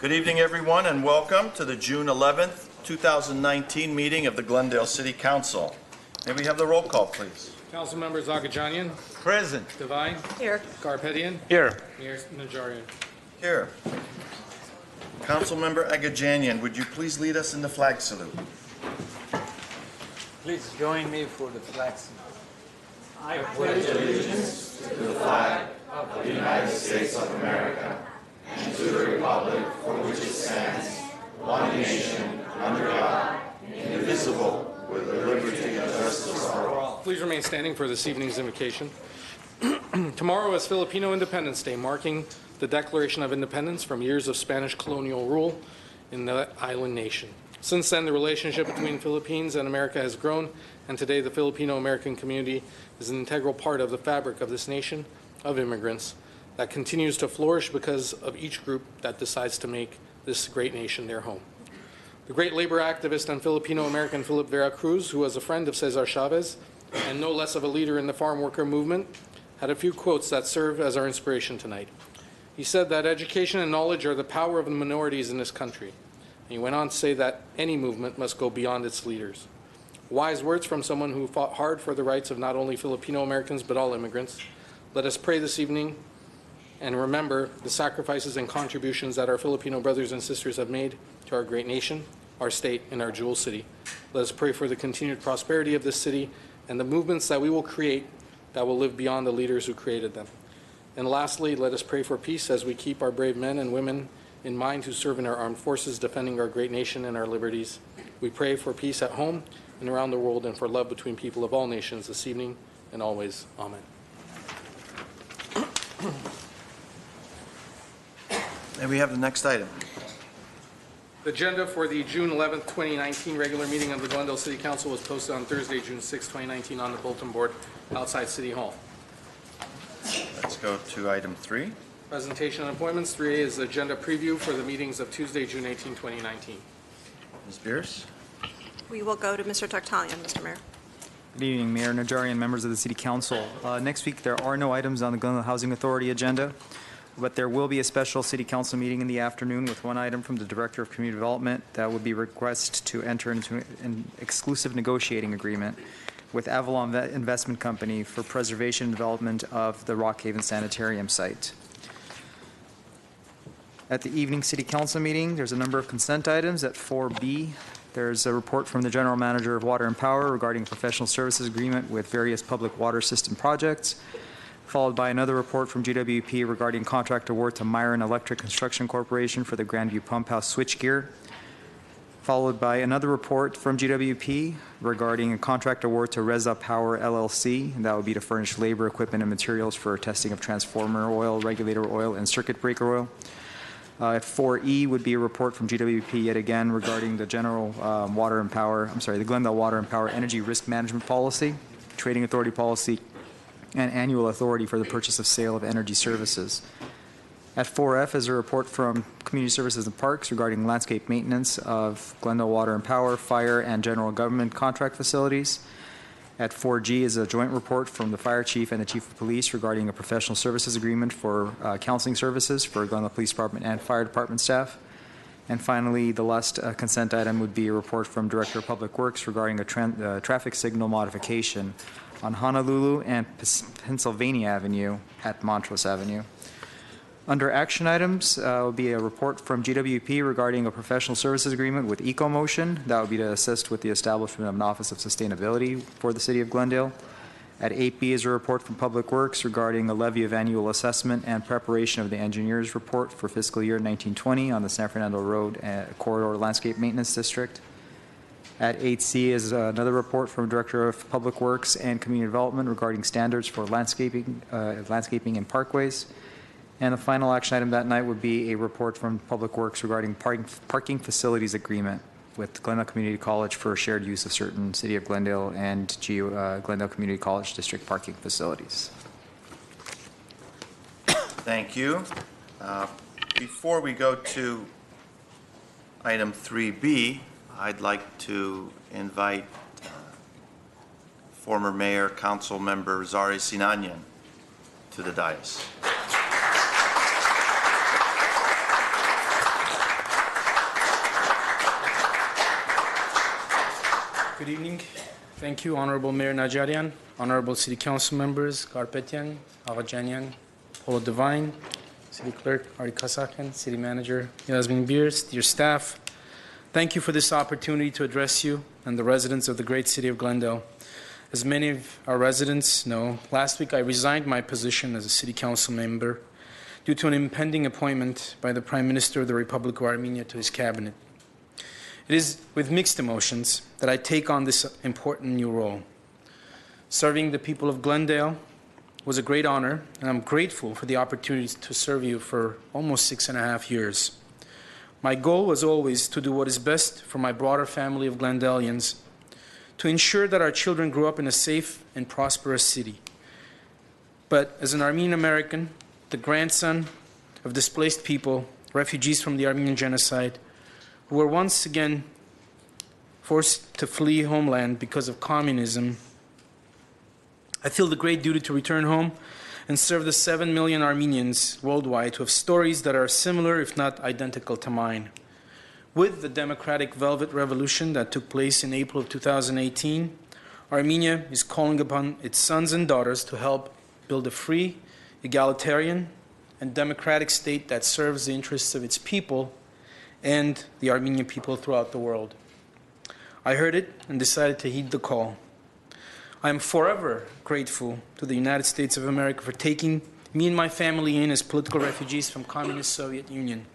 Good evening, everyone, and welcome to the June 11th, 2019 meeting of the Glendale City Council. May we have the roll call, please? Council members Agajanian. Present. Devine. Here. Garpetian. Here. Mayor Najarian. Here. Councilmember Agajanian, would you please lead us in the flag salute? Please join me for the flag salute. I pledge allegiance to the flag of the United States of America and to the republic for which it stands, one nation, under God, indivisible, with liberty and justice for all. Please remain standing for this evening's invocation. Tomorrow is Filipino Independence Day, marking the Declaration of Independence from years of Spanish colonial rule in the island nation. Since then, the relationship between Philippines and America has grown, and today the Filipino-American community is an integral part of the fabric of this nation of immigrants that continues to flourish because of each group that decides to make this great nation their home. The great labor activist and Filipino-American Philip Vera Cruz, who was a friend of Cesar Chavez and no less of a leader in the farm worker movement, had a few quotes that serve as our inspiration tonight. He said that education and knowledge are the power of the minorities in this country. And he went on to say that any movement must go beyond its leaders. Wise words from someone who fought hard for the rights of not only Filipino Americans but all immigrants. Let us pray this evening and remember the sacrifices and contributions that our Filipino brothers and sisters have made to our great nation, our state, and our jewel city. Let us pray for the continued prosperity of this city and the movements that we will create that will live beyond the leaders who created them. And lastly, let us pray for peace as we keep our brave men and women in mind who serve in our armed forces, defending our great nation and our liberties. We pray for peace at home and around the world and for love between people of all nations this evening and always. Amen. May we have the next item? The agenda for the June 11th, 2019 regular meeting of the Glendale City Council was posted on Thursday, June 6, 2019 on the bulletin board outside City Hall. Let's go to item 3. Presentation and appointments. 3A is the agenda preview for the meetings of Tuesday, June 18, 2019. Ms. Bierce? We will go to Mr. Tartalian, Mr. Mayor. Good evening, Mayor Najarian, members of the City Council. Next week, there are no items on the Glendale Housing Authority agenda, but there will be a special City Council meeting in the afternoon with one item from the Director of Community Development that would be request to enter into an exclusive negotiating agreement with Avalon Investment Company for preservation and development of the Rockhaven Sanitarium site. At the evening City Council meeting, there's a number of consent items. At 4B, there's a report from the General Manager of Water and Power regarding a professional services agreement with various public water system projects, followed by another report from GWP regarding contract award to Myron Electric Construction Corporation for the Grandview Pump House switchgear, followed by another report from GWP regarding a contract award to Reza Power LLC, and that would be to furnish labor, equipment, and materials for testing of transformer oil, regulator oil, and circuit breaker oil. At 4E would be a report from GWP yet again regarding the the Glendale Water and Power Energy Risk Management Policy, Trading Authority Policy, and Annual Authority for the Purchase of Sale of Energy Services. At 4F is a report from Community Services and Parks regarding landscape maintenance of Glendale Water and Power, fire, and general government contract facilities. At 4G is a joint report from the Fire Chief and the Chief of Police regarding a professional services agreement for counseling services for Glendale Police Department and Fire Department staff. And finally, the last consent item would be a report from Director of Public Works regarding a traffic signal modification on Honolulu and Pennsylvania Avenue at Montrose Avenue. Under action items will be a report from GWP regarding a professional services agreement with EcoMotion. That would be to assist with the establishment of an Office of Sustainability for the City of Glendale. At 8B is a report from Public Works regarding a levy of annual assessment and preparation of the engineer's report for fiscal year 1920 on the San Fernando Road Corridor Landscape Maintenance District. At 8C is another report from Director of Public Works and Community Development regarding standards for landscaping and parkways. And the final action item that night would be a report from Public Works regarding parking facilities agreement with Glendale Community College for shared use of certain City of Glendale and Glendale Community College District parking facilities. Thank you. Before we go to item 3B, I'd like to invite former Mayor, Council Member Zari Sinanyan to the dais. Good evening. Thank you, Honorable Mayor Najarian, Honorable City Council members, Garpetian, Avajanian, Polo Devine, City Clerk Ari Kasakian, City Manager Yasmin Beers, dear staff. Thank you for this opportunity to address you and the residents of the great city of Glendale. As many of our residents know, last week I resigned my position as a City Council member due to an impending appointment by the Prime Minister of the Republic of Armenia to his cabinet. It is with mixed emotions that I take on this important new role. Serving the people of Glendale was a great honor, and I'm grateful for the opportunity to serve you for almost 6.5 years. My goal was always to do what is best for my broader family of Glendalians, to ensure that our children grew up in a safe and prosperous city. But as an Armenian American, the grandson of displaced people, refugees from the Armenian genocide, who were once again forced to flee homeland because of communism, I feel the great duty to return home and serve the 7 million Armenians worldwide who have stories that are similar, if not identical, to mine. With the democratic Velvet Revolution that took place in April of 2018, Armenia is calling upon its sons and daughters to help build a free, egalitarian, and democratic state that serves the interests of its people and the Armenian people throughout the world. I heard it and decided to heed the call. I am forever grateful to the United States of America for taking me and my family in as political refugees from communist Soviet Union,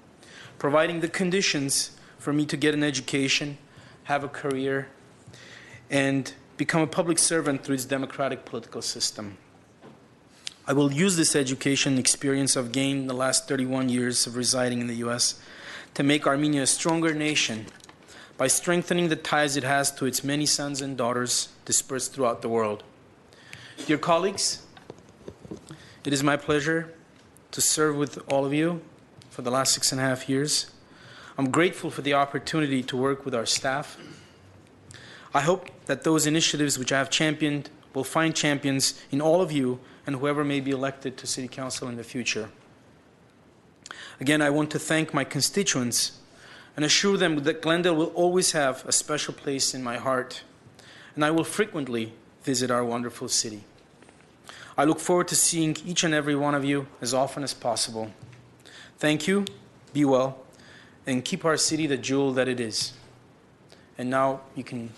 providing the conditions for me to get an education, have a career, and become a public servant through its democratic political system. I will use this education experience I've gained in the last 31 years of residing in the U.S. to make Armenia a stronger nation by strengthening the ties it has to its many sons and daughters dispersed throughout the world. Dear colleagues, it is my pleasure to serve with all of you for the last 6.5 years. I'm grateful for the opportunity to work with our staff. I hope that those initiatives which I have championed will find champions in all of you and whoever may be elected to City Council in the future. Again, I want to thank my constituents and assure them that Glendale will always have a special place in my heart, and I will frequently visit our wonderful city. I look forward to seeing each and every one of you as often as possible. Thank you, be well, and keep our city the jewel that it is. And now you can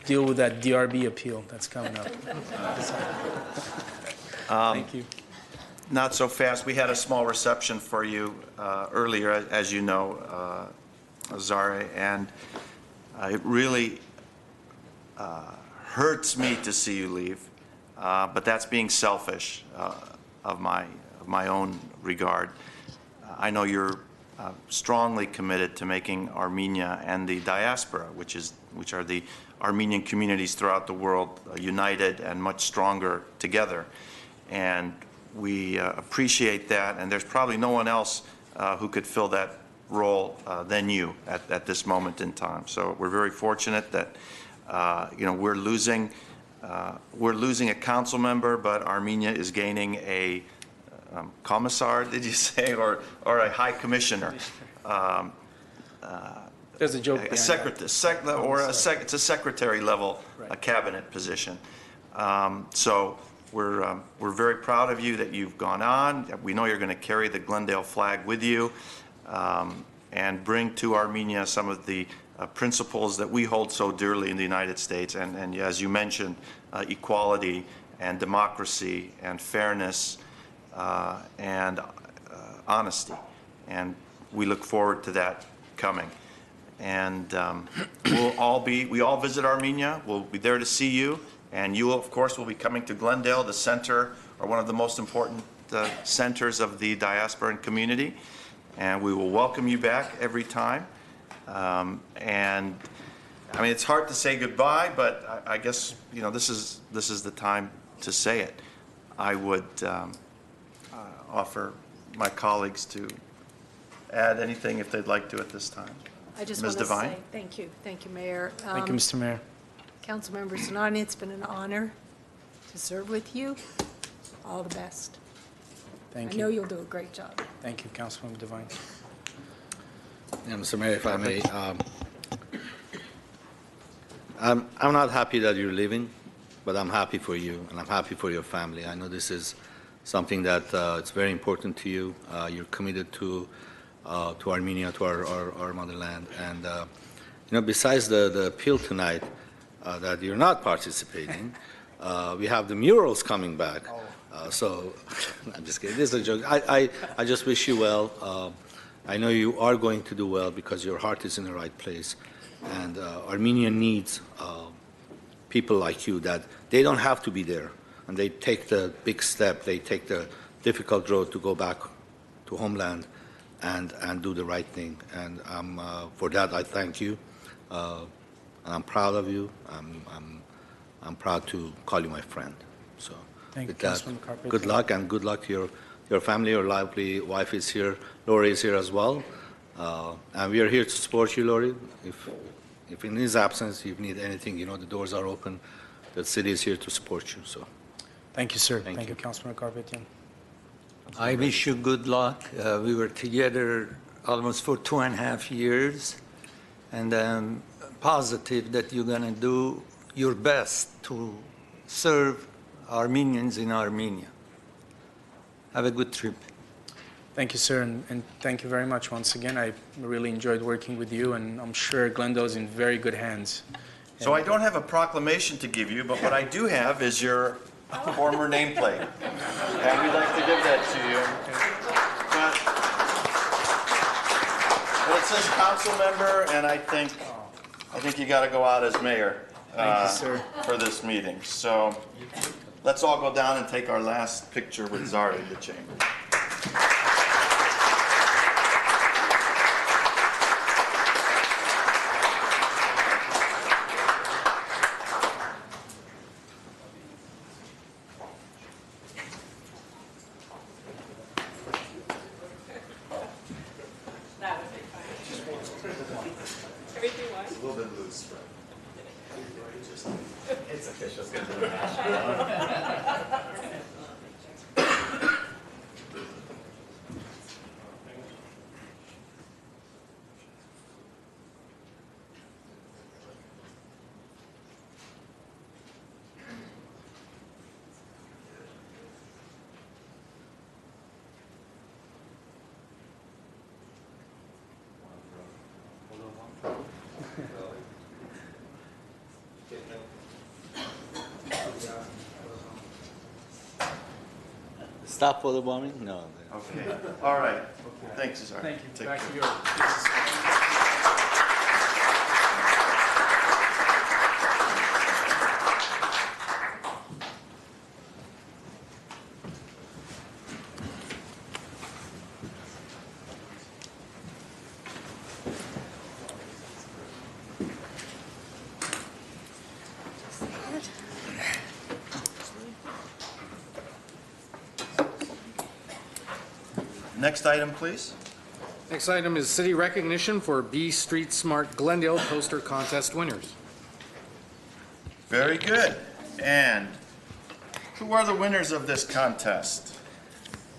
deal with that DRB appeal that's coming up. Thank you. Not so fast. We had a small reception for you earlier, as you know, Zare, and it really hurts me to see you leave, but that's being selfish of my own regard. I know you're strongly committed to making Armenia and the diaspora, which are the Armenian communities throughout the world, united and much stronger together. And we appreciate that, and there's probably no one else who could fill that role than you at this moment in time. So we're very fortunate that we're losing a council member, but Armenia is gaining a commissar, did you say, or a high commissioner? There's a joke. It's a secretary level, right, a cabinet position. So we're very proud of you that you've gone on. We know you're going to carry the Glendale flag with you and bring to Armenia some of the principles that we hold so dearly in the United States. And as you mentioned, equality and democracy and fairness and honesty. And we look forward to that coming. And we all visit Armenia. We'll be there to see you. And you, of course, will be coming to Glendale, the center, or one of the most important centers of the diaspora and community. And we will welcome you back every time. And I mean, it's hard to say goodbye, but I guess this is the time to say it. I would offer my colleagues to add anything if they'd like to at this time. I just Ms. want to Devine? say thank you, Mayor. Thank you, Mr. Mayor. Council members Zanani, it's been an honor to serve with you. All the best. Thank I you. know you'll do a great job. Thank you, Councilmember Devine. Yeah, Mr. Mayor, if I may, I'm not happy that you're leaving, but I'm happy for you, and I'm happy for your family. I know this is something that it's very important to you. You're committed to Armenia, to our motherland. And, besides the appeal tonight that you're not participating, we have the murals coming back. So, I'm just kidding. This is a joke. I just wish you well. I know you are going to do well because your heart is in the right place. And Armenia needs people like you that they don't have to be there. And they take the big step, they take the difficult road to go back to homeland and do the right thing. And for that, I thank you. And I'm proud of you. I'm proud to call you my friend. So Thank you, with that, Councilman Carpenter. good luck, and good luck to your family. Your lovely wife is here. Lori is here as well. And we are here to support you, Lori. If in his absence you need anything, the doors are open. The city is here to support you. So Thank you, sir. Thank Thank you. you, Councilman Carpetian. I wish you good luck. We were together almost for 2.5 years, and I'm positive that you're going to do your best to serve Armenians in Armenia. Have a good trip. Thank you, sir, and thank you very much once again. I really enjoyed working with you, and I'm sure Glendale is in very good hands. So I don't have a proclamation to give you, but what I do have is your former nameplate. And we'd like to give that to you. But it says council member, and I think you got to go out as mayor. Thank you, sir. For this meeting. So let's all go down and take our last picture with Zara in the chamber. stop for the bombing? No. Okay. All right. Thanks, Zara. Thank you. Take Back care. to yours. Next item, please. Next item is city recognition for B Street Smart Glendale poster contest winners. Very good. And who are the winners of this contest?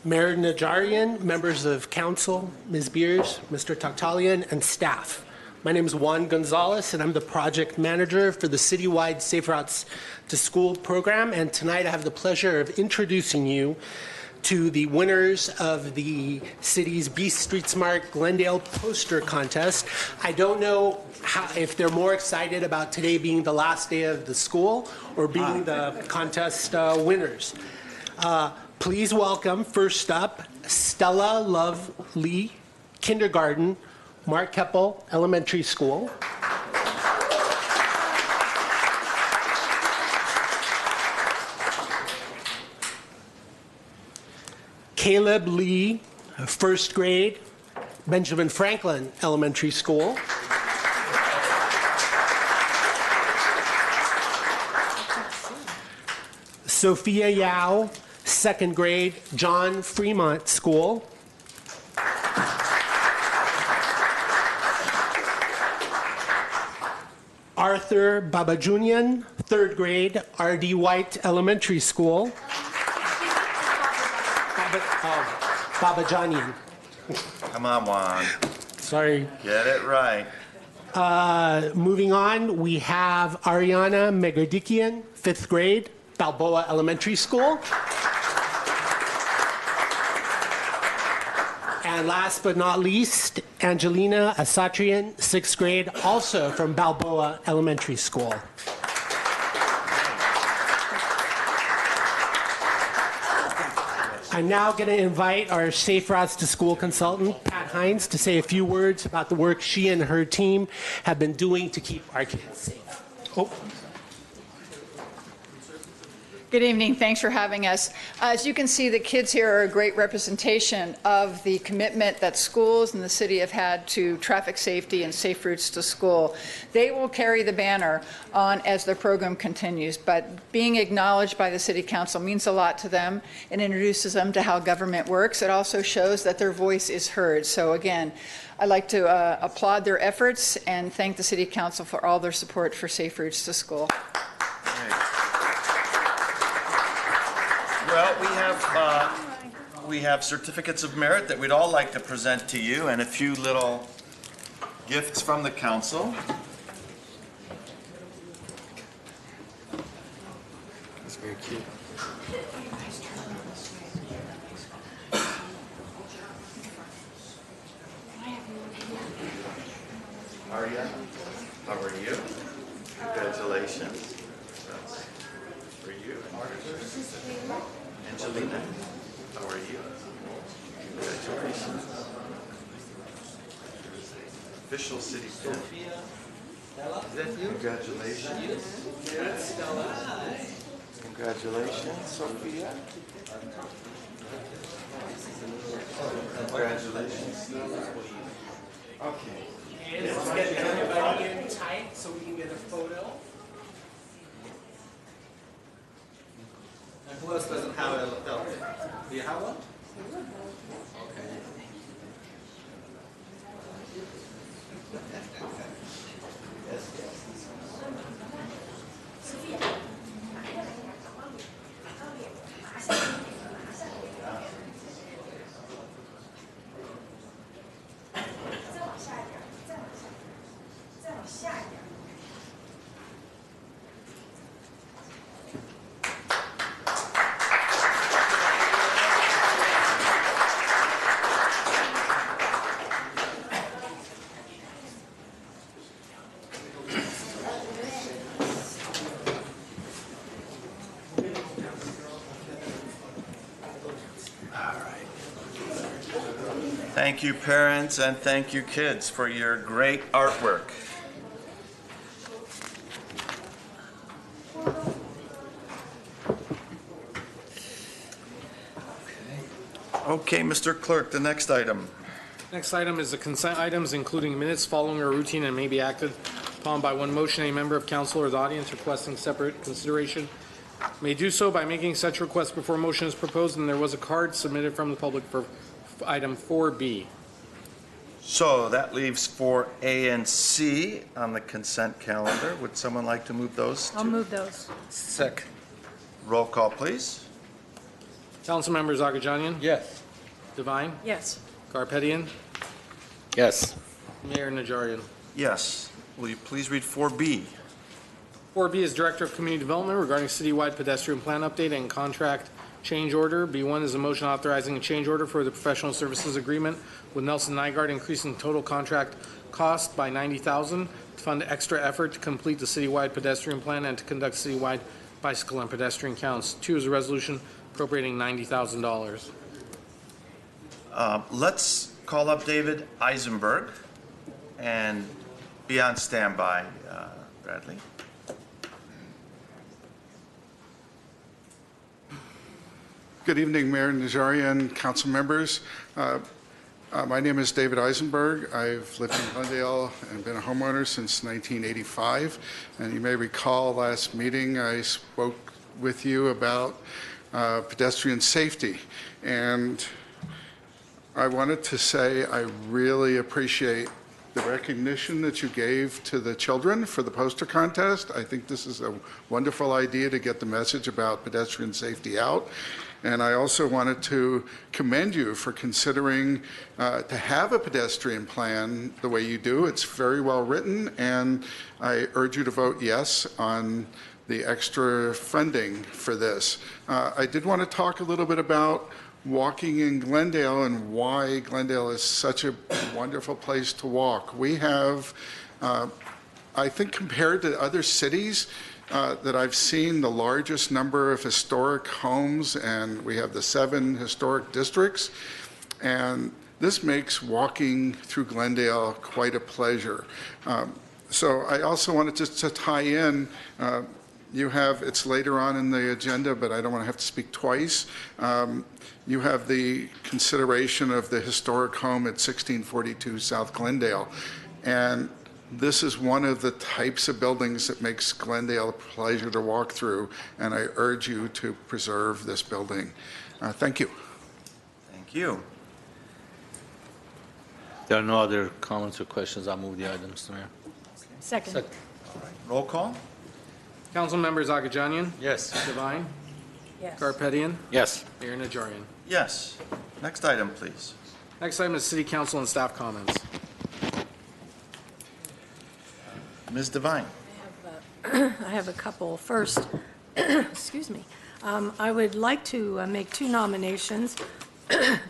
Mayor Najarian, members of council, Ms. Beers, Mr. Taktalian, and staff. My name is Juan Gonzalez, and I'm the project manager for the Citywide Safe Routes to School program. And tonight I have the pleasure of introducing you to the winners of the city's B Street Smart Glendale poster contest. I don't know if they're more excited about today being the last day of the school or being the contest winners. Please welcome, first up, Stella Love Lee, kindergarten, Mark Keppel Elementary School. Caleb Lee, first grade, Benjamin Franklin Elementary School. Sophia Yao, second grade, John Fremont School. Arthur Babajunian, third grade, R.D. White Elementary School. Babajanian. Come on, Juan. Sorry. Get it right. Moving on, we have Ariana Megardikian, 5th grade, Balboa Elementary School. And last but not least, Angelina Asatrian, 6th grade, also from Balboa Elementary School. I'm now going to invite our Safe Routes to School consultant, Pat Hines, to say a few words about the work she and her team have been doing to keep our kids safe. Oh. Good evening. Thanks for having us. As you can see, the kids here are a great representation of the commitment that schools and the city have had to traffic safety and safe routes to school. They will carry the banner on as the program continues, but being acknowledged by the City Council means a lot to them and introduces them to how government works. It also shows that their voice is heard. So again, I'd like to applaud their efforts and thank the City Council for all their support for safe routes to school. Well, we have certificates of merit that we'd all like to present to you, and a few little gifts from the council. That's very cute. Aria, how are you? Congratulations. That's for you. Angelina, how are you? Congratulations. Official city pin. Is that you? Congratulations. Congratulations, Sophia. Congratulations. Okay. And let's get everybody in tight so we can get a photo. And who else doesn't have a laptop? Do you have one? Okay. Thank you, parents, and thank you, kids, for your great artwork. Okay, Mr. Clerk, the next item. Next item is the consent items, including minutes following a routine and may be acted upon by one motion. A member of council or the audience requesting separate consideration may do so by making such request before motion is proposed, and there was a card submitted from the public for item 4B. So that leaves 4A and C on the consent calendar. Would someone like to move those? I'll move those. Second. Roll call, please. Council members Agajanian, Yes. Devine, Yes. Garpetian, Yes. Mayor Najarian. Yes. Will you please read 4B? 4B is Director of Community Development regarding citywide pedestrian plan update and contract change order. B1 is a motion authorizing a change order for the professional services agreement with Nelson Nygaard, increasing total contract cost by $90,000 to fund extra effort to complete the citywide pedestrian plan and to conduct citywide bicycle and pedestrian counts. 2 is a resolution appropriating $90,000. Let's call up David Eisenberg and be on standby, Bradley. Good evening, Mayor Najarian, council members. My name is David Eisenberg. I've lived in Glendale and been a homeowner since 1985. And you may recall last meeting I spoke with you about pedestrian safety. And I wanted to say I really appreciate the recognition that you gave to the children for the poster contest. I think this is a wonderful idea to get the message about pedestrian safety out. And I also wanted to commend you for considering to have a pedestrian plan the way you do. It's very well written, and I urge you to vote yes on the extra funding for this. I did want to talk a little bit about walking in Glendale and why Glendale is such a wonderful place to walk. We have, I think compared to other cities that I've seen, the largest number of historic homes, and we have the 7 historic districts. And this makes walking through Glendale quite a pleasure. So I also wanted to tie in, you have, it's later on in the agenda, but I don't want to have to speak twice. You have the consideration of the historic home at 1642 South Glendale. And this is one of the types of buildings that makes Glendale a pleasure to walk through, and I urge you to preserve this building. Thank you. Thank you. There are no other comments or questions. I'll move the item, Mr. Mayor. Second. Roll call? Council members Agajanian, Yes. Devine, Yes. Garpetian, Yes. Mayor Najarian. Yes. Next item, please. Next item is city council and staff comments. Ms. Devine. I have a couple. First, excuse me, I would like to make 2 nominations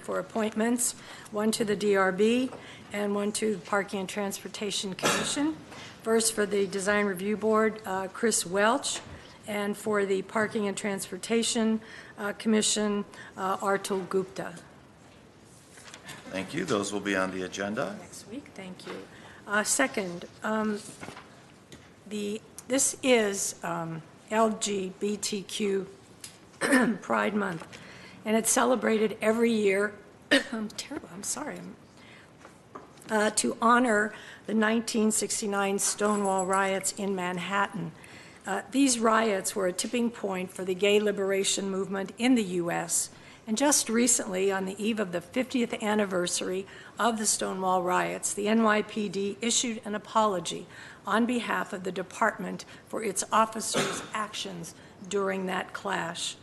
for appointments, one to the DRB and one to the Parking and Transportation Commission. First, for the Design Review Board, Chris Welch, and for the Parking and Transportation Commission, Artul Gupta. Thank you. Those will be on the agenda. Next week, thank you. Second, this is LGBTQ Pride Month, and it's celebrated every year. I'm terrible, I'm sorry. To honor the 1969 Stonewall riots in Manhattan. These riots were a tipping point for the gay liberation movement in the U.S., and just recently, on the eve of the 50th anniversary of the Stonewall riots, the NYPD issued an apology on behalf of the department for its officers' actions during that clash.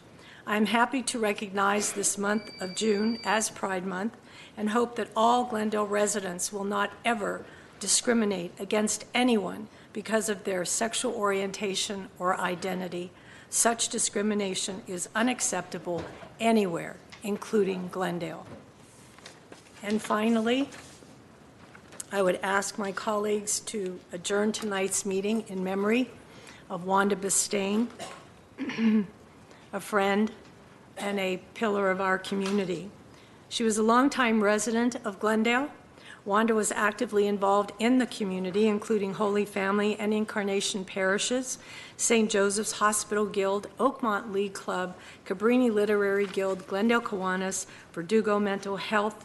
I'm happy to recognize this month of June as Pride Month and hope that all Glendale residents will not ever discriminate against anyone because of their sexual orientation or identity. Such discrimination is unacceptable anywhere, including Glendale. And finally, I would ask my colleagues to adjourn tonight's meeting in memory of Wanda Bistain, a friend and a pillar of our community. She was a longtime resident of Glendale. Wanda was actively involved in the community, including Holy Family and Incarnation parishes, St. Joseph's Hospital Guild, Oakmont League Club, Cabrini Literary Guild, Glendale Kiwanis, Verdugo Mental Health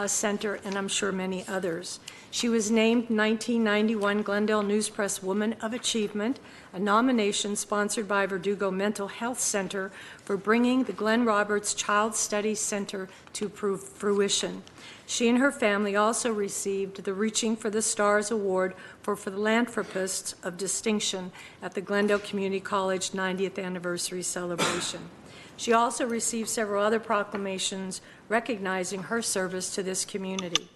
Center, and I'm sure many others. She was named 1991 Glendale News Press Woman of Achievement, a nomination sponsored by Verdugo Mental Health Center for bringing the Glenn Roberts Child Studies Center to fruition. She and her family also received the Reaching for the Stars Award for Philanthropists of Distinction at the Glendale Community College 90th Anniversary Celebration. She also received several other proclamations recognizing her service to this community.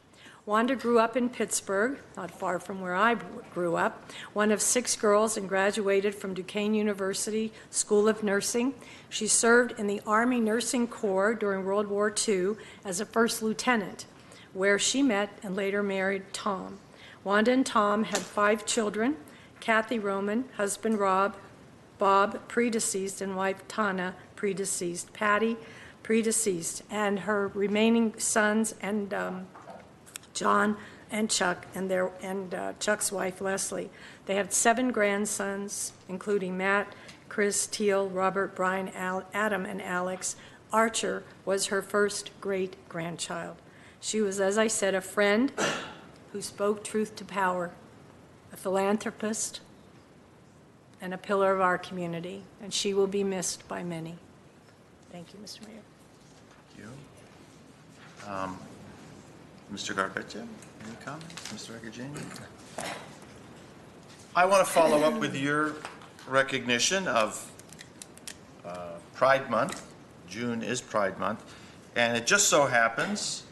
Wanda grew up in Pittsburgh, not far from where I grew up, one of 6 girls, and graduated from Duquesne University School of Nursing. She served in the Army Nursing Corps during World War II as a first lieutenant, where she met and later married Tom. Wanda and Tom had 5 children: Kathy Roman, husband Rob, Bob, predeceased, and wife Tana, predeceased, Patty, predeceased, and her remaining sons and John and Chuck, and Chuck's wife Leslie. They have 7 grandsons, including Matt, Chris, Teal, Robert, Brian, Adam, and Alex. Archer was her first great-grandchild. She was, as I said, a friend who spoke truth to power, a philanthropist, and a pillar of our community, and she will be missed by many. Thank you, Mr. Mayor. Thank you. Mr. Garpetian, any comments? Mr. Agajanian? I want to follow up with your recognition of Pride Month, June is Pride Month, and it just so happens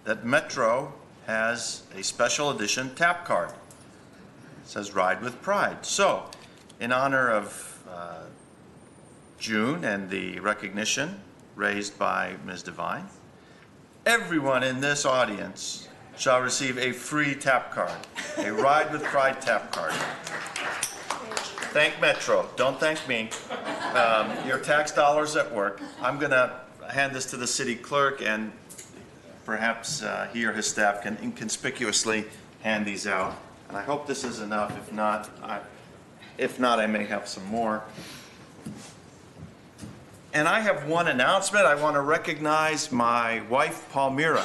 that Metro has a special edition tap card. It says Ride with Pride. So, in honor of June and the recognition raised by Ms. Devine, everyone in this audience shall receive a free tap card, a Ride with Pride tap card. Thank Metro, don't thank me. Your tax dollars at work. I'm going to hand this to the city clerk, and perhaps he or his staff can inconspicuously hand these out. And I hope this is enough. If not, I may have some more. And I have one announcement. I want to recognize my wife, Palmyra,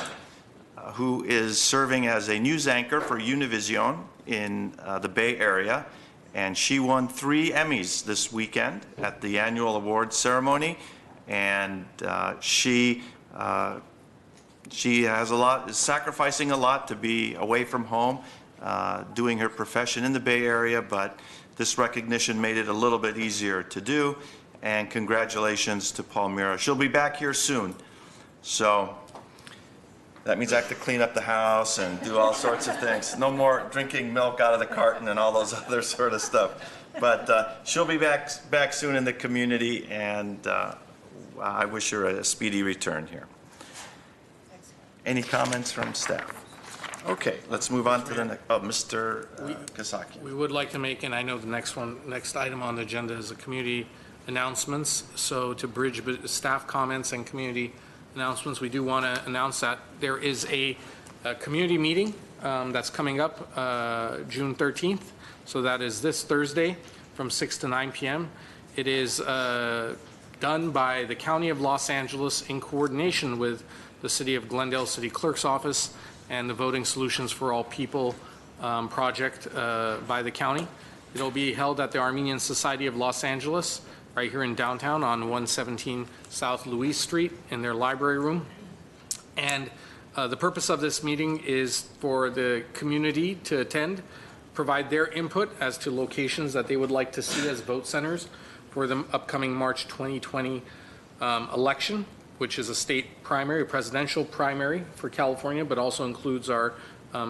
who is serving as a news anchor for Univision in the Bay Area. And she won 3 Emmys this weekend at the annual awards ceremony. And she has is sacrificing a lot to be away from home, doing her profession in the Bay Area, but this recognition made it a little bit easier to do. And congratulations to Palmyra. She'll be back here soon. So that means I have to clean up the house and do all sorts of things. No more drinking milk out of the carton and all those other sort of stuff. But she'll be back soon in the community, and I wish her a speedy return here. Any comments from staff? Okay, let's move on to the next. Mr. Kasaki. We would like to make, and I know the next item on the agenda is the community announcements. So to bridge staff comments and community announcements, we do want to announce that there is a community meeting that's coming up June 13th. So that is this Thursday from 6 to 9 p.m. It is done by the County of Los Angeles in coordination with the City of Glendale City Clerk's Office and the Voting Solutions for All People project by the county. It'll be held at the Armenian Society of Los Angeles right here in downtown on 117 South Louise Street in their library room. And the purpose of this meeting is for the community to attend, provide their input as to locations that they would like to see as vote centers for the upcoming March 2020 election, which is a state primary, a presidential primary for California, but also includes our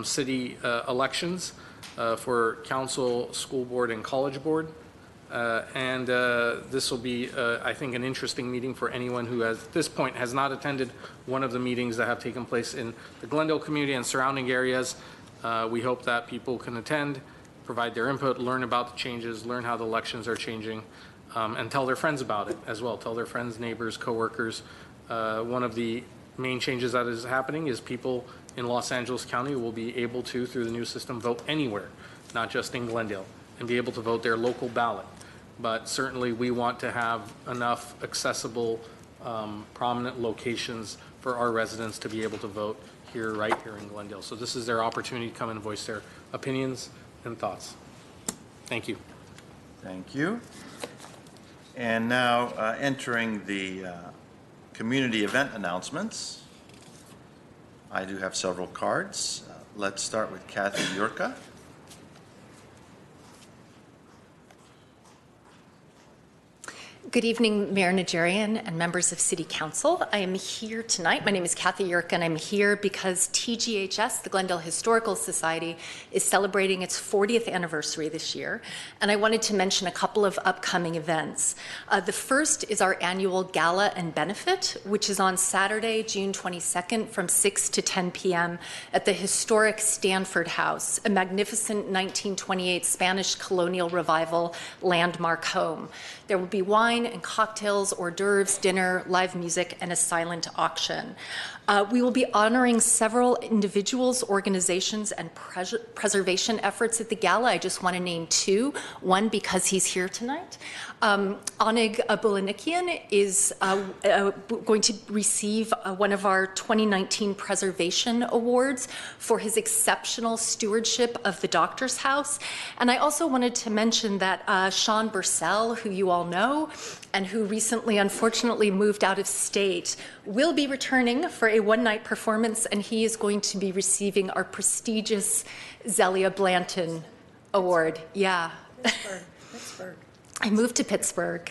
city elections for council, school board, and college board. This will be, I think, an interesting meeting for anyone who at this point has not attended one of the meetings that have taken place in the Glendale community and surrounding areas. We hope that people can attend, provide their input, learn about the changes, learn how the elections are changing, and tell their friends about it as well. Tell their friends, neighbors, coworkers. One of the main changes that is happening is people in Los Angeles County will be able to, through the new system, vote anywhere, not just in Glendale, and be able to vote their local ballot. But certainly we want to have enough accessible, prominent locations for our residents to be able to vote here, right here in Glendale. So this is their opportunity to come and voice their opinions and thoughts. Thank you. Thank you. And now entering the community event announcements. I do have several cards. Let's start with Kathy Yurka. Good evening, Mayor Nygaard and members of City Council. I am here tonight. My name is Kathy Yurka, and I'm here because TGHS, the Glendale Historical Society, is celebrating its 40th anniversary this year. And I wanted to mention a couple of upcoming events. The first is our annual Gala and Benefit, which is on Saturday, June 22nd from 6 to 10 p.m. at the historic Stanford House, a magnificent 1928 Spanish colonial revival landmark home. There will be wine and cocktails, hors d'oeuvres, dinner, live music, and a silent auction. We will be honoring several individuals, organizations, and preservation efforts at the gala. I just want to name two. One, because he's here tonight. Onig Bulanikian is going to receive one of our 2019 Preservation Awards for his exceptional stewardship of the Doctor's House. And I also wanted to mention that Sean Bursell, who you all know, and who recently, unfortunately, moved out of state, will be returning for a one-night performance, and he is going to be receiving our prestigious Zelia Blanton Award. Yeah. Pittsburgh. I moved to Pittsburgh,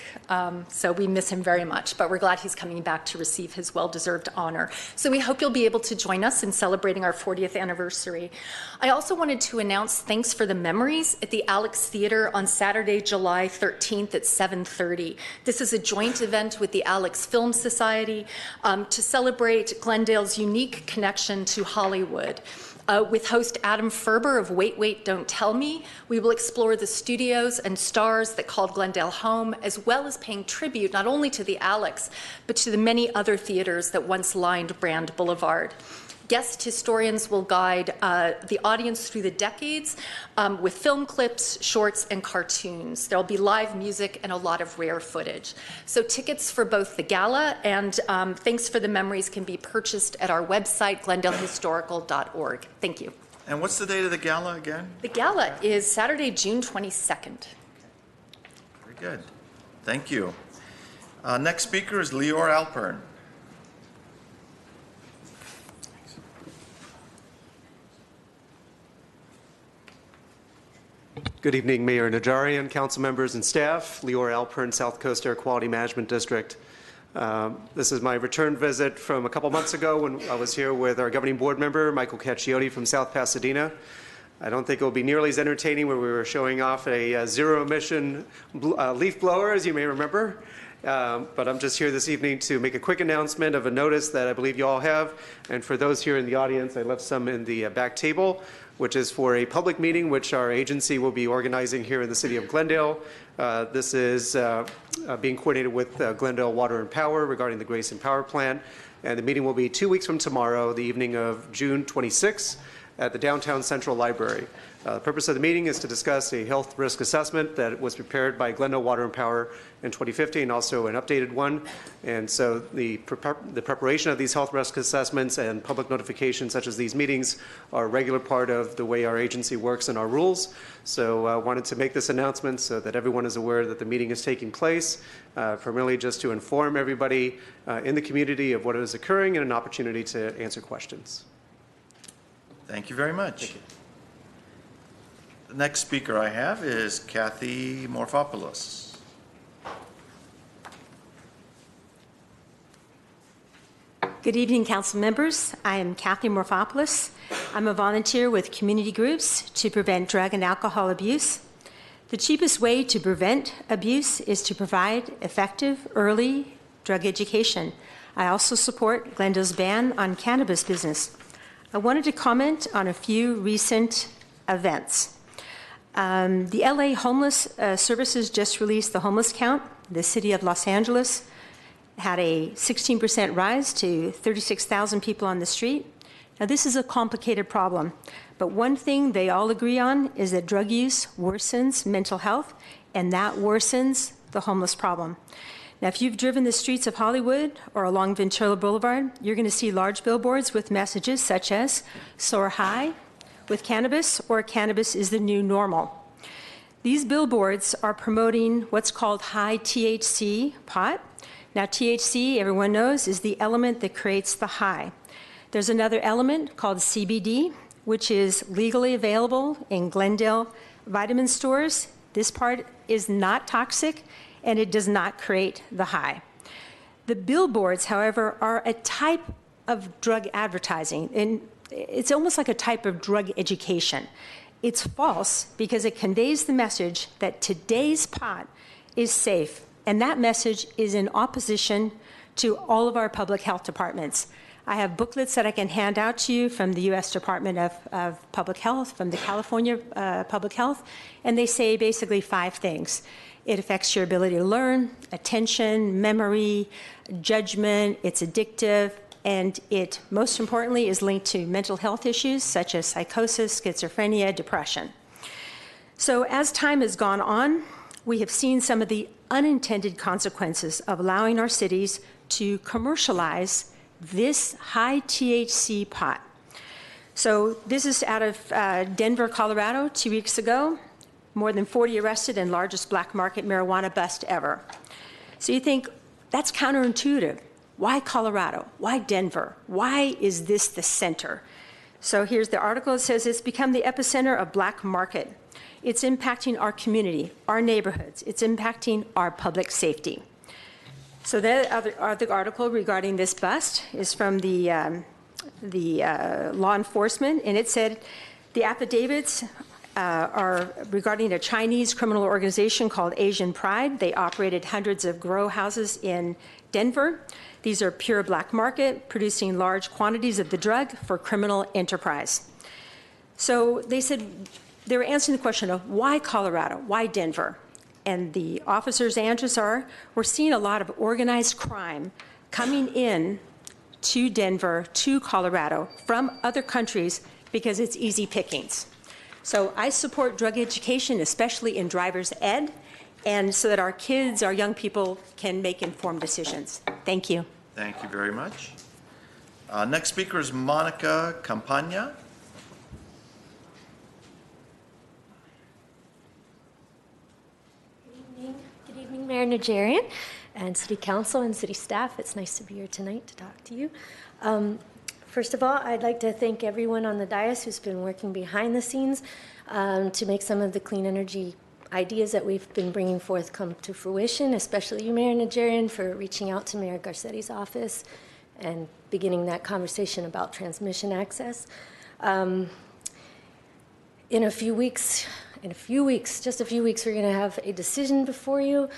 so we miss him very much, but we're glad he's coming back to receive his well-deserved honor. So we hope you'll be able to join us in celebrating our 40th anniversary. I also wanted to announce Thanks for the Memories at the Alex Theater on Saturday, July 13th at 7:30. This is a joint event with the Alex Film Society to celebrate Glendale's unique connection to Hollywood. With host Adam Ferber of Wait, Wait, Don't Tell Me, we will explore the studios and stars that called Glendale home, as well as paying tribute not only to the Alex, but to the many other theaters that once lined Brand Boulevard. Guest historians will guide the audience through the decades with film clips, shorts, and cartoons. There'll be live music and a lot of rare footage. So tickets for both the gala and Thanks for the Memories can be purchased at our website, glendalehistorical.org. Thank you. And what's the date of the gala again? The gala is Saturday, June 22nd. Very good. Thank you. Next speaker is Lior Alpern. Good evening, Mayor Najarian, council members and staff. Lior Alpern, South Coast Air Quality Management District. This is my return visit from a couple months ago when I was here with our governing board member, Michael Cacchiotti from South Pasadena. I don't think it will be nearly as entertaining when we were showing off a zero-emission leaf blower, as you may remember. But I'm just here this evening to make a quick announcement of a notice that I believe you all have. And for those here in the audience, I left some in the back table, which is for a public meeting which our agency will be organizing here in the city of Glendale. This is being coordinated with Glendale Water and Power regarding the Grayson Power Plant. And the meeting will be 2 weeks from tomorrow, the evening of June 26th at the Downtown Central Library. The purpose of the meeting is to discuss a health risk assessment that was prepared by Glendale Water and Power in 2015, also an updated one. And so the preparation of these health risk assessments and public notifications such as these meetings are a regular part of the way our agency works and our rules. So I wanted to make this announcement so that everyone is aware that the meeting is taking place, primarily just to inform everybody in the community of what is occurring and an opportunity to answer questions. Thank you very much. The next speaker I have is Kathy Morphopoulos. Good evening, council members. I am Kathy Morphopoulos. I'm a volunteer with community groups to prevent drug and alcohol abuse. The cheapest way to prevent abuse is to provide effective early drug education. I also support Glendale's ban on cannabis business. I wanted to comment on a few recent events. The LA Homeless Services just released the homeless count. The city of Los Angeles had a 16% rise to 36,000 people on the street. Now, this is a complicated problem, but one thing they all agree on is that drug use worsens mental health, and that worsens the homeless problem. Now, if you've driven the streets of Hollywood or along Ventura Boulevard, you're going to see large billboards with messages such as "Soar High with Cannabis" or "Cannabis is the new normal." These billboards are promoting what's called high THC pot. Now, THC, everyone knows, is the element that creates the high. There's another element called CBD, which is legally available in Glendale vitamin stores. This part is not toxic, and it does not create the high. The billboards, however, are a type of drug advertising, and it's almost like a type of drug education. It's false because it conveys the message that today's pot is safe, and that message is in opposition to all of our public health departments. I have booklets that I can hand out to you from the U.S. Department of Public Health, from the California Public Health, and they say basically 5 things. It affects your ability to learn, attention, memory, judgment, it's addictive, and it, most importantly, is linked to mental health issues such as psychosis, schizophrenia, depression. So as time has gone on, we have seen some of the unintended consequences of allowing our cities to commercialize this high THC pot. So this is out of Denver, Colorado, 2 weeks ago. More than 40 arrested and largest black market marijuana bust ever. So you think, that's counterintuitive. Why Colorado? Why Denver? Why is this the center? So here's the article. It says it's become the epicenter of black market. It's impacting our community, our neighborhoods. It's impacting our public safety. So the other article regarding this bust is from the law enforcement, and it said the affidavits are regarding a Chinese criminal organization called Asian Pride. They operated hundreds of grow houses in Denver. These are pure black market, producing large quantities of the drug for criminal enterprise. So they said, they were answering the question of why Colorado, why Denver? And the officers' answers are, we're seeing a lot of organized crime coming in to Denver, to Colorado, from other countries because it's easy pickings. So I support drug education, especially in driver's ed, and so that our kids, our young people, can make informed decisions. Thank you. Thank you very much. Next speaker is Monica Campagna. Good evening, Mayor Nygaard and City Council and City staff. It's nice to be here tonight to talk to you. First of all, I'd like to thank everyone on the dais who's been working behind the scenes to make some of the clean energy ideas that we've been bringing forth come to fruition, especially you, Mayor Nygaard, for reaching out to Mayor Garcetti's office and beginning that conversation about transmission access. In a few weeks, just a few weeks, we're going to have a decision before you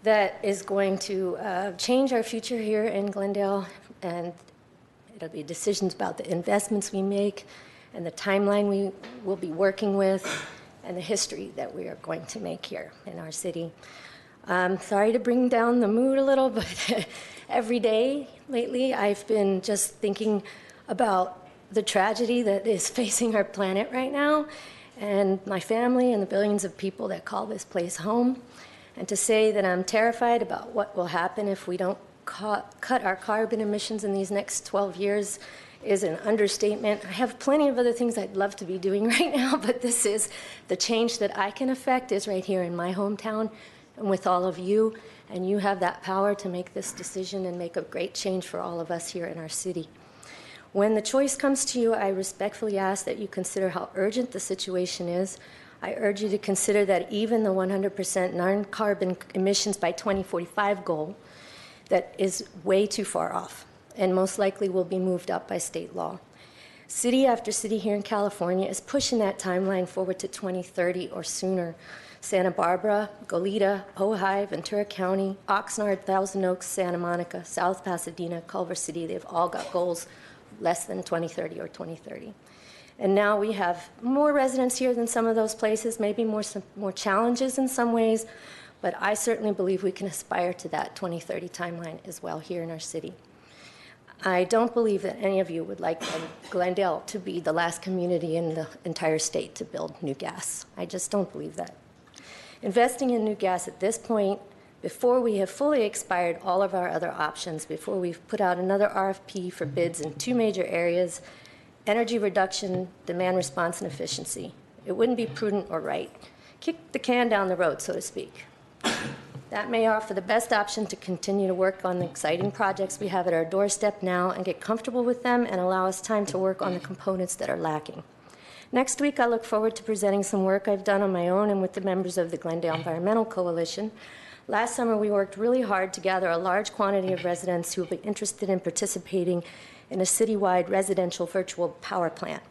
that is going to change our future here in Glendale, and it'll be decisions about the investments we make and the timeline we will be working with and the history that we are going to make here in our city. Sorry to bring down the mood a little, but every day lately I've been just thinking about the tragedy that is facing our planet right now, and my family and the billions of people that call this place home. And to say that I'm terrified about what will happen if we don't cut our carbon emissions in these next 12 years is an understatement. I have plenty of other things I'd love to be doing right now, but this is the change that I can affect is right here in my hometown and with all of you, and you have that power to make this decision and make a great change for all of us here in our city. When the choice comes to you, I respectfully ask that you consider how urgent the situation is. I urge you to consider that even the 100% non-carbon emissions by 2045 goal that is way too far off and most likely will be moved up by state law. City after city here in California is pushing that timeline forward to 2030 or sooner. Santa Barbara, Goleta, Ojai, Ventura County, Oxnard, Thousand Oaks, Santa Monica, South Pasadena, Culver City, they've all got goals less than 2030 or 2030. And now we have more residents here than some of those places, maybe more challenges in some ways, but I certainly believe we can aspire to that 2030 timeline as well here in our city. I don't believe that any of you would like Glendale to be the last community in the entire state to build new gas. I just don't believe that. Investing in new gas at this point, before we have fully expired all of our other options, before we've put out another RFP for bids in two major areas, energy reduction, demand response, and efficiency. It wouldn't be prudent or right. Kick the can down the road, so to speak. That may offer the best option to continue to work on the exciting projects we have at our doorstep now and get comfortable with them and allow us time to work on the components that are lacking. Next week, I look forward to presenting some work I've done on my own and with the members of the Glendale Environmental Coalition. Last summer, we worked really hard to gather a large quantity of residents who will be interested in participating in a citywide residential virtual power plant.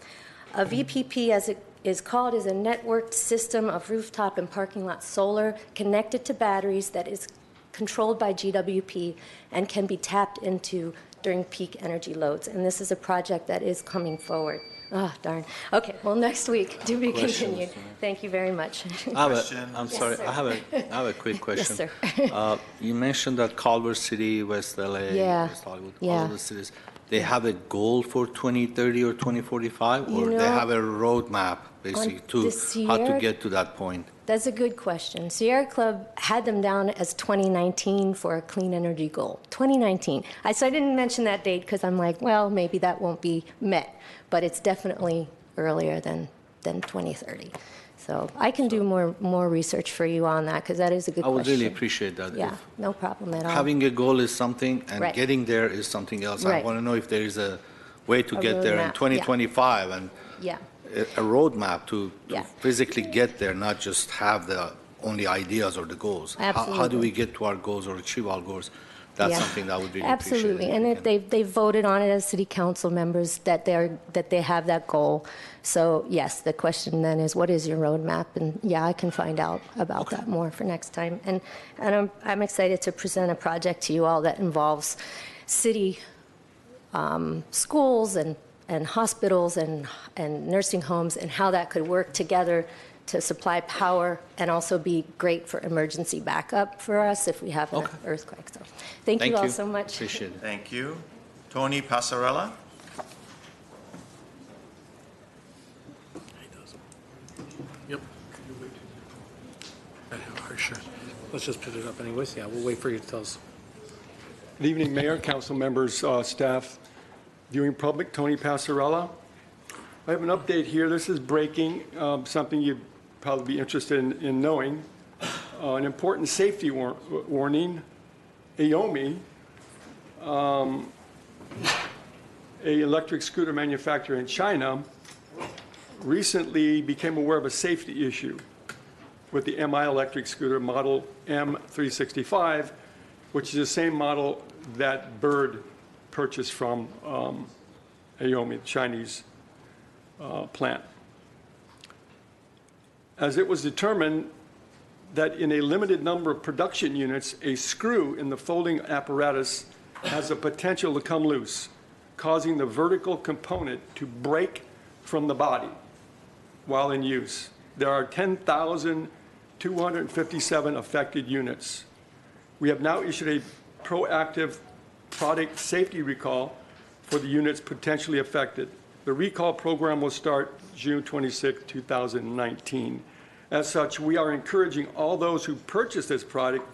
A VPP, as it is called, is a networked system of rooftop and parking lot solar connected to batteries that is controlled by GWP and can be tapped into during peak energy loads. And this is a project that is coming forward. Oh, darn. Okay, well, next week, to be continued. Thank you very much. I'm sorry, sir. I have a quick question. Yes, sir. You mentioned that Culver City, West LA, Yeah. West Hollywood, Yeah. all of the cities, they have a goal for 2030 or 2045, or You they know, have a roadmap, basically, to the how to Sierra- get to that point? That's a good question. Sierra Club had them down as 2019 for a clean energy goal. 2019. So I didn't mention that date because I'm like, well, maybe that won't be met. But it's definitely earlier than 2030. So I can do more research for you on that because that is a good I would question. really appreciate that. Yeah, If no problem at all. having a goal is something, and Right. getting there is something else. I Right. want to know if there is a way to A get there in roadmap, yeah. 2025, and Yeah. a roadmap to Yeah. physically get there, not just have the only ideas or the goals. How do Absolutely. we get to our goals or achieve our goals? That's Yeah. something that would be Absolutely, and they voted on it as city council members that they have that goal. So yes, the question then is, what is your roadmap? And yeah, I can find out about that more for next time. And I'm excited to present a project to you all that involves city schools and hospitals and nursing homes and how that could work together to supply power and also be great for emergency backup for us if we have an earthquake. So thank you all so much. Appreciate it. Thank you. Tony Passarella? Yep. Sure. Let's just put it up anyways. Yeah, we'll wait for you to tell us. Good evening, Mayor, council members, staff, viewing public, Tony Passarella. I have an update here. This is breaking, something you'd probably be interested in knowing. An important safety warning. Aomi, a electric scooter manufacturer in China, recently became aware of a safety issue with the MI electric scooter model M365, which is the same model that Bird purchased from Aomi, the Chinese plant. As it was determined that in a limited number of production units, a screw in the folding apparatus has the potential to come loose, causing the vertical component to break from the body while in use. There are 10,257 affected units. We have now issued a proactive product safety recall for the units potentially affected. The recall program will start June 26, 2019. As such, we are encouraging all those who purchase this product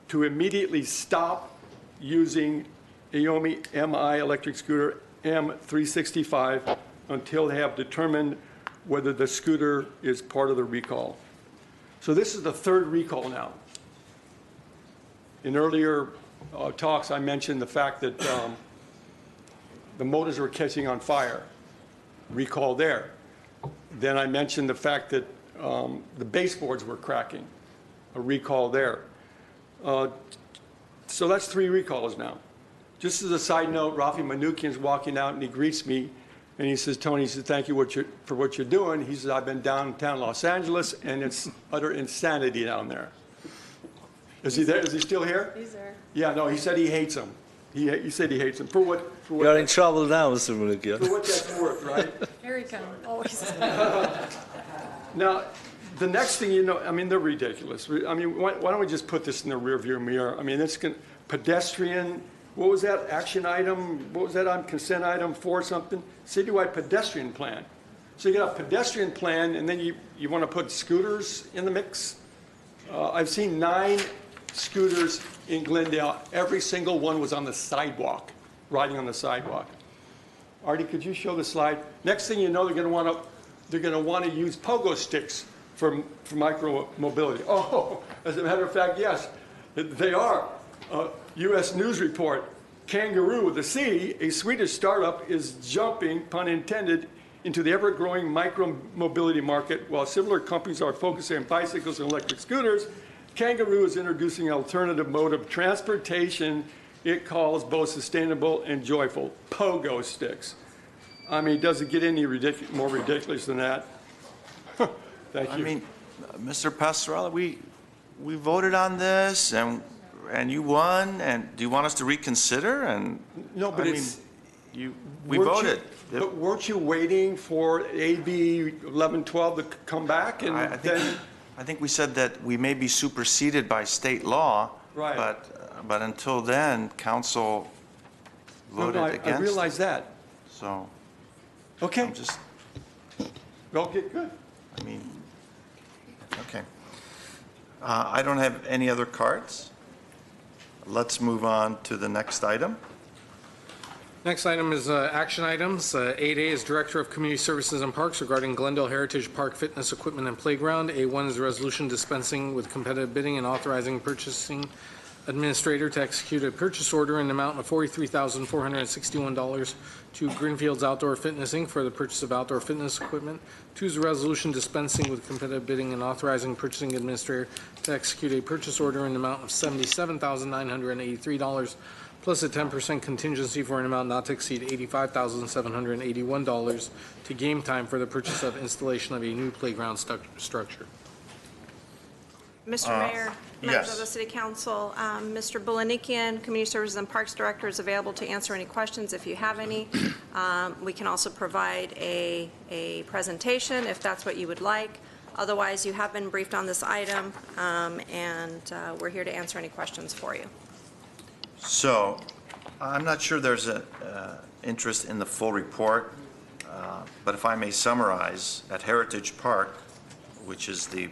to immediately stop using Aomi MI electric scooter M365 until they have determined whether the scooter is part of the recall. So this is the third recall now. In earlier talks, I mentioned the fact that the motors were catching on fire. Recall there. Then I mentioned the fact that the baseboards were cracking. A recall there. So that's 3 recalls now. Just as a side note, Rafi Manukian's walking out and he greets me and he says, Tony, he says, thank you for what you're doing. He says, I've been downtown Los Angeles and it's utter insanity down there. Is he there? Is he still here? He's there. Yeah, no, he said he hates them. He said he hates them. For what You're in trouble now, Mr. Manukian. for what that's worth, right? Here he comes. Oh, he's- Now, the next thing you know, I mean, they're ridiculous. I mean, why don't we just put this in the rearview mirror? I mean, pedestrian, what was that action item? What was that on consent item 4 something? Citywide pedestrian plan. So you got a pedestrian plan, and then you want to put scooters in the mix? I've seen 9 scooters in Glendale. Every single one was on the sidewalk, riding on the sidewalk. Artie, could you show the slide? Next thing you know, they're going to want to use pogo sticks for micro mobility. Oh, as a matter of fact, yes, they are. U.S. News report: Kangaroo with a C, a Swedish startup, is jumping, pun intended, into the ever-growing micro-mobility market. While similar companies are focusing on bicycles and electric scooters, Kangaroo is introducing an alternative mode of transportation it calls both sustainable and joyful: pogo sticks. I mean, does it get any more ridiculous than that? Thank you. I mean, Mr. Passarella, we voted on this and you won, and do you want us to reconsider? And No, but I it's... mean, we Weren't voted. But weren't you waiting for AB 1112 to come back and I then? think we said that we may be superseded by state law. Right. But until then, council voted against. I realize that. So Okay. I'm just, Okay, good. I mean, okay. I don't have any other cards. Let's move on to the next item. Next item is action items. 8A is Director of Community Services and Parks regarding Glendale Heritage Park Fitness Equipment and Playground. A1 is a resolution dispensing with competitive bidding and authorizing purchasing Administrator to execute a purchase order in the amount of $43,461 to Greenfields Outdoor Fitness, Inc. for the purchase of outdoor fitness equipment. 2 is a resolution dispensing with competitive bidding and authorizing purchasing administrator to execute a purchase order in the amount of $77,983 plus a 10% contingency for an amount not to exceed $85,781 to Game Time for the purchase of installation of a new playground structure. Mr. Mayor, members yes. of the City Council, Mr. Bulanikian, Community Services and Parks Director, is available to answer any questions if you have any. We can also provide a presentation if that's what you would like. Otherwise, you have been briefed on this item, and we're here to answer any questions for you. So, I'm not sure there's an interest in the full report, but if I may summarize, at Heritage Park, which is the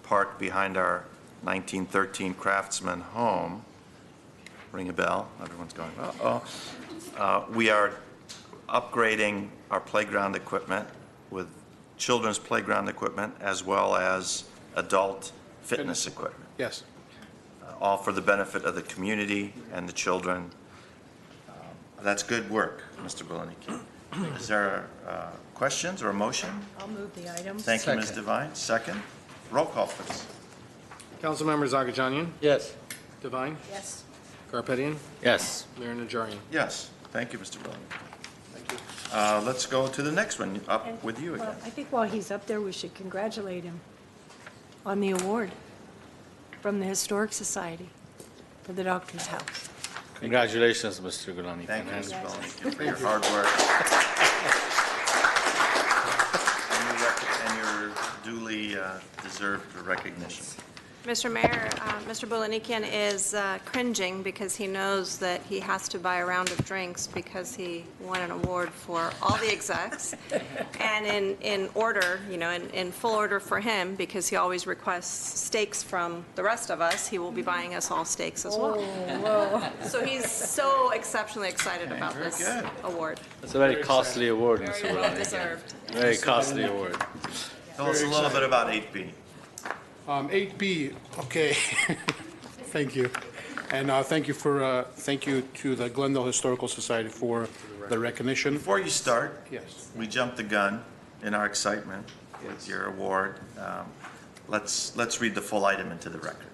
park behind our 1913 Craftsman home, ring a bell, everyone's going, uh-oh. We are upgrading our playground equipment with children's playground equipment as well as adult fitness equipment. Yes. All for the benefit of the community and the children. That's good work, Mr. Bulanikian. Is there questions or a motion? I'll move the item. Thank you, Ms. Devine. Second. Roll call, please. Councilmembers Agajanian, Yes. Devine, Yes. Garpetian, Yes. Mayor Najarian. Yes. Thank you, Mr. Bulanikian. Thank you. Let's go to the next one. Up with you again. Well, I think while he's up there, we should congratulate him on the award from the Historic Society for the Doctor's House. Congratulations, Mr. Gulani. Thank you, Mr. Bulanikian, for your hard work. And your duly deserved recognition. Mr. Mayor, Mr. Bulanikian is cringing because he knows that he has to buy a round of drinks because he won an award for all the execs. And in order, in full order for him, because he always requests steaks from the rest of us, he will be buying us all steaks as well. So he's so exceptionally excited about very this good. award. It's a very costly award, Mr. Very well Gulani. deserved. Very costly award. Tell us a little bit about 8B. 8B, okay. Thank you. And thank you to the Glendale Historical Society for the recognition. Before you start, Yes. we jumped the gun in our excitement with your award. Let's read the full item into the record.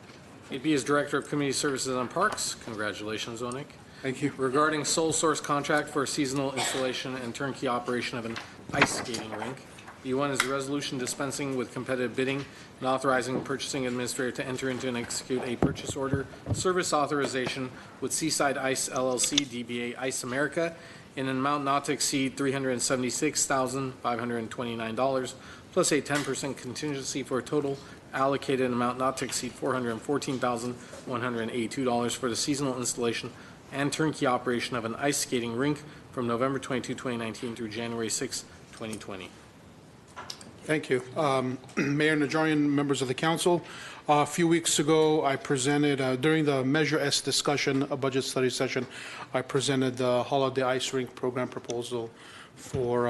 8B is Director of Community Services and Parks. Congratulations, Onik. Thank you. Regarding sole source contract for seasonal installation and turnkey operation of an ice skating rink. E1 is a resolution dispensing with competitive bidding and authorizing purchasing administrator to enter into and execute a purchase order service authorization with Seaside Ice LLC, DBA Ice America, in an amount not to exceed $376,529, plus a 10% contingency for a total allocated amount not to exceed $414,182 for the seasonal installation and turnkey operation of an ice skating rink from November 22, 2019 through January 6, 2020. Thank you. Mayor Najarian, members of the council, a few weeks ago, I presented, during the Measure S discussion, a budget study session, I presented the Holiday Ice Rink Program proposal for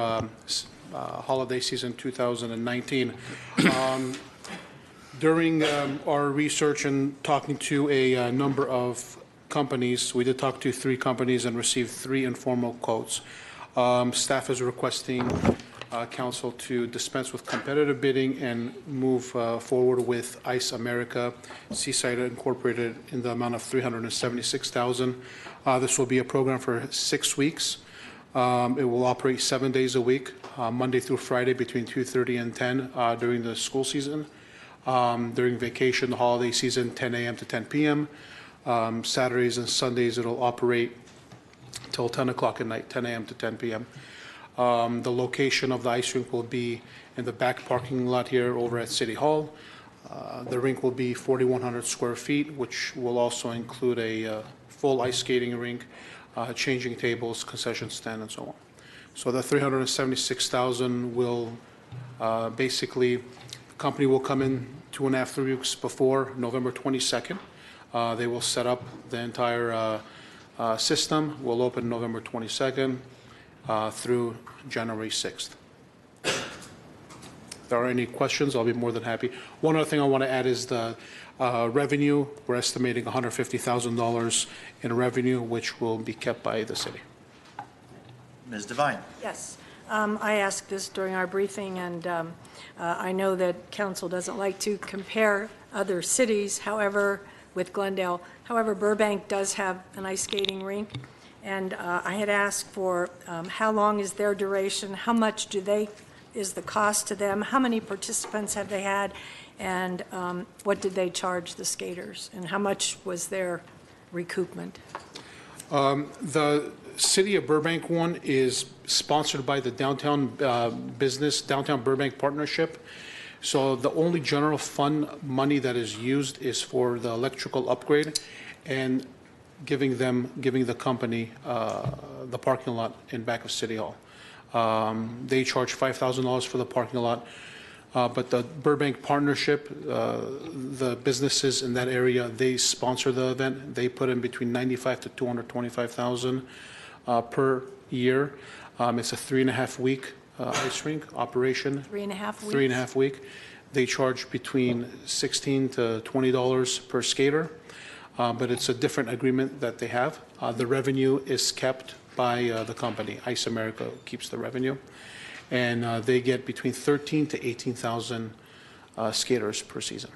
holiday season 2019. During our research and talking to a number of companies, we did talk to 3 companies and received 3 informal quotes. Staff is requesting council to dispense with competitive bidding and move forward with Ice America, Seaside Incorporated, in the amount of $376,000. This will be a program for 6 weeks. It will operate 7 days a week, Monday through Friday between 2:30 and 10 during the school season. During vacation, the holiday season, 10 a.m. to 10 p.m. Saturdays and Sundays, it'll operate till 10 o'clock at night, 10 a.m. to 10 p.m. The location of the ice rink will be in the back parking lot here over at City Hall. The rink will be 4,100 square feet, which will also include a full ice skating rink, changing tables, concession stand, and so on. So the $376,000 will basically, the company will come in 2.5, 3 weeks before November 22nd. They will set up the entire system. Will open November 22nd. Through January 6th. there are any questions, I'll be more than happy. One other thing I want to add is the revenue. We're estimating $150,000 in revenue, which will be kept by the city. Ms. Devine? Yes. I asked this during our briefing, and I know that council doesn't like to compare other cities, however, with Glendale. However, Burbank does have an ice skating rink, and I had asked for how long is their duration, how much is the cost to them, how many participants have they had, and what did they charge the skaters, and how much was their recoupment? The City of Burbank one is sponsored by the Downtown Burbank Partnership. So the only general fund money that is used is for the electrical upgrade and giving the company the parking lot in back of City Hall. They charge $5,000 for the parking lot, but the Burbank Partnership, the businesses in that area, they sponsor the event. They put in between $95,000 to $225,000 per year. It's a 3.5 week ice rink operation. 3.5 weeks? 3.5 week. They charge between $16 to $20 per skater, but it's a different agreement that they have. The revenue is kept by the company. Ice America keeps the revenue, and they get between 13 to 18,000 skaters per season.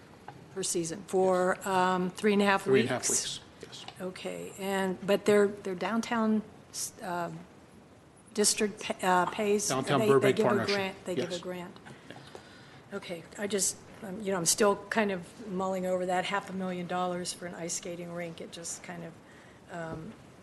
Per season, for 3.5 weeks? 3.5 weeks, yes. Okay, but their downtown district pays? Downtown they Burbank give a Partnership, grant. They give a yes. grant. Okay, I just, I'm still kind of mulling over that $500,000 for an ice skating rink. It just kind of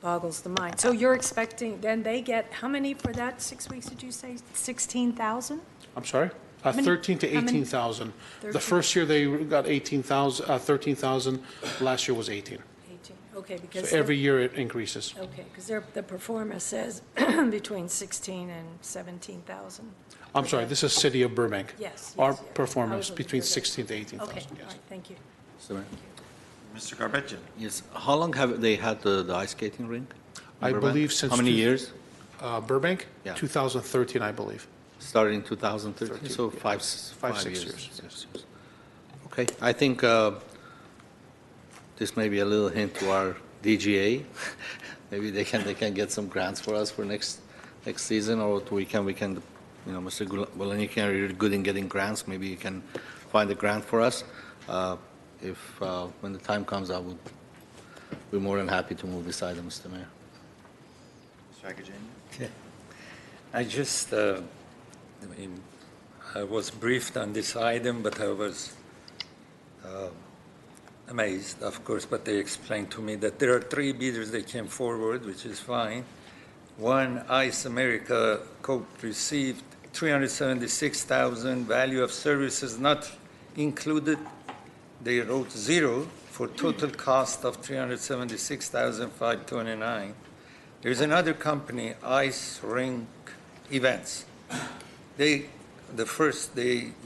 boggles the mind. So you're expecting, then they get, how many for that 6 weeks, did you say? 16,000? I'm sorry? many- 13 to how many? 18,000. The 13. first year they got 13,000. Last year was 18. 18, okay, because. So every year it increases. Okay, because the performance says between 16 and 17,000. I'm sorry, this is City of Burbank. Yes. Our yes, yes. I performance was looking between for that. 16 to 18,000, Okay, all yes. right, thank you. Mr. Garbettian? Yes, how long have they had the ice skating rink? in I Burbank? believe since. How many two- years? Burbank? Yeah. 2013, I believe. Started in 2013, 13, so yeah. five, 6 years. years. Yes, yes. Okay, I think this may be a little hint to our DGA. Maybe they can get some grants for us for next season, or we can, Mr. Bolanikian are really good in getting grants. Maybe you can find a grant for us. If when the time comes, I would be more than happy to move beside them, Mr. Mayor. Mr. Agajanian? Okay. I was briefed on this item, but I was amazed, of course, but they explained to me that there are 3 bidders that came forward, which is fine. One, Ice America Coke received $376,000, value of services not included. They wrote 0 for total cost of $376,529. There's another company, Ice Rink Events. They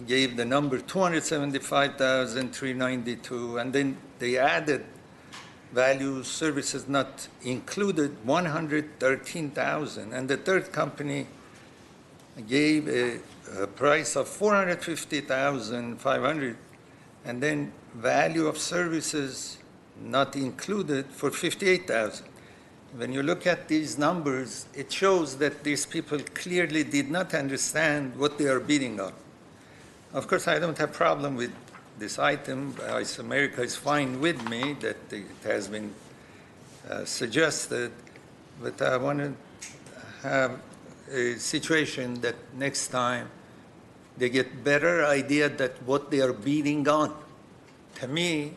gave the number $275,392, and then they added value services not included $113,000, and the third company gave a price of $450,500, and then value of services not included for $58,000. When you look at these numbers, it shows that these people clearly did not understand what they are bidding on. Of course, I don't have problem with this item. Ice America is fine with me that it has been suggested, but I want to have a situation that next time they get better idea that what they are bidding on. To me,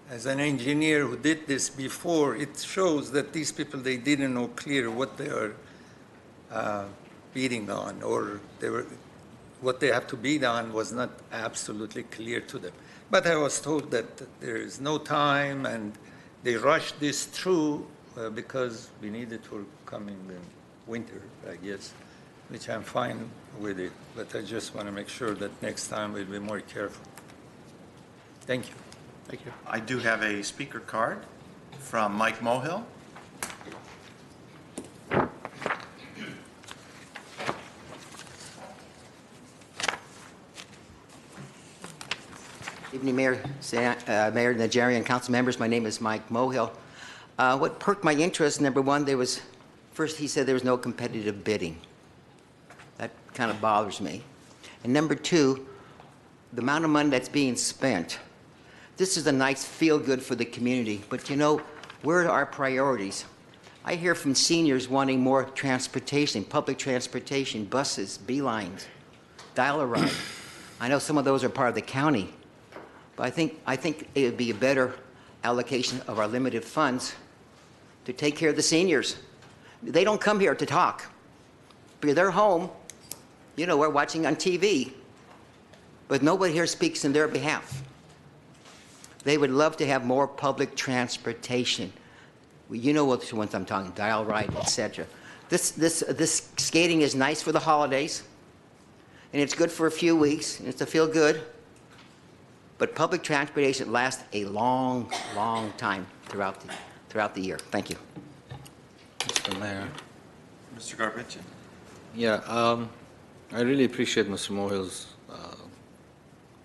as an engineer who did this before, it shows that these people, they didn't know clear what they are bidding on, or what they have to bid on was not absolutely clear to them. But I was told that there is no time, and they rushed this through because we need it for coming in winter, I guess, which I'm fine with it. But I just want to make sure that next time we'll be more careful. Thank you. Thank you. I do have a speaker card from Mike Mohill. Evening, Mayor Najarian, council members. My name is Mike Mohill. What perked my interest, number one, first he said there was no competitive bidding. That kind of bothers me. And number two, the amount of money that's being spent. This is a nice feel-good for the community, but you know, where are our priorities? I hear from seniors wanting more transportation, public transportation, buses, beelines, dial-a-ride. I know some of those are part of the county, but I think it would be a better allocation of our limited funds to take care of the seniors. They don't come here to talk. Because they're home, you know, we're watching on TV, but nobody here speaks in their behalf. They would love to have more public transportation. You know what ones I'm talking, dial ride, etc. This skating is nice for the holidays, and it's good for a few weeks, and it's to feel good. But public transportation lasts a long, long time throughout the year. Thank you. Mr. Mayor. Mr. Garpetian? Yeah, I really appreciate Mr. Mohill's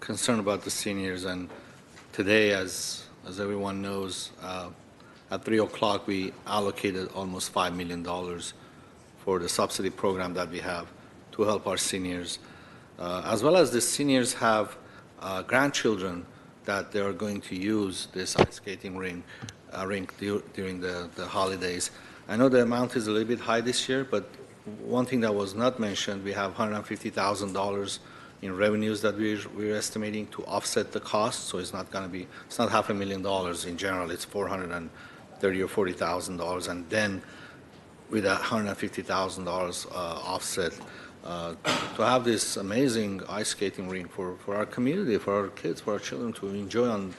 concern about the seniors. And today, as everyone knows, at 3 o'clock we allocated almost $5 million for the subsidy program that we have to help our seniors. As well as the seniors have grandchildren that they are going to use this ice skating rink during the holidays. I know the amount is a little bit high this year, but one thing that was not mentioned, we have $150,000 in revenues that we're estimating to offset the cost. So it's not $500,000 in general. It's $430,000 or $40,000, and then with that $150,000 offset, to have this amazing ice skating rink for our community, for our kids, for our children to enjoy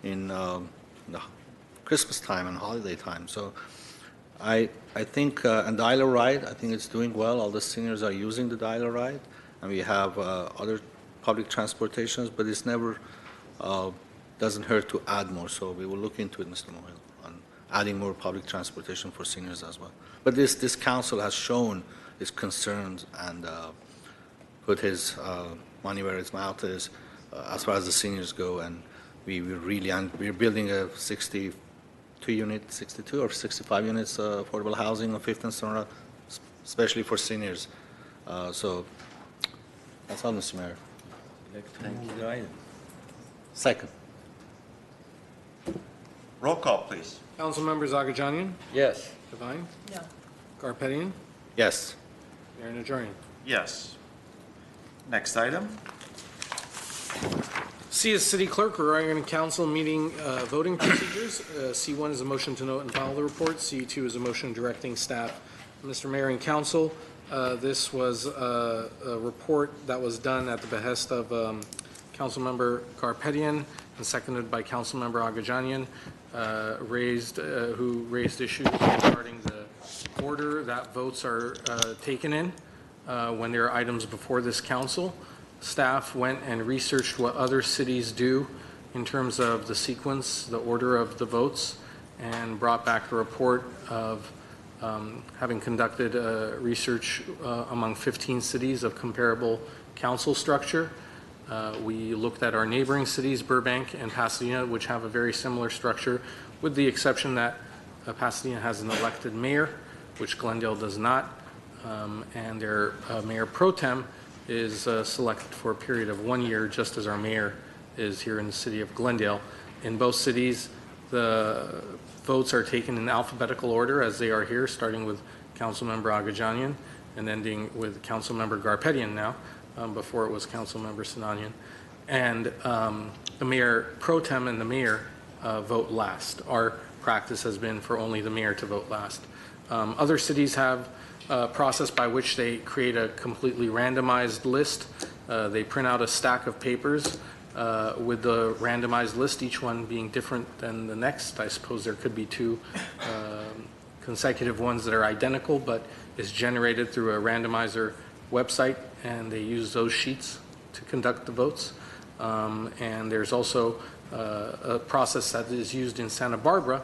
in the Christmas time and holiday time. So I think, and dial ride, I think it's doing well. All the seniors are using the dial ride, and we have other public transportations, but it's never doesn't hurt to add more. So we will look into it, Mr. Moyle, on adding more public transportation for seniors as well. But this council has shown his concerns and put his money where his mouth is as far as the seniors go, and we're building a 62 or 65 units affordable housing on 5th and Sonora, especially for seniors. So that's all, Mr. Mayor. Thank you. Second. Roll call, please. Council members Agajanian? Yes. Devine? No. Garpetian? Yes. Mayor Najarian? Yes. Next item. C is City Clerk regarding council meeting voting procedures. C1 is a motion to note and file the report. C2 is a motion directing staff. Mr. Mayor and Council, this was a report that was done at the behest of Councilmember Garpetian and seconded by Councilmember Agajanian, who raised issues regarding the order that votes are taken in when there are items before this council. Staff went and researched what other cities do in terms of the sequence, the order of the votes, and brought back a report of having conducted research among 15 cities of comparable council structure. We looked at our neighboring cities, Burbank and Pasadena, which have a very similar structure, with the exception that Pasadena has an elected mayor, which Glendale does not, and their mayor pro tem is selected for a period of 1 year, just as our mayor is here in the city of Glendale. In both cities, the votes are taken in alphabetical order as they are here, starting with Councilmember Agajanian and ending with Councilmember Garpetian now, before it was Councilmember Sinanian. And the mayor pro tem and the mayor vote last. Our practice has been for only the mayor to vote last. Other cities have a process by which they create a completely randomized list. They print out a stack of papers with the randomized list, each one being different than the next. I suppose there could be two consecutive ones that are identical, but is generated through a randomizer website, and they use those sheets to conduct the votes. And there's also a process that is used in Santa Barbara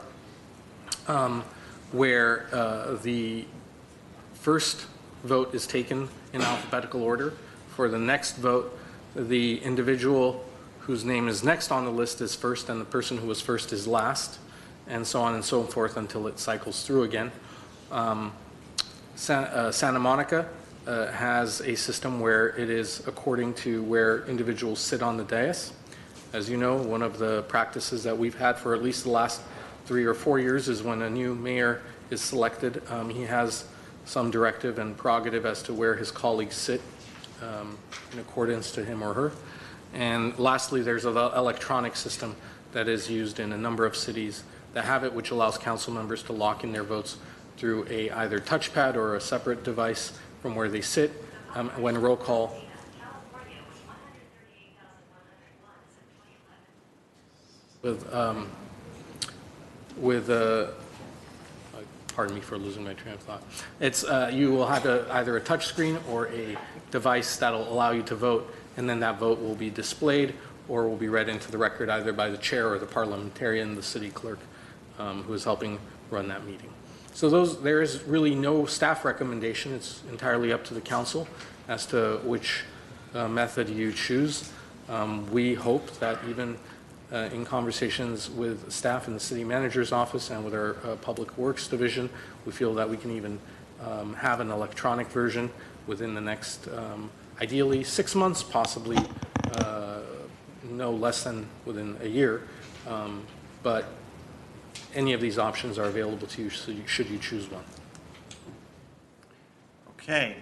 where the first vote is taken in alphabetical order. For the next vote, the individual whose name is next on the list is first, and the person who was first is last, and so on and so forth until it cycles through again. Santa Monica has a system where it is according to where individuals sit on the dais. As you know, one of the practices that we've had for at least the last 3 or 4 years is when a new mayor is selected, he has some directive and prerogative as to where his colleagues sit in accordance to him or her. And lastly, there's an electronic system that is used in a number of cities that have it, which allows council members to lock in their votes through a either touchpad or a separate device from where they sit. When roll call pardon me for losing my train of thought. It's you will have either a touch screen or a device that'll allow you to vote, and then that vote will be displayed or will be read into the record either by the chair or the parliamentarian, the city clerk, who is helping run that meeting. So there is really no staff recommendation. It's entirely up to the council as to which method you choose. We hope that even in conversations with staff in the city manager's office and with our public works division, we feel that we can even have an electronic version within the next, ideally 6 months, possibly no less than within a year. But any of these options are available to you should you choose one. Okay.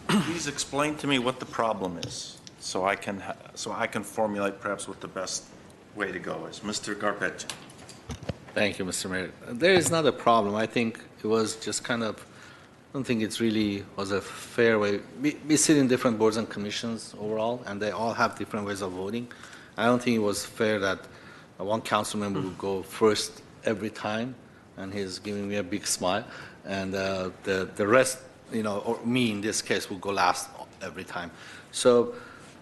Please explain to me what the problem is, so I can formulate perhaps what the best way to go is. Mr. Garpetian. Thank you, Mr. Mayor. There is not a problem. I think it was just kind of, I don't think it's really was a fair way. We sit in different boards and commissions overall, and they all have different ways of voting. I don't think it was fair that one council member would go first every time, and he's giving me a big smile, and the rest, or me in this case, will go last every time. So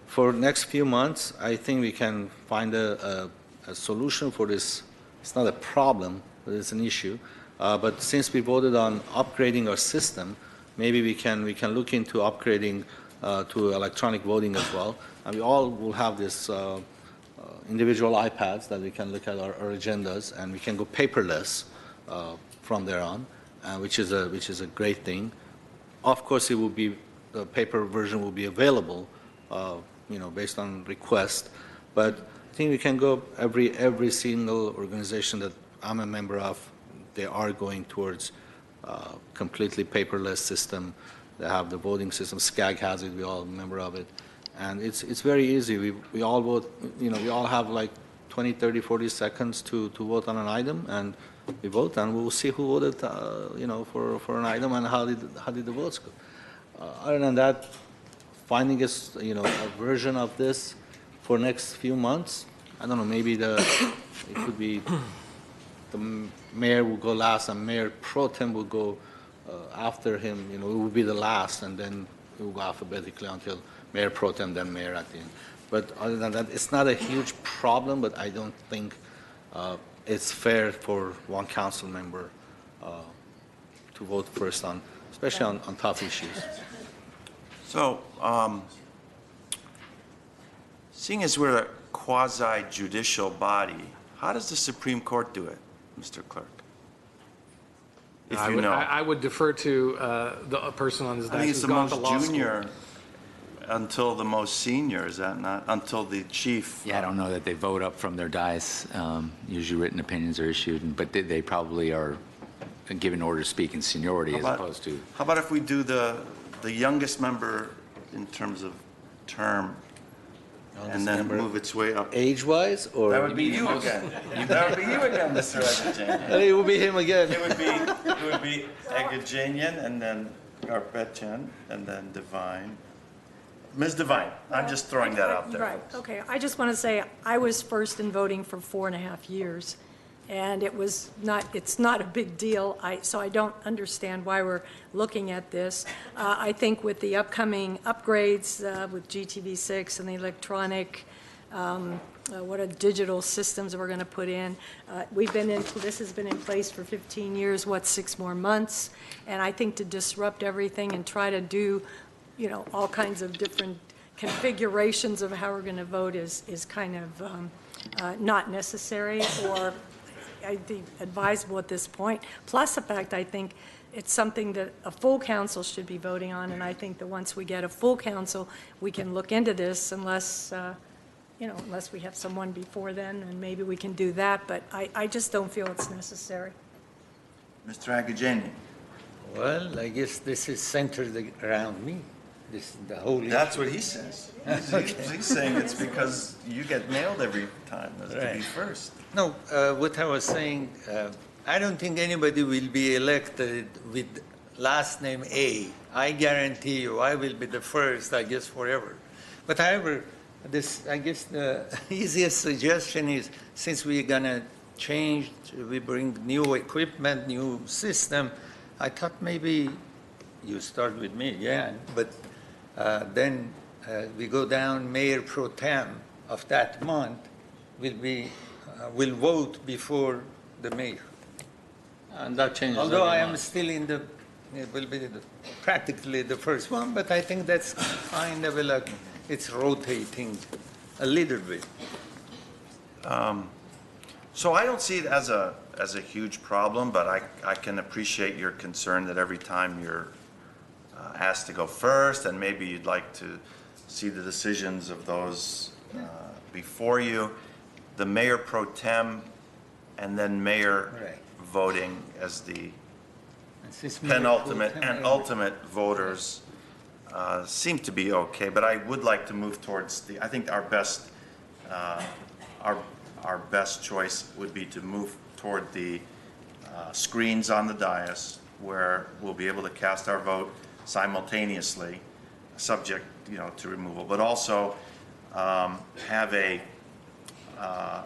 for next few months, I think we can find a solution for this. It's not a problem, but it's an issue. But since we voted on upgrading our system, maybe we can look into upgrading to electronic voting as well. And we all will have this individual iPads that we can look at our agendas, and we can go paperless from there on, which is a great thing. Of course, it will be the paper version will be available, based on request. But I think we can go every single organization that I'm a member of. They are going towards completely paperless system. They have the voting system. SCAG has it. We all a member of it. And it's very easy. We all vote, we all have like 20, 30, 40 seconds to vote on an item, and we vote, and we'll see who voted, for an item and how did the votes go. Other than that, finding a version of this for next few months, I don't know, maybe it could be the mayor will go last and Mayor Pro Tem will go after him, it will be the last, and then it will go alphabetically until Mayor Pro Tem, then Mayor at the end. But other than that, it's not a huge problem, but I don't think it's fair for one council member to vote first on, especially on tough issues. So, seeing as we're a quasi-judicial body, how does the Supreme Court do it, Mr. Clerk? If you know. I would defer to the person on this I think dais it's who's the gone to most law junior school. until the most senior, is that not? Until the chief. Yeah, I don't know that they vote up from their dais. Usually written opinions are issued, but they probably are given order to speak in seniority as opposed to. How about if we do the youngest member in terms of term, and then move its way up? Age-wise, or? That would be you again. That would be you again, Mr. Egajanian. It will be him again. It would be Egajanian, and then Garpetian, and then Devine. Ms. Devine, I'm just throwing that out there. Right, okay. I just want to say, I was first in voting for 4.5 years, and it's not a big deal, so I don't understand why we're looking at this. I think with the upcoming upgrades with GTV6 and the electronic, digital systems we're going to put in, this has been in place for 15 years, 6 more months, and I think to disrupt everything and try to do all kinds of different configurations of how we're going to vote is kind of not necessary or I think advisable at this point. Plus the fact I think it's something that a full council should be voting on, and I think that once we get a full council, we can look into this unless, unless we have someone before then, and maybe we can do that, but I just don't feel it's necessary. Mr. Agajanian. Well, I guess this is centered around me. This the whole. That's what he says. He's saying it's because you get nailed every time to be first. No, what I was saying, I don't think anybody will be elected with last name A. I guarantee you, I will be the first, I guess, forever. But however, I guess the easiest suggestion is, since we're gonna change, we bring new equipment, new system, I thought maybe you start with me, yeah, but then we go down, Mayor Pro Tem of that month will vote before the mayor. And that changes. Although I every am month. still will be practically the first one, but I think that's kind of like it's rotating a little bit. So I don't see it as a huge problem, but I can appreciate your concern that every time you're asked to go first, and maybe you'd like to see the decisions of those before you. The mayor pro tem and then mayor voting as the penultimate and ultimate voters seem to be okay, but I would like to move towards I think our best choice would be to move toward the screens on the dais where we'll be able to cast our vote simultaneously, subject, to removal, but also have a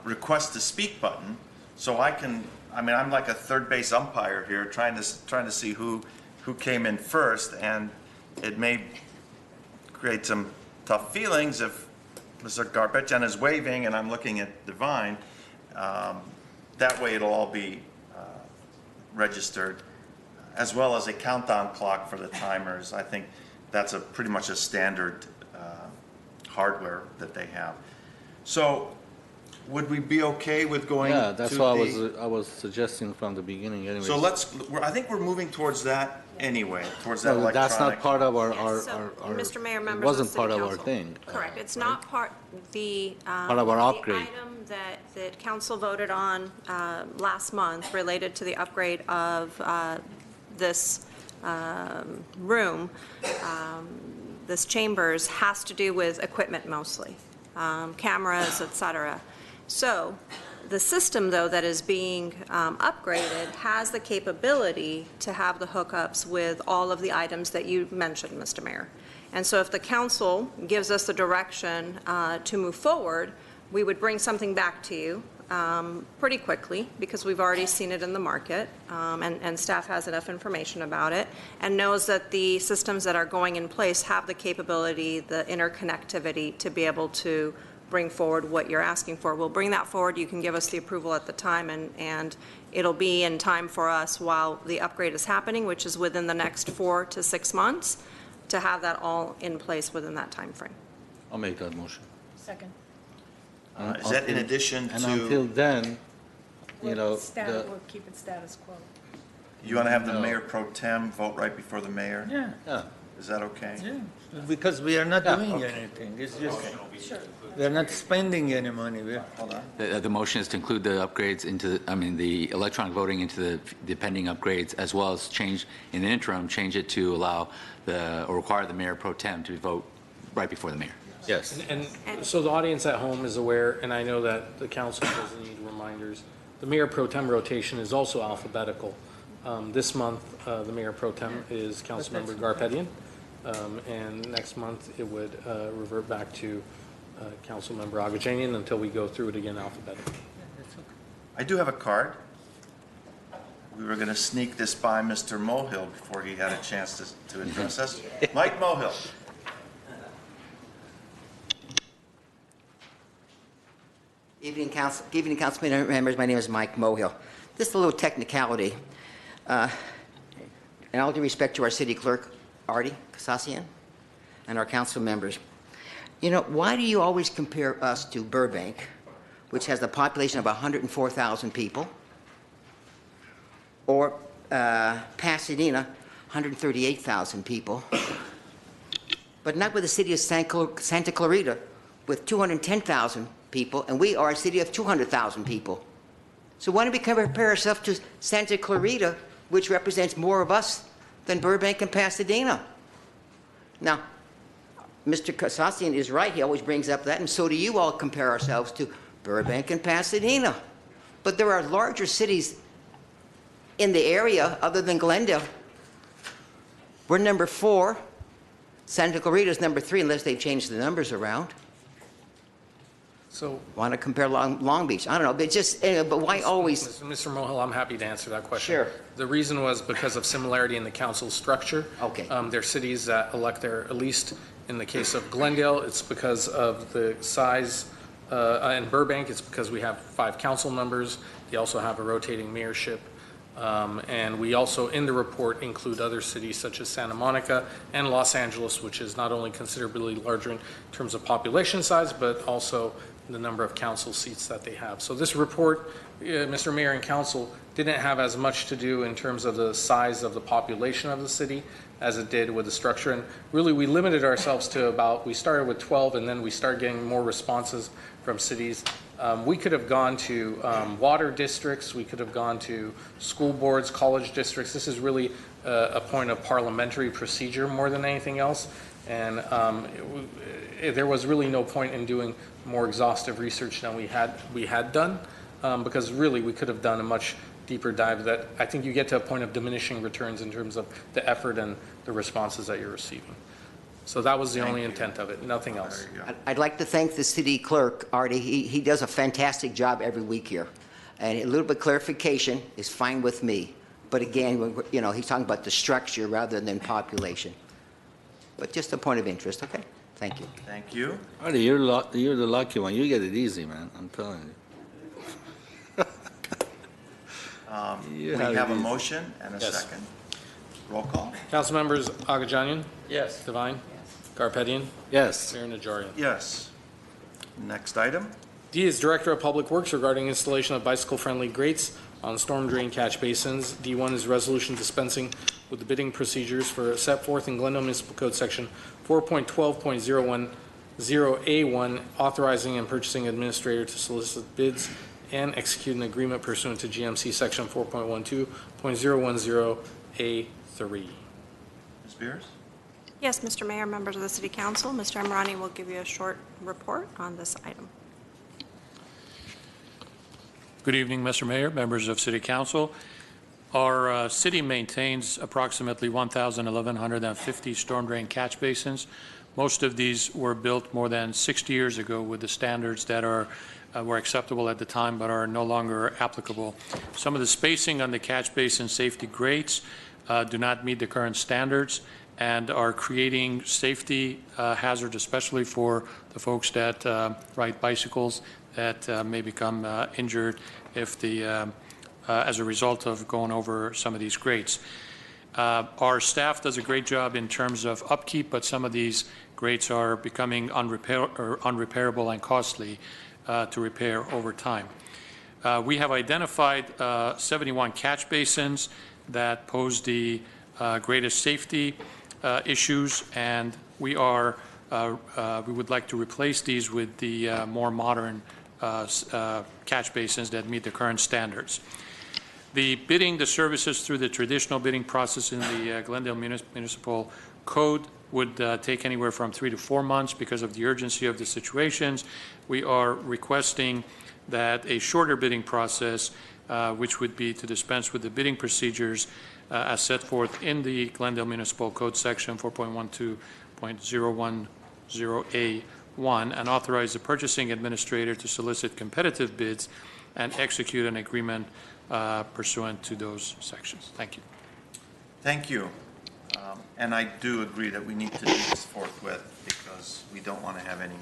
request to speak button, so I'm like a third base umpire here, trying to see who came in first, and it may create some tough feelings if Mr. Garpetian is waving and I'm looking at Divine. That way it'll all be registered, as well as a countdown clock for the timers. I think that's pretty much a standard hardware that they have. So would we be okay with going Yeah, that's to what the... I was suggesting from the beginning anyway. So I think we're moving towards that anyway, towards that electronic... That's not part of our Mr. Mayor, members it wasn't of the part City of our Council. thing. Correct. It's not part of our upgrade. The item that council voted on last month related to the upgrade of this room, this chambers, has to do with equipment mostly, cameras, et cetera. So the system, though, that is being upgraded has the capability to have the hookups with all of the items that you mentioned, Mr. Mayor. And so if the council gives us the direction to move forward, we would bring something back to you pretty quickly, because we've already seen it in the market, and staff has enough information about it, and knows that the systems that are going in place have the capability, the interconnectivity to be able to bring forward what you're asking for. We'll bring that forward. You can give us the approval at the time, and it'll be in time for us while the upgrade is happening, which is within the next 4 to 6 months, to have that all in place within that time frame. I'll make that motion. Second. Is that in addition And to... until then, We'll keep it status quo. You want to have the mayor pro tem vote right before the mayor? Yeah. Is that okay? Yeah, because we are not doing anything. It's just, we are not spending any money. Hold on. The motion is to include the upgrades the electronic voting into the pending upgrades, as well as change, in the interim, change it to allow or require the mayor pro tem to vote right before the mayor. yes. And so the audience at home is aware, and I know that the council doesn't need reminders, the mayor pro tem rotation is also alphabetical. This month, the mayor pro tem is Councilmember Garpetian, and next month it would revert back to Councilmember Agajanian until we go through it again alphabetically. I do have a card. We were going to sneak this by Mr. Mohill before he had a chance to address us. Mike Mohill. Evening, council members. My name is Mike Mohill. Just a little technicality. And all due respect to our city clerk, Artie Kasassian, and our council members. You know, why do you always compare us to Burbank, which has a population of 104,000 people, or Pasadena, 138,000 people, but not with the city of Santa Clarita with 210,000 people, and we are a city of 200,000 people. So why don't we compare ourselves to Santa Clarita, which represents more of us than Burbank and Pasadena? Now, Mr. Kasassian is right. He always brings up that, and so do you all compare ourselves to Burbank and Pasadena. But there are larger cities in the area other than Glendale. We're number 4. Santa Clarita is number 3, unless they've changed the numbers around. So, Want to compare Long Beach? I don't know, but just, but why always? Mr. Mohill, I'm happy to answer that question. Sure. The reason was because of similarity in the council structure. Okay. There are cities that elect their, at least in the case of Glendale, it's because of the size, and Burbank, it's because we have 5 council members. They also have a rotating mayorship. And we also, in the report, include other cities such as Santa Monica and Los Angeles, which is not only considerably larger in terms of population size, but also the number of council seats that they have. So this report, Mr. Mayor and Council, didn't have as much to do in terms of the size of the population of the city as it did with the structure. And really, we limited ourselves to about, we started with 12, and then we started getting more responses from cities. We could have gone to water districts, we could have gone to school boards, college districts. This is really a point of parliamentary procedure more than anything else. And there was really no point in doing more exhaustive research than we had done, because really we could have done a much deeper dive that I think you get to a point of diminishing returns in terms of the effort and the responses that you're receiving. So that was the only intent of it, nothing else. I'd like to thank the city clerk, Artie. He does a fantastic job every week here. And a little bit of clarification is fine with me. But again, you know, he's talking about the structure rather than population. But just a point of interest, okay? Thank you. Thank you. Artie, you're the lucky one. You get it easy, man. I'm telling you. We have a motion and a second. Roll call. Council members Agajanian? Yes. Devine? Garpetian? Yes. Mayor Najarian? Yes. Next item. D is Director of Public Works regarding installation of bicycle-friendly grates on storm drain catch basins. D1 is resolution dispensing with the bidding procedures for set forth in Glendale Municipal Code Section 4.12.010A1, authorizing and purchasing administrator to solicit bids and execute an agreement pursuant to GMC Section 4.12.010A3. Ms. Beers? Yes, Mr. Mayor, members of the City Council, Mr. Amrani will give you a short report on this item. Good evening, Mr. Mayor, members of City Council. Our city maintains approximately 1,150 storm drain catch basins. Most of these were built more than 60 years ago with the standards that were acceptable at the time but are no longer applicable. Some of the spacing on the catch basin safety grates do not meet the current standards and are creating safety hazards, especially for the folks that ride bicycles that may become injured if as a result of going over some of these grates. Our staff does a great job in terms of upkeep, but some of these grates are becoming unrepairable and costly to repair over time. We have identified 71 catch basins that pose the greatest safety issues, and we would like to replace these with the more modern catch basins that meet the current standards. The bidding the services through the traditional bidding process in the Glendale Municipal Code would take anywhere from 3 to 4 months because of the urgency of the situations. We are requesting that a shorter bidding process, which would be to dispense with the bidding procedures as set forth in the Glendale Municipal Code section 4.12.010A1, and authorize the purchasing administrator to solicit competitive bids and execute an agreement pursuant to those sections. Thank you. Thank you. And I do agree that we need to do this forthwith because we don't want to have any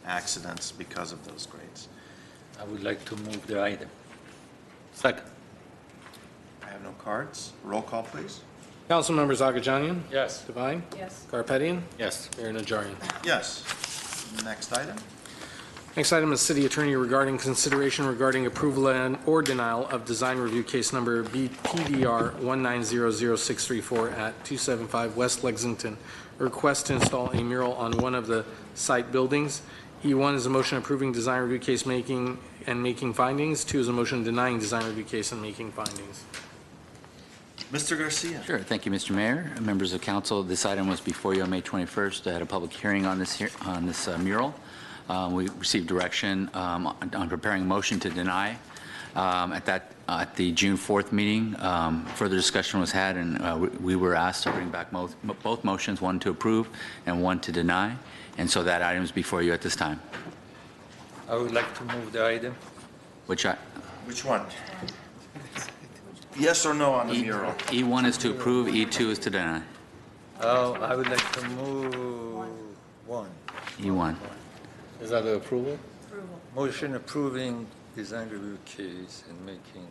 accidents because of those grades. I would like to move the item. Second. I have no cards. Roll call, please. Council members Agajanian? Yes. Devine? Yes. Garpetian? Yes. Mayor Najarian? Yes. Next item. Next item is city attorney regarding consideration regarding approval and or denial of design review case number BPDR 1900634 at 275 West Lexington. A request to install a mural on one of the site buildings. E1 is a motion approving design review case making findings. 2 is a motion denying design review case and making findings. Mr. Garcia. Sure. Thank you, Mr. Mayor. Members of council, this item was before you on May 21st. I had a public hearing on this mural. We received direction on preparing a motion to deny. At the June 4th meeting, further discussion was had, and we were asked to bring back both motions, one to approve and one to deny. And so that item is before you at this time. I would like to move the item. Which one? Yes or no on the mural? E1 is to approve, E2 is to deny. Oh, I would like to move one. E1. Is that the approval? Motion approving design review case and making,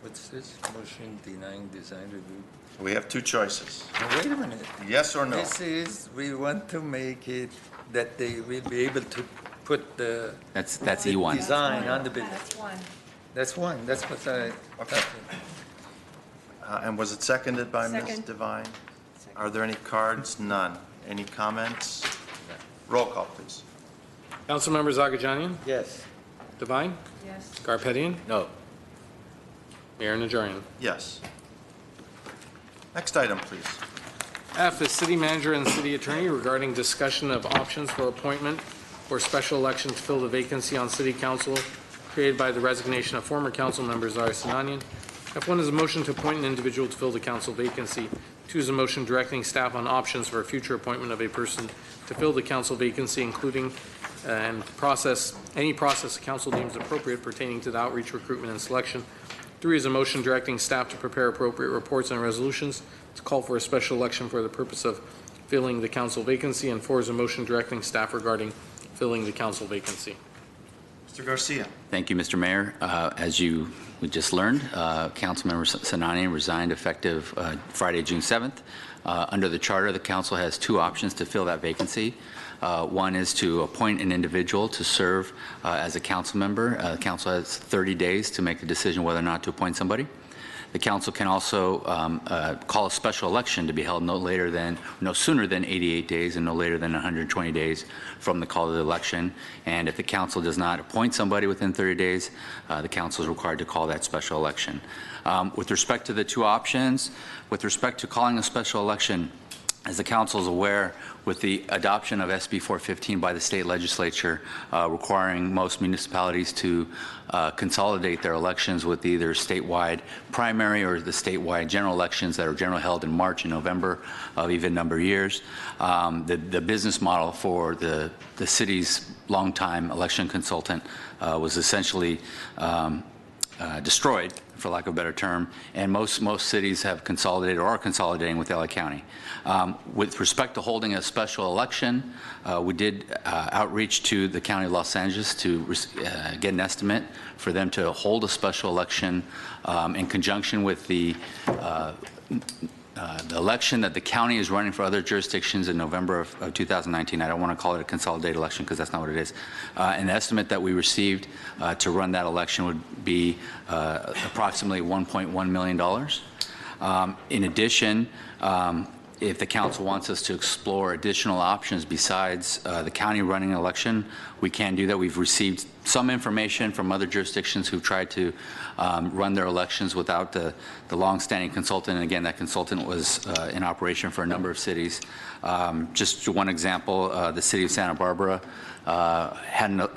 what's this? Motion denying design review. We have 2 choices. Now, wait a minute. Yes or no? This is, we want to make it that they will be able to put the That's E1. design on the building. That's one. That's one, that's what I, Okay. And was it seconded by Ms. Second. Devine? Are there any cards? None. Any comments? Roll call, please. Councilmembers Agajanian, yes. Devine, Yes. Garpetian, No. Mayor Najarian. Yes. Next item, please. F is city manager and city attorney regarding discussion of options for appointment or special election to fill the vacancy on city council created by the resignation of former council member Zara Sinanian. F1 is a motion to appoint an individual to fill the council vacancy. 2 is a motion directing staff on options for a future appointment of a person to fill the council vacancy, including any process the council deems appropriate pertaining to the outreach, recruitment, and selection. 3 is a motion directing staff to prepare appropriate reports and resolutions to call for a special election for the purpose of filling the council vacancy. And 4 is a motion directing staff regarding filling the council vacancy. Mr. Garcia. Thank you, Mr. Mayor. As we just learned, Councilmember Sinanian resigned effective Friday, June 7th. Under the charter, the council has 2 options to fill that vacancy. One is to appoint an individual to serve as a council member. The council has 30 days to make a decision whether or not to appoint somebody. The council can also call a special election to be held no sooner than 88 days and no later than 120 days from the call of the election. And if the council does not appoint somebody within 30 days, the council is required to call that special election. With respect to the 2 options, with respect to calling a special election, as the council is aware, with the adoption of SB 415 by the state legislature, requiring most municipalities to consolidate their elections with either statewide primary or the statewide general elections that are generally held in March and November of even number of years, the business model for the city's longtime election consultant was essentially destroyed, for lack of a better term, and most cities have consolidated or are consolidating with LA County. With respect to holding a special election, we did outreach to the County of Los Angeles to get an estimate for them to hold a special election in conjunction with the election that the county is running for other jurisdictions in November of 2019. I don't want to call it a consolidated election because that's not what it is. An estimate that we received to run that election would be approximately $1.1 million. In addition, if the council wants us to explore additional options besides the county running an election, we can do that. We've received some information from other jurisdictions who've tried to run their elections without the long-standing consultant. And again, that consultant was in operation for a number of cities. Just one example, the city of Santa Barbara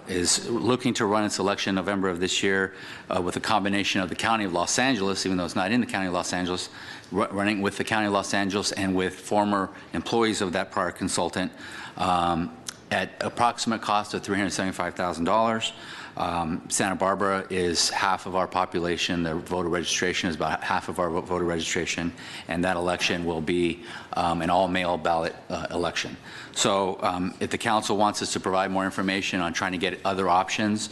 is looking to run its election in November of this year with a combination of the County of Los Angeles, even though it's not in the County of Los Angeles, running with the County of Los Angeles and with former employees of that prior consultant at approximate cost of $375,000. Santa Barbara is half of our population. The voter registration is about half of our voter registration, and that election will be an all-mail ballot election. So if the council wants us to provide more information on trying to get other options,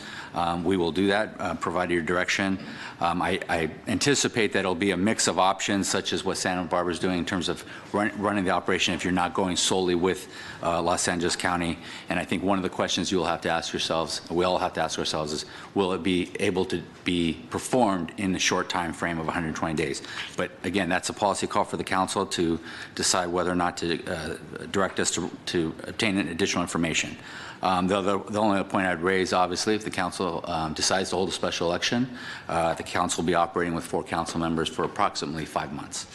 we will do that, provide your direction. I anticipate that it'll be a mix of options, such as what Santa Barbara is doing in terms of running the operation if you're not going solely with Los Angeles County. And I think one of the questions you'll have to ask yourselves, we all have to ask ourselves, is will it be able to be performed in the short time frame of 120 days? But again, that's a policy call for the council to decide whether or not to direct us to obtain additional information. The only point I'd raise, obviously, if the council decides to hold a special election, the council will be operating with 4 council members for approximately 5 months.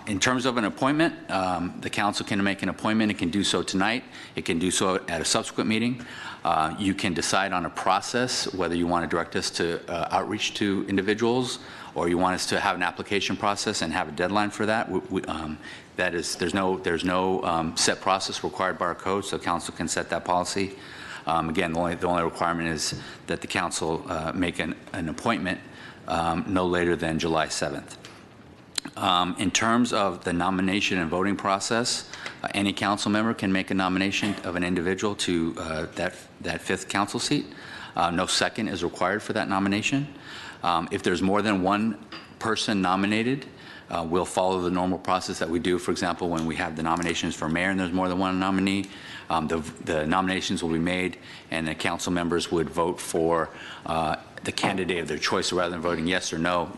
In terms of an appointment, the council can make an appointment. It can do so tonight. It can do so at a subsequent meeting. You can decide on a process, whether you want to direct us to outreach to individuals, or you want us to have an application process and have a deadline for that. There's no set process required by our code, so council can set that policy. Again, the only requirement is that the council make an appointment no later than July 7th. In terms of the nomination and voting process, any council member can make a nomination of an individual to that 5th council seat. No second is required for that nomination. If there's more than one person nominated, we'll follow the normal process that we do. For example, when we have the nominations for mayor and there's more than one nominee, the nominations will be made and the council members would vote for the candidate of their choice. So rather than voting yes or no,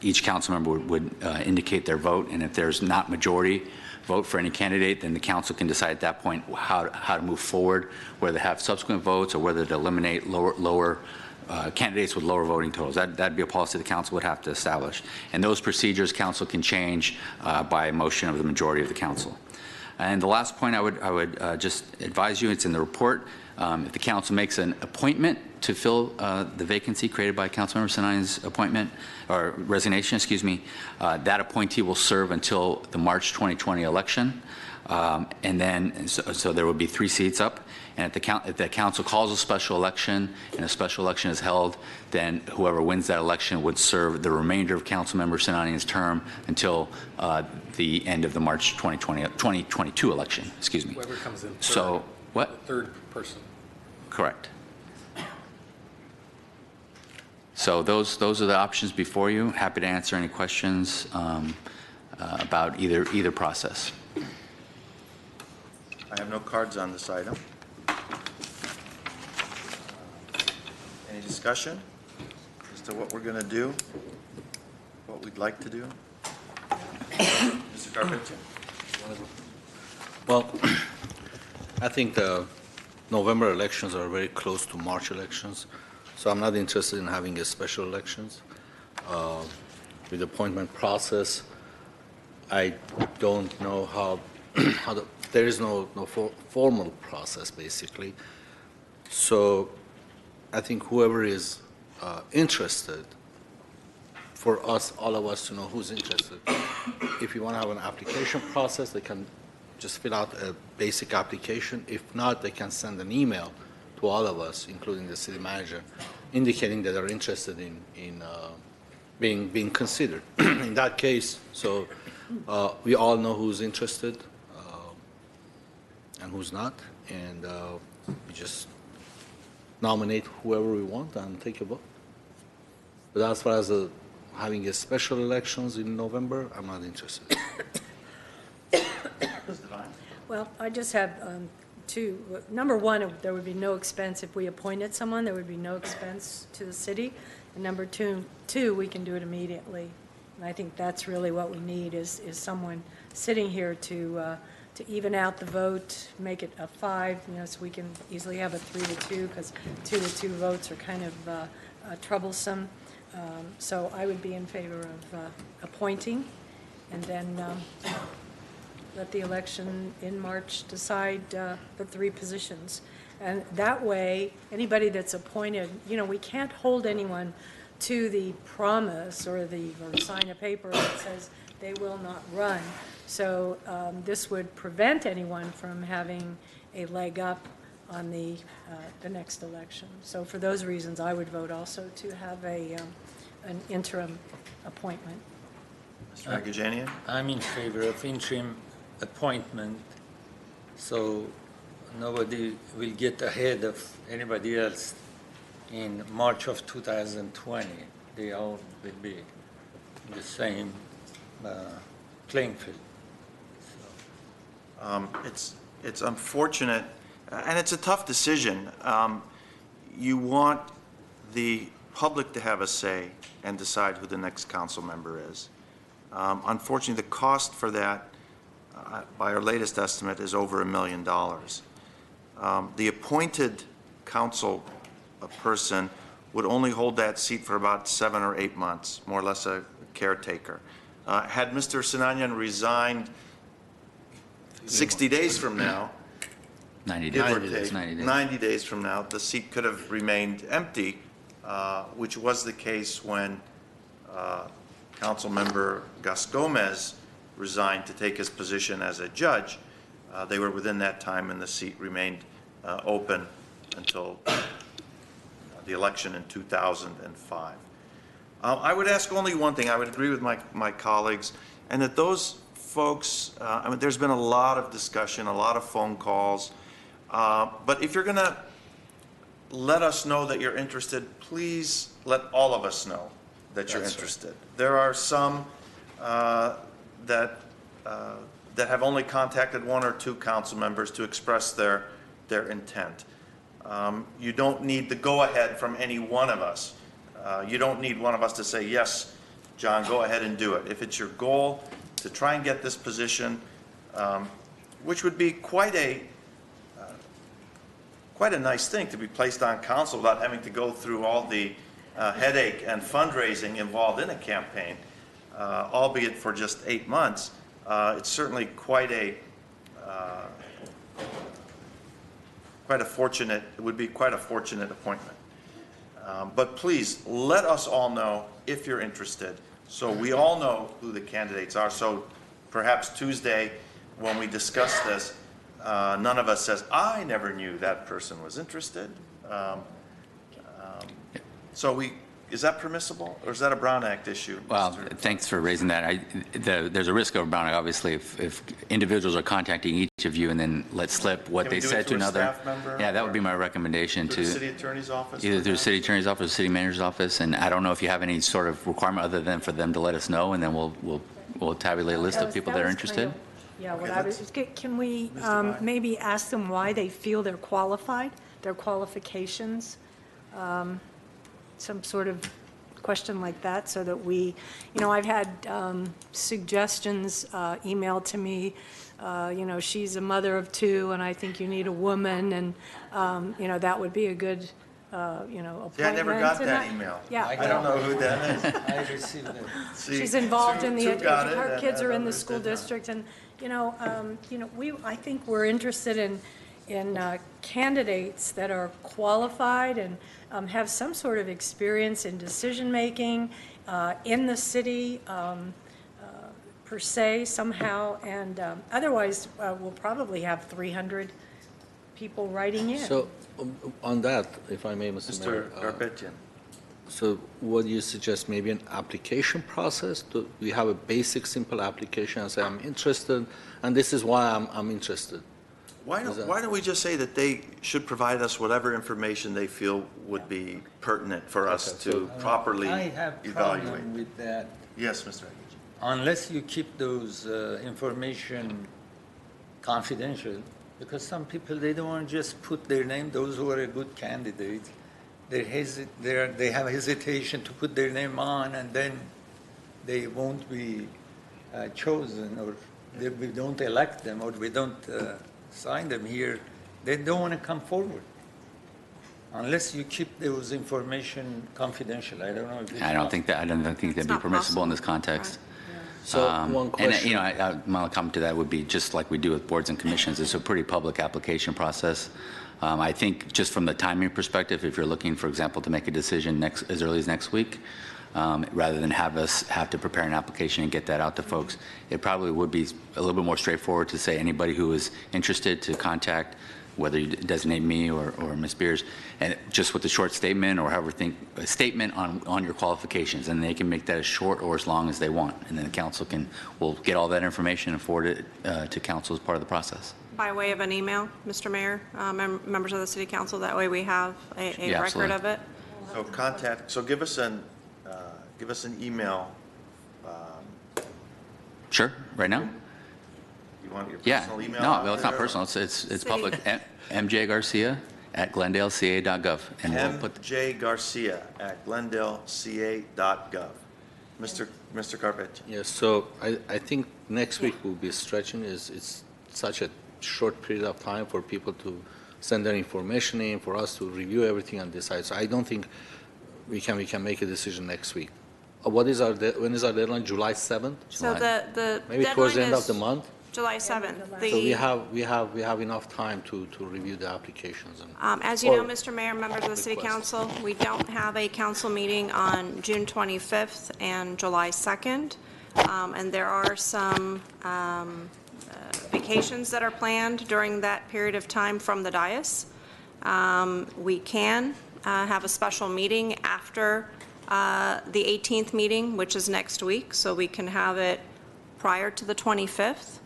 each council member would indicate their vote, and if there's not majority vote for any candidate, then the council can decide at that point how to move forward, whether to have subsequent votes or whether to eliminate lower candidates with lower voting totals. That'd be a policy the council would have to establish. And those procedures council can change by motion of the majority of the council. And the last point I would just advise you, it's in the report, if the council makes an appointment to fill the vacancy created by Councilmember Sinani's appointment, or resignation, excuse me, that appointee will serve until the March 2020 election. And then, so there would be 3 seats up. And if the council calls a special election and a special election is held, then whoever wins that election would serve the remainder of Councilmember Sinani's term until the end of the March 2022 election, excuse me. Whoever comes in third. So, what? The 3rd person. Correct. So those are the options before you. Happy to answer any questions about either process. I have no cards on this item. Any discussion as to what we're going to do, what we'd like to do? Mr. Carpenter? Well, I think the November elections are very close to March elections, so I'm not interested in having a special elections. With the appointment process, I don't know how there is no formal process, basically. So I think whoever is interested, for us, all of us to know who's interested. If you want to have an application process, they can just fill out a basic application. If not, they can send an email to all of us, including the city manager, indicating that they're interested in being considered. In that case, so we all know who's interested and who's not, and we just nominate whoever we want and take a vote. But as far as having a special elections in November, I'm not interested. Well, I just have 2. Number 1, there would be no expense if we appointed someone. There would be no expense to the city. And number 2, we can do it immediately. And I think that's really what we need is someone sitting here to even out the vote, make it a 5, so we can easily have a 3-2, because 2-2 votes are kind of troublesome. So I would be in favor of appointing, and then let the election in March decide the 3 positions. And that way, anybody that's appointed, we can't hold anyone to the promise or sign a paper that says they will not run. So this would prevent anyone from having a leg up on the next election. So for those reasons, I would vote also to have an interim appointment. Mr. Agajanian? I'm in favor of interim appointment, so nobody will get ahead of anybody else in March of 2020. They all will be in the same playing field. It's unfortunate, and it's a tough decision. You want the public to have a say and decide who the next council member is. Unfortunately, the cost for that, by our latest estimate, is over $1 million. The appointed council person would only hold that seat for about 7 or 8 months, more or less a caretaker. Had Mr. Sinanian resigned 60 days from now, 90 days from now, the seat could have remained empty, which was the case when Councilmember Gus Gomez resigned to take his position as a judge. They were within that time, and the seat remained open until the election in 2005. I would ask only one thing. I would agree with my colleagues, and that those folks, I mean, there's been a lot of discussion, a lot of phone calls, but if you're going to let us know that you're interested, please let all of us know that you're interested. There are some that have only contacted 1 or 2 council members to express their intent. You don't need the go-ahead from any one of us. You don't need one of us to say, yes, John, go ahead and do it. If it's your goal to try and get this position, which would be quite a nice thing to be placed on council without having to go through all the headache and fundraising involved in a campaign, albeit for just 8 months. It's certainly quite a fortunate, it would be quite a fortunate appointment. But please, let us all know if you're interested, so we all know who the candidates are. So perhaps Tuesday, when we discuss this, none of us says, I never knew that person was interested. So is that permissible, or is that a Brown Act issue? Well, thanks for raising that. There's a risk of Brown Act, obviously, if individuals are contacting each of you and then let slip what they said to another. Staff member? Yeah, that would be my recommendation Through the city attorney's office? Either through the city attorney's office or city manager's office. And I don't know if you have any sort of requirement other than for them to let us know, and then we'll tabulate a list of people that are interested. Yeah, what I was, can we maybe ask them why they feel they're qualified, their qualifications? Some sort of question like that, so that we, I've had suggestions emailed to me, she's a mother of 2, and I think you need a woman, and, that would be a good, appointment. Yeah, I never got that email. Yeah. I don't know who that is. I received it. She's involved in the, her kids are in the school understood district, and, I think we're interested in candidates that are qualified and have some sort of experience in decision-making in the city per se somehow, and otherwise we'll probably have 300 people writing in. So on that, if I may, Mr. Mayor. Mr. Garpetian. So what do you suggest, maybe an application process? Do we have a basic, simple application and say, I'm interested, and this is why I'm interested? Why don't we just say that they should provide us whatever information they feel would be pertinent for us to properly I have evaluate? problem with that. Yes, Mr. Aguirre. Unless you keep those information confidential, because some people, they don't want to just put their name, those who are a good candidate, they have hesitation to put their name on, and then they won't be chosen, or we don't elect them, or we don't sign them here. They don't want to come forward unless you keep those information confidential. I don't know if I don't think that'd be permissible in this context. So one question. And, my comment to that would be just like we do with boards and commissions. It's a pretty public application process. I think just from the timing perspective, if you're looking, for example, to make a decision as early as next week, rather than have us have to prepare an application and get that out to folks, it probably would be a little bit more straightforward to say anybody who is interested to contact whether you designate me or Ms. Beers, and just with a short statement or however a statement on your qualifications, and they can make that as short or as long as they want, and then the council will get all that information and forward it to council as part of the process. By way of an email, Mr. Mayor, members of the city council, that way we have a Yeah, record absolutely. of it. So give us an email. Sure, right now? You want your Yeah, personal email? no, it's not personal, it's public. mjgarcia@glendaleca.gov, and we'll put, mjgarcia@glendaleca.gov. Mr. Carpet. Yes, so I think next week will be stretching. It's such a short period of time for people to send their information in, for us to review everything and decide. So I don't think we can make a decision next week. When is our deadline? July 7th? So the Maybe towards the deadline end of is the month? July 7th. So we have enough time to review the applications. And As you know, or Mr. Mayor, members of the City request. Council, we don't have a council meeting on June 25th and July 2nd. And there are some vacations that are planned during that period of time from the dais. We can have a special meeting after the 18th meeting, which is next week, so we can have it prior to the 25th,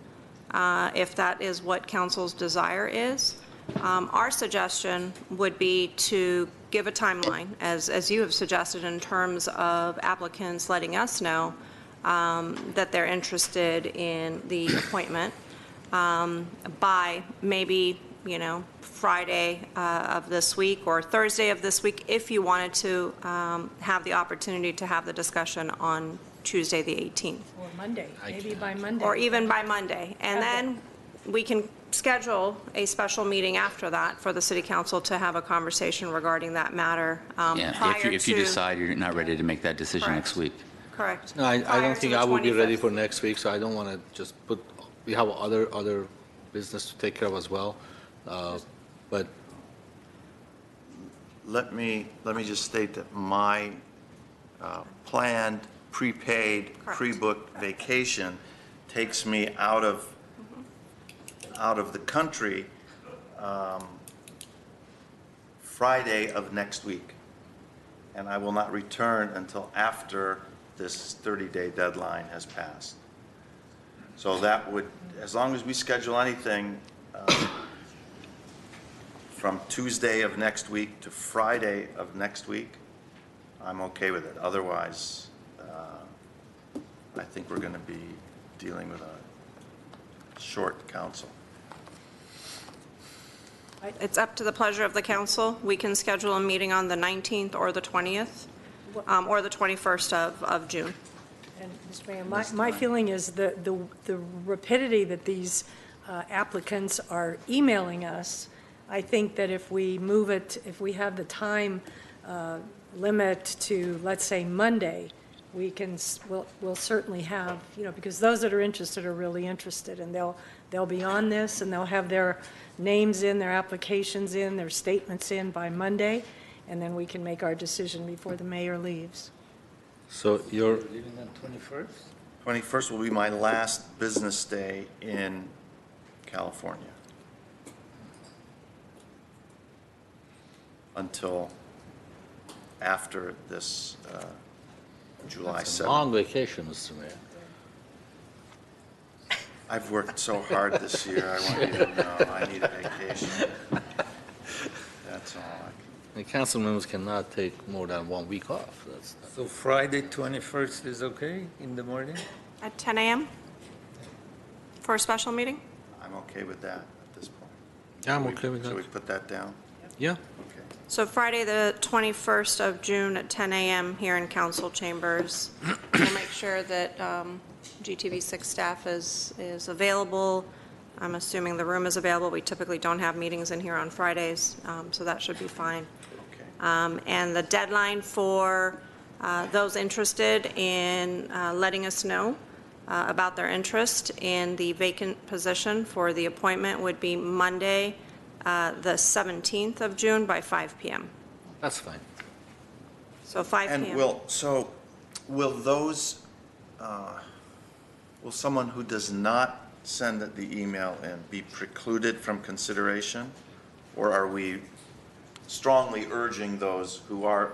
if that is what council's desire is. Our suggestion would be to give a timeline, as you have suggested, in terms of applicants letting us know that they're interested in the appointment by maybe, Friday of this week or Thursday of this week, if you wanted to have the opportunity to have the discussion on Tuesday, the 18th. Or Monday, maybe by Monday. Or even by Monday. And then we can schedule a special meeting after that for the city council to have a conversation regarding that matter yeah, prior if you to- decide you're not ready to make that decision Correct. next week. Correct. No, I Prior don't to think the I will be ready 25th. for next week, so I don't want to just we have other business to take care of as well. But Let me just state that my planned, prepaid, Correct. pre-booked vacation takes me out of the country Friday of next week. And I will not return until after this 30-day deadline has passed. So that would, as long as we schedule anything from Tuesday of next week to Friday of next week, I'm okay with it. Otherwise, I think we're going to be dealing with a short council. It's up to the pleasure of the council. We can schedule a meeting on the 19th or the 20th, or the 21st of June. And, Mr. Mayor, my feeling is the rapidity that these applicants are emailing us, I think that if we move it, if we have the time limit to, let's say, Monday, we'll certainly have, because those that are interested are really interested, and they'll be on this, and they'll have their names in, their applications in, their statements in by Monday, and then we can make our decision before the mayor leaves. so you're Leaving on 21st? 21st will be my last business day in California until after this July 7th. long vacation, Mr. Mayor. I've worked so hard this year, I want you to know, I need a vacation. That's all. The council members cannot take more than 1 week off. So Friday, 21st is okay in the morning? At 10 a.m. for a special meeting? I'm okay with that at this point. Yeah, I'm okay with Should we that. put that down? Yeah. Okay. So Friday, the 21st of June at 10 a.m. here in council chambers. We'll make sure that GTV6 staff is available. I'm assuming the room is available. We typically don't have meetings in here on Fridays, so that should be fine. Okay. And the deadline for those interested in letting us know about their interest in the vacant position for the appointment would be Monday, the 17th of June by 5 p.m. That's fine. So 5 p.m. And will those, will someone who does not send the email in be precluded from consideration? Or are we strongly urging those who are?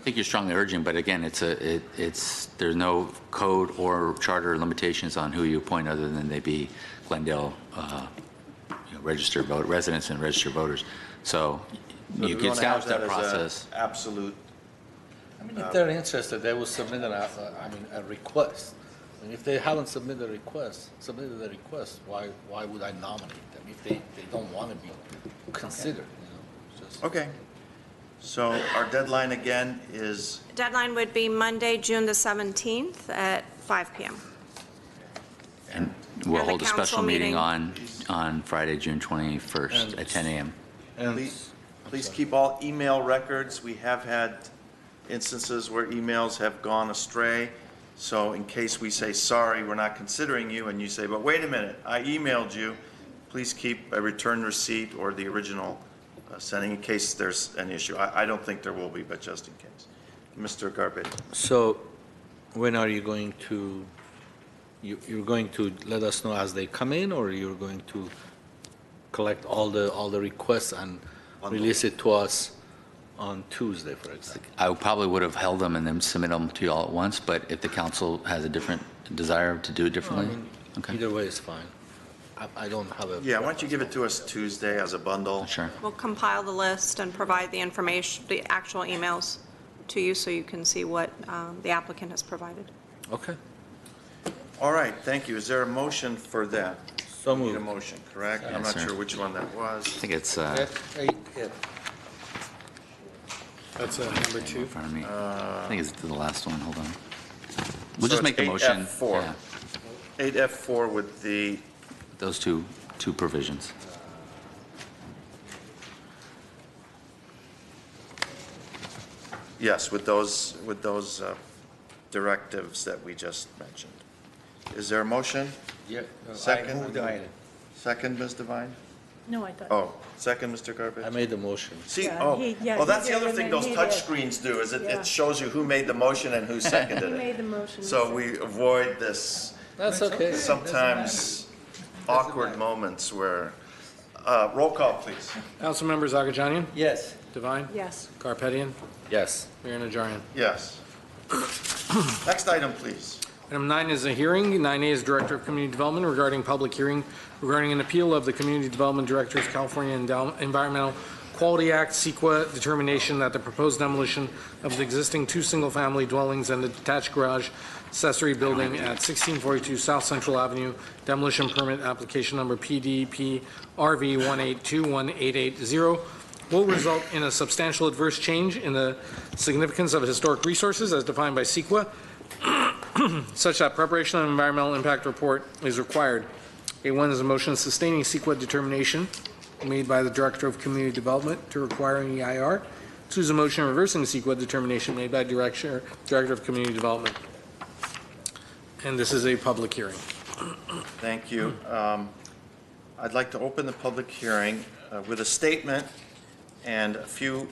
I think you're strongly urging, but again, there's no code or charter limitations on who you appoint other than they be Glendale registered residents and registered voters. So you can establish that process. Absolute. I mean, if they're interested, they will submit a request. I mean, if they haven't submitted a request, why would I nominate them if they don't want to be considered? Okay. So our deadline again is? Deadline would be Monday, June the 17th at 5 p.m. And we'll And the hold a special council meeting meeting. on Friday, June 21st at 10 a.m. Please keep all email records. We have had instances where emails have gone astray. So in case we say, sorry, we're not considering you, and you say, but wait a minute, I emailed you, please keep a return receipt or the original sending in case there's an issue. I don't think there will be, but just in case. Mr. Garbett. So when are you going to, you're going to let us know as they come in, or you're going to collect all the requests and release it to us on Tuesday, for example? I probably would have held them and then submit them to you all at once, but if the council has a different desire to do it differently, okay. Either way is fine. I don't have a... Yeah, why don't you give it to us Tuesday as a bundle? Sure. We'll compile the list and provide the information, the actual emails to you so you can see what the applicant has provided. Okay. All right, thank you. Is there a motion for that? So Need a moved. motion, correct? I'm Yes, not sir. sure which one that was. I think it's That's number 2. in front of me. I think it's the last one. Hold on. We'll So just make it's the motion. 8F4. Yeah, 8F4 with the, those two provisions. yes, with those directives that we just mentioned. Is there a motion? Yeah. Second? Second, Ms. Devine? No, I thought. Oh, second, Mr. I Garbett? made the motion. See, Yeah, oh, he- yeah, well, he that's the did, other and thing then those he touch did. screens do, is Yeah. it shows you who made the motion and who seconded He it. made the motion. So we avoid this That's okay. sometimes awkward moments where, roll call, please. Council members Agajanian, Yes. Devine, Yes. Garpetian, Yes. Mayor Najarian. Yes. Next item, please. Item 9 is a hearing. 9A is Director of Community Development regarding public hearing regarding an appeal of the Community Development Director's California Environmental Quality Act CEQA determination that the proposed demolition of the existing 2 single-family dwellings and the detached garage accessory building at 1642 South Central Avenue, demolition permit application number PDP RV 1821880, will result in a substantial adverse change in the significance of historic resources as defined by CEQA, such that preparation of an environmental impact report is required. A1 is a motion sustaining CEQA determination made by the Director of Community Development to require an EIR. 2 is a motion reversing CEQA determination made by Director of Community Development. And this is a public hearing. Thank you. I'd like to open the public hearing with a statement, and a few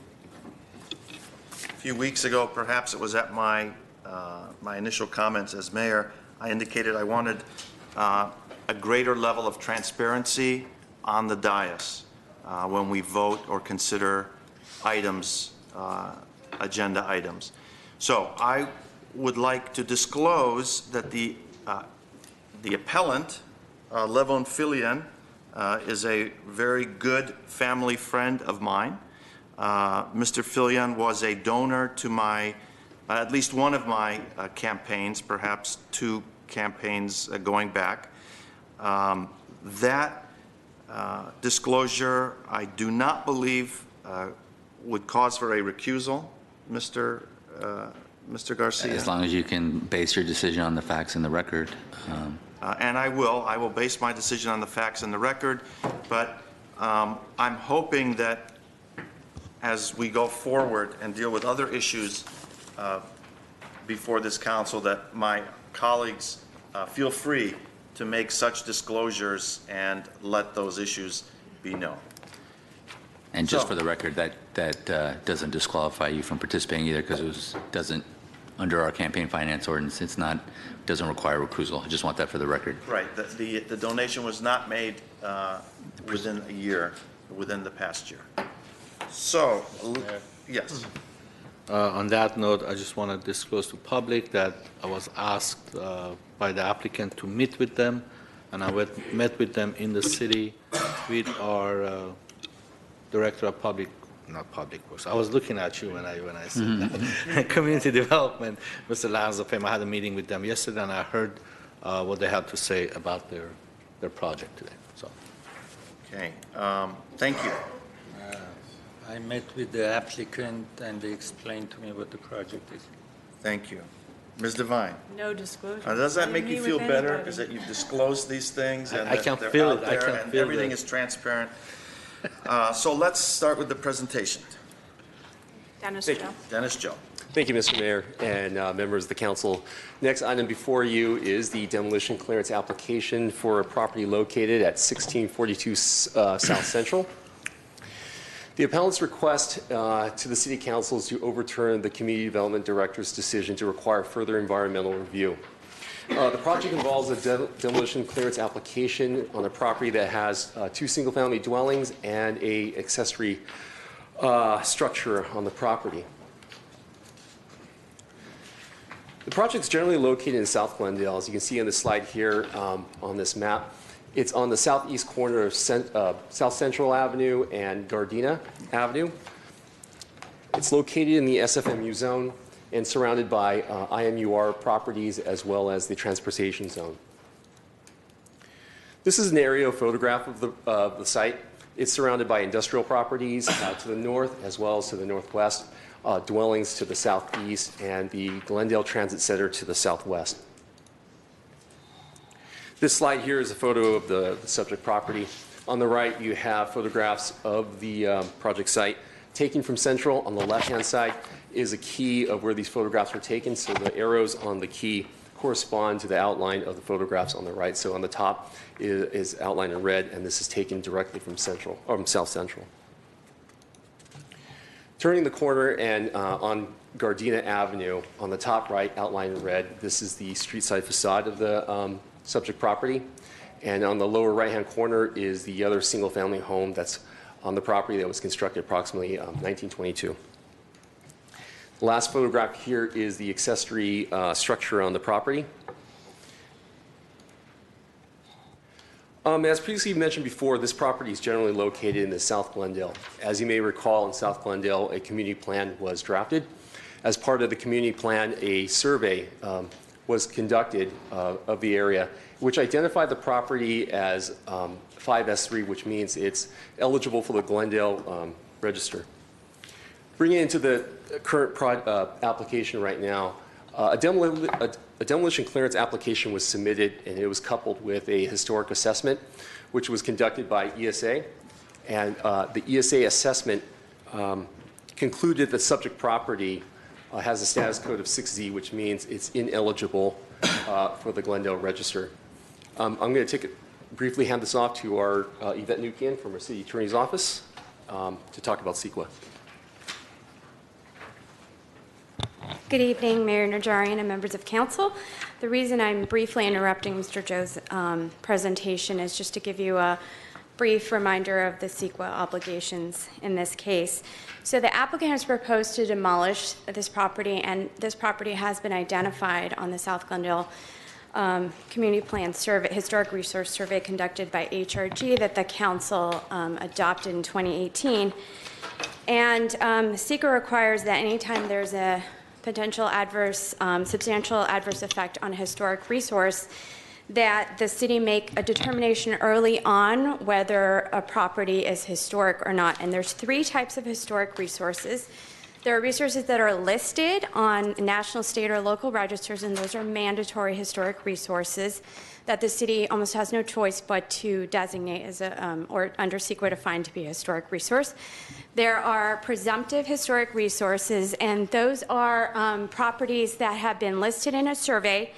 weeks ago, perhaps it was at my initial comments as mayor, I indicated I wanted a greater level of transparency on the dais when we vote or consider items, agenda items. So I would like to disclose that the appellant, Levon Filian, is a very good family friend of mine. Mr. Filian was a donor to my, at least one of my campaigns, perhaps 2 campaigns going back. That disclosure, I do not believe would cause for a recusal, Mr. Garcia. As long as you can base your decision on the facts and the record. And I will base my decision on the facts and the record, but I'm hoping that as we go forward and deal with other issues before this council, that my colleagues feel free to make such disclosures and let those issues be known. And just for the record, that doesn't disqualify you from participating either, because it doesn't, under our campaign finance ordinance, doesn't require recusal. I just want that for the record. Right. The donation was not made within a year. within the past year. So, yes. On that note, I just want to disclose to public that I was asked by the applicant to meet with them, and I met with them in the city with our Director of not Public Works. I was looking at you when I said that. Community Development, Mr. Lanzafame. I had a meeting with them yesterday, and I heard what they had to say about their project today. So, Okay, thank you. I met with the applicant, and they explained to me what the project is. Thank you. Ms. Devine? No disclosure. Does that make Didn't you meet feel with better? anybody. Because that you've disclosed these things and I that can they're feel out it. I there can and feel everything the- is transparent. So let's start with the presentation. Dennis Thank Joe. Dennis Joe. Thank you, Mr. Mayor and members of the council. Next item before you is the demolition clearance application for a property located at 1642 South Central. The appellant's request to the City Council is to overturn the Community Development Director's decision to require further environmental review. The project involves a demolition clearance application on a property that has 2 single-family dwellings and a accessory structure on the property. The project is generally located in South Glendale, as you can see on the slide here on this map. It's on the southeast corner of South Central Avenue and Gardena Avenue. It's located in the SFMU zone and surrounded by IMUR properties as well as the transportation zone. This is an aerial photograph of the site. It's surrounded by industrial properties to the north as well as to the northwest, dwellings to the southeast, and the Glendale Transit Center to the southwest. This slide here is a photo of the subject property. On the right, you have photographs of the project site taken from Central. On the left-hand side is a key of where these photographs were taken. So the arrows on the key correspond to the outline of the photographs on the right. So on the top is outlined in red, and this is taken directly from Central, or from South Central. Turning the corner and on Gardena Avenue, on the top right, outlined in red, this is the street side facade of the subject property. And on the lower right-hand corner is the other single-family home that's on the property that was constructed approximately 1922. The last photograph here is the accessory structure on the property. As previously mentioned before, this property is generally located in the South Glendale. As you may recall, in South Glendale, a community plan was drafted. As part of the community plan, a survey was conducted of the area, which identified the property as 5S3, which means it's eligible for the Glendale register. Bringing it into the current application right now, a demolition clearance application was submitted, and it was coupled with a historic assessment, which was conducted by ESA. And the ESA assessment concluded that subject property has a status code of 6Z, which means it's ineligible for the Glendale register. I'm going to briefly hand this off to our Yvette Nukian from our City Attorney's Office to talk about CEQA. Good evening, Mayor Najarian and members of council. The reason I'm briefly interrupting Mr. Joe's presentation is just to give you a brief reminder of the CEQA obligations in this case. So the applicant has proposed to demolish this property, and this property has been identified on the South Glendale Community Plan Survey, Historic Resource Survey conducted by HRG that the council adopted in 2018. And CEQA requires that anytime there's a potential adverse, substantial adverse effect on a historic resource, that the city make a determination early on whether a property is historic or not. And there's 3 types of historic resources. There are resources that are listed on national, state, or local registers, and those are mandatory historic resources that the city almost has no choice but to designate as a, or under CEQA defined to be a historic resource. There are presumptive historic resources, and those are properties that have been listed in a survey,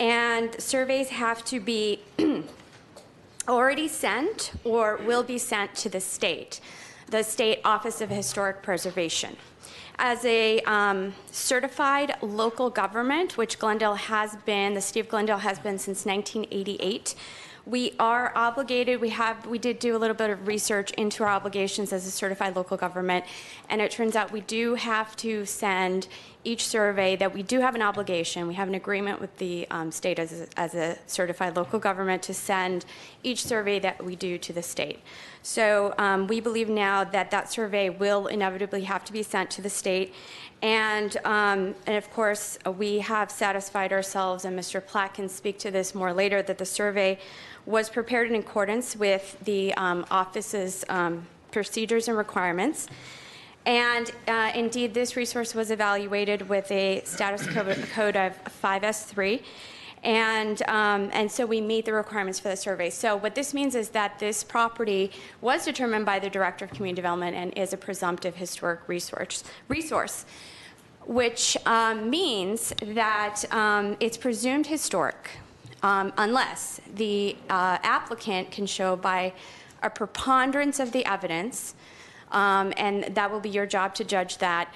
and surveys have to be already sent or will be sent to the State Office of Historic Preservation. As a certified local government, which Glendale has been, the city of Glendale has been since 1988, We are obligated, we did do a little bit of research into our obligations as a certified local government, and it turns out we do have to send each survey, that we do have an obligation. We have an agreement with the state as a certified local government to send each survey that we do to the state. So we believe now that that survey will inevitably have to be sent to the state. And of course, we have satisfied ourselves, and Mr. Platt can speak to this more later, that the survey was prepared in accordance with the office's procedures and requirements. And indeed, this resource was evaluated with a status code of 5S3. And so we meet the requirements for the survey. So what this means is that this property was determined by the Director of Community Development and is a presumptive historic resource, which means that it's presumed historic unless the applicant can show by a preponderance of the evidence, and that will be your job to judge that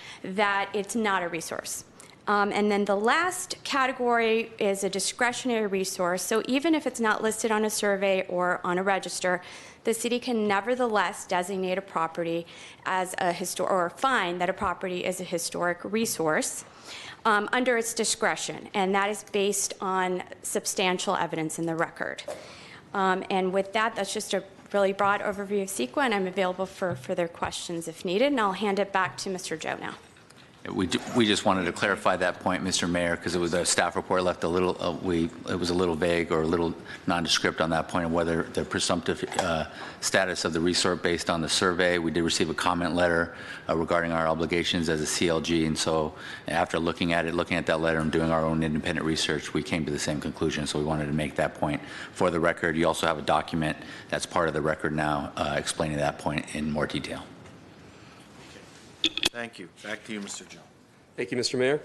it's not a resource. And then the last category is a discretionary resource. So even if it's not listed on a survey or on a register, the city can nevertheless designate a property as a or find that a property is a historic resource under its discretion, and that is based on substantial evidence in the record. And with that, that's just a really broad overview of CEQA, and I'm available for further questions if needed, and I'll hand it back to Mr. Joe now. We just wanted to clarify that point, Mr. Mayor, because it was a staff report left a little, it was a little vague or a little nondescript on that point of whether the presumptive status of the resource based on the survey. We did receive a comment letter regarding our obligations as a CLG, and so after looking at that letter and doing our own independent research, we came to the same conclusion, so we wanted to make that point for the record. You also have a document that's part of the record now explaining that point in more detail. Thank you. Back to you, Mr. Joe. Thank you, Mr. Mayor.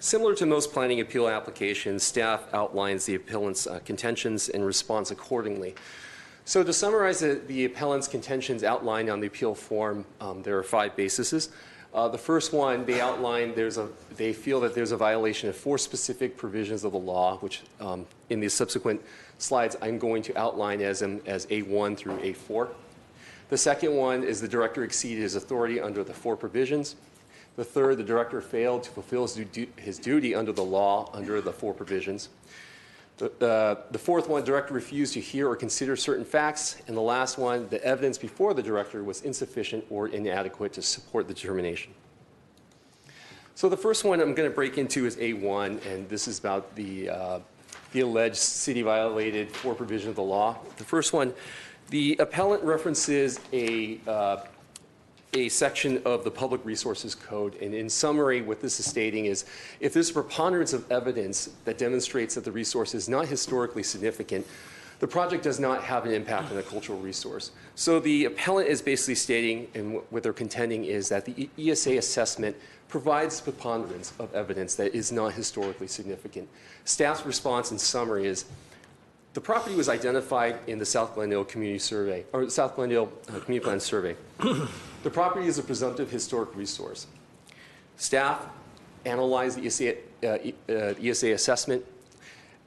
Similar to most planning appeal applications, staff outlines the appellant's contentions and responds accordingly. So to summarize the appellant's contentions outlined on the appeal form, there are 5 bases. The first one, they outline they feel that there's a violation of 4 specific provisions of the law, which in the subsequent slides I'm going to outline as A1 through A4. The second one is the director exceeded his authority under the 4 provisions. The third, the director failed to fulfill his duty under the law under the 4 provisions. The fourth one, director refused to hear or consider certain facts. And the last one, the evidence before the director was insufficient or inadequate to support the determination. So the first one I'm going to break into is A1, and this is about the alleged city violated 4 provisions of the law. The first one, the appellant references a section of the Public Resources Code, and in summary, what this is stating is if there's a preponderance of evidence that demonstrates that the resource is not historically significant, the project does not have an impact on a cultural resource. So the appellant is basically stating, and what they're contending is that the ESA assessment provides preponderance of evidence that is not historically significant. Staff's response in summary is, the property was identified in the South Glendale Community Survey, or South Glendale Community Plan Survey. The property is a presumptive historic resource. Staff analyzed the ESA assessment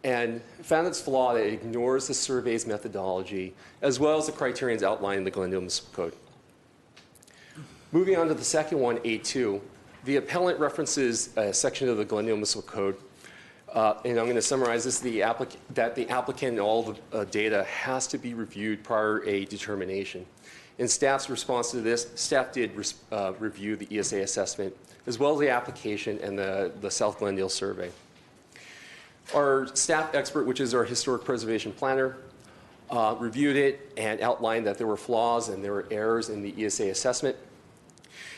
and found its flaw that it ignores the survey's methodology as well as the criterions outlined in the Glendale Municipal Code. Moving on to the second one, A2, the appellant references a section of the Glendale Municipal Code. And I'm going to summarize this, that the applicant and all the data has to be reviewed prior to a determination. In staff's response to this, staff did review the ESA assessment, as well as the application and the South Glendale survey. Our staff expert, which is our historic preservation planner, reviewed it and outlined that there were flaws and there were errors in the ESA assessment.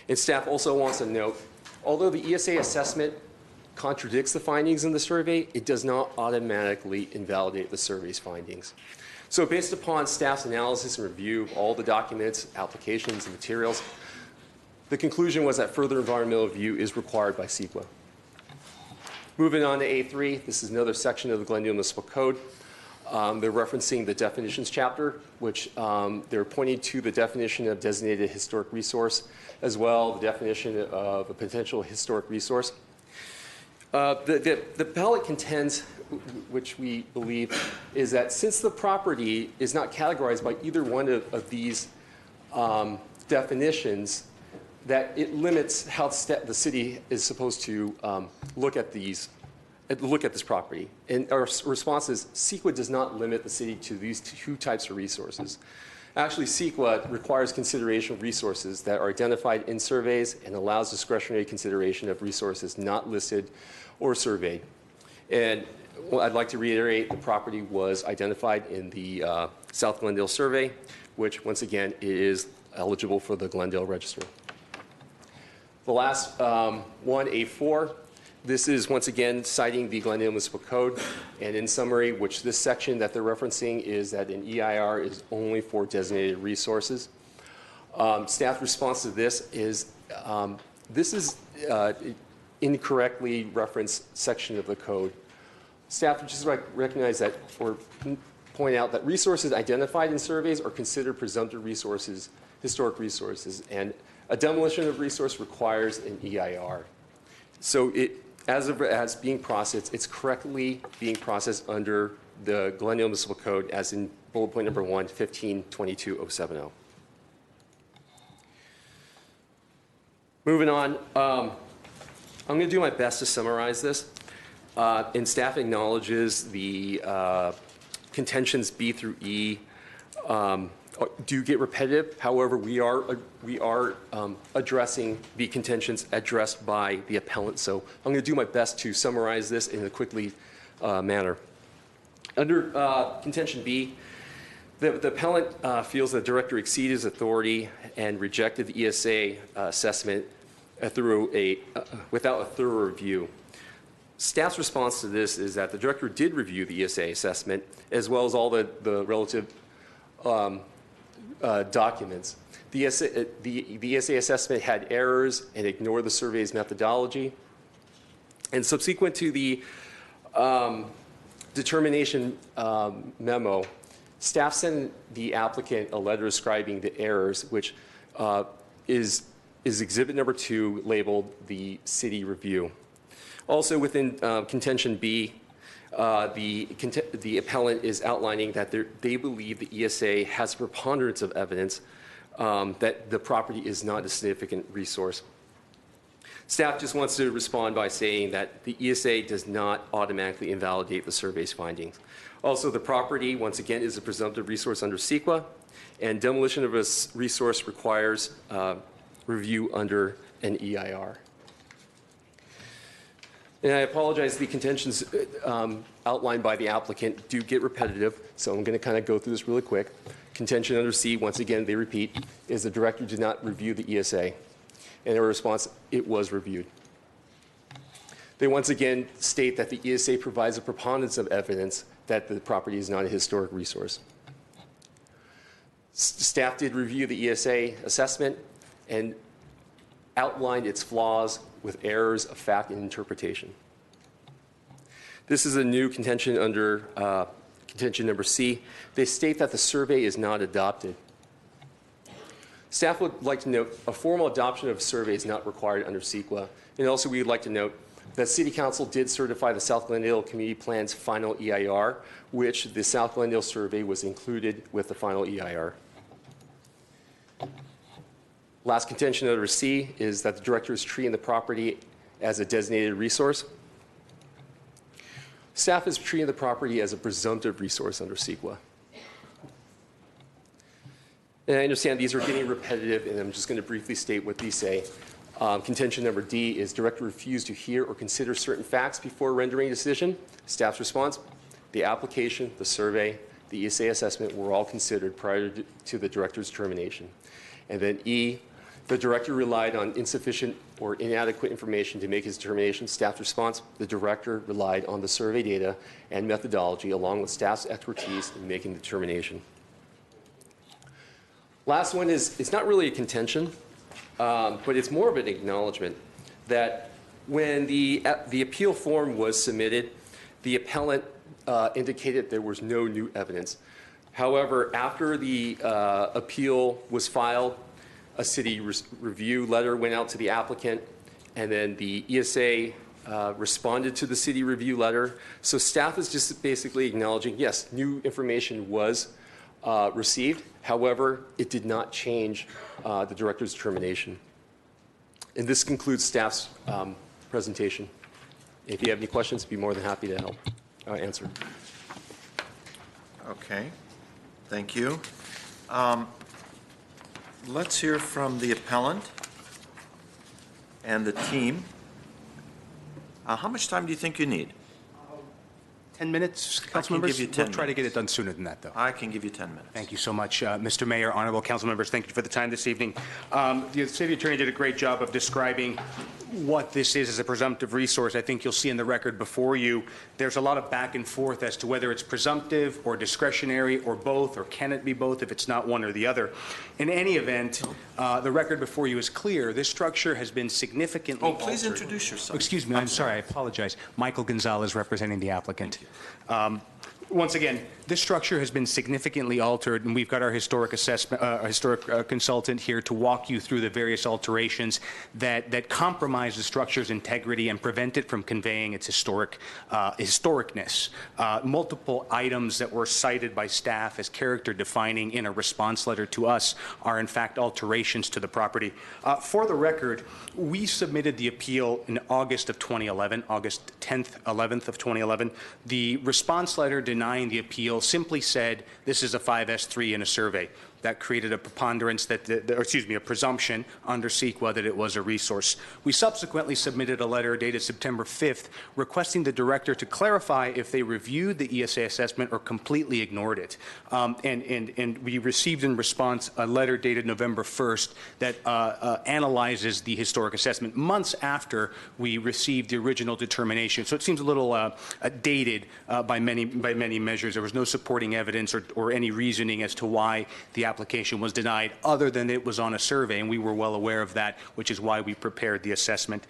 And staff also wants to note, although the ESA assessment contradicts the findings in the survey, it does not automatically invalidate the survey's findings. So based upon staff's analysis and review of all the documents, applications, and materials, the conclusion was that further environmental review is required by CEQA. Moving on to A3, this is another section of the Glendale Municipal Code. They're referencing the definitions chapter, which they're pointing to the definition of designated historic resource, as well the definition of a potential historic resource. The appellant contends which we believe is that since the property is not categorized by either one of these definitions, that it limits how the city is supposed to look at this property. And our response is CEQA does not limit the city to these two types of resources. Actually, CEQA requires consideration of resources that are identified in surveys and allows discretionary consideration of resources not listed or surveyed. And I'd like to reiterate, the property was identified in the South Glendale survey, which once again is eligible for the Glendale Register. The last one, A4, this is once again citing the Glendale Municipal Code, and in summary, which this section that they're referencing is that an EIR is only for designated resources. Staff response to this is incorrectly referenced section of the code. Staff would just recognize that, or point out that resources identified in surveys are considered presumptive resources, historic resources, and a demolition of resource requires an EIR. So as being processed, it's correctly being processed under the Glendale Municipal Code as in bullet point number 1, 1522-070. Moving on, I'm going to do my best to summarize this. And staff acknowledges the contentions B through E do get repetitive. However, we are addressing the contentions addressed by the appellant. So I'm going to do my best to summarize this in a quickly manner. Under contention B, the appellant feels the director exceeded his authority and rejected the ESA assessment without a thorough review. Staff's response to this is that the director did review the ESA assessment as well as all the relative documents. The ESA assessment had errors and ignored the survey's methodology. And subsequent to the determination memo, staff sent the applicant a letter describing the errors, which is exhibit number 2, labeled the city review. Also within contention B, the appellant is outlining that they believe the ESA has a preponderance of evidence that the property is not a significant resource. Staff just wants to respond by saying that the ESA does not automatically invalidate the survey's findings. Also, the property, once again, is a presumptive resource under CEQA, and demolition of a resource requires review under an EIR. And I apologize, the contentions outlined by the applicant do get repetitive, so I'm going to kind of go through this really quick. Contention under C, once again, they repeat, is the director did not review the ESA. And in response, it was reviewed. They once again state that the ESA provides a preponderance of evidence that the property is not a historic resource. Staff did review the ESA assessment and outlined its flaws with errors of fact and interpretation. This is a new contention under contention number C. They state that the survey is not adopted. Staff would like to note a formal adoption of a survey is not required under CEQA. And also we'd like to note that City Council did certify the South Glendale Community Plan's final EIR, which the South Glendale survey was included with the final EIR. Last contention under C is that the director is treating the property as a designated resource. Staff is treating the property as a presumptive resource under CEQA. And I understand these are getting repetitive, and I'm just going to briefly state what these say. Contention number D is director refused to hear or consider certain facts before rendering a decision. Staff's response, the application, the survey, the ESA assessment were all considered prior to the director's termination. And then E, the director relied on insufficient or inadequate information to make his determination. Staff's response, the director relied on the survey data and methodology along with staff's expertise in making the determination. Last one is, it's not really a contention, but it's more of an acknowledgement that when the appeal form was submitted, the appellant indicated there was no new evidence. However, after the appeal was filed, a city review letter went out to the applicant, and then the ESA responded to the city review letter. So staff is just basically acknowledging, yes, new information was received. However, it did not change the director's determination. And this concludes staff's presentation. If you have any questions, I'd be more than happy to help answer. Okay, thank you. Let's hear from the appellant and the team. How much time do you think you need? 10 minutes, I council can members? give you 10 We'll try to get it done sooner than that, though. I can give you 10 minutes. Thank you so much, Mr. Mayor, honorable council members. Thank you for the time this evening. The city attorney did a great job of describing what this is as a presumptive resource. I think you'll see in the record before you, there's a lot of back and forth as to whether it's presumptive or discretionary or both, or can it be both if it's not one or the other. In any event, the record before you is clear. This structure has been significantly altered. Please introduce yourself. Excuse me, I'm sorry, I apologize. Michael Gonzalez representing the applicant. Once again, this structure has been significantly altered, and we've got our historic consultant here to walk you through the various alterations that compromise the structure's integrity and prevent it from conveying its historicness. Multiple items that were cited by staff as character defining in a response letter to us are in fact alterations to the property. For the record, we submitted the appeal in August of 2011, August 10th, 11th of 2011. The response letter denying the appeal simply said this is a 5S3 in a survey. That created a preponderance a presumption under CEQA that it was a resource. We subsequently submitted a letter dated September 5th requesting the director to clarify if they reviewed the ESA assessment or completely ignored it. And we received in response a letter dated November 1st that analyzes the historic assessment months after we received the original determination. So it seems a little dated by many measures. There was no supporting evidence or any reasoning as to why the application was denied other than it was on a survey, and we were well aware of that, which is why we prepared the assessment.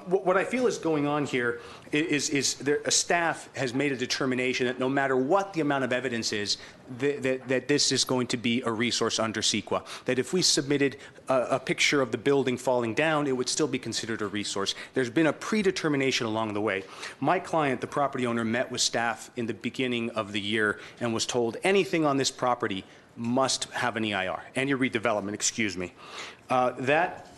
What I feel is going on here is a staff has made a determination that no matter what the amount of evidence is, that this is going to be a resource under CEQA. That if we submitted a picture of the building falling down, it would still be considered a resource. There's been a predetermination along the way. My client, the property owner, met with staff in the beginning of the year and was told anything on this property must have an EIR, any redevelopment, excuse me. That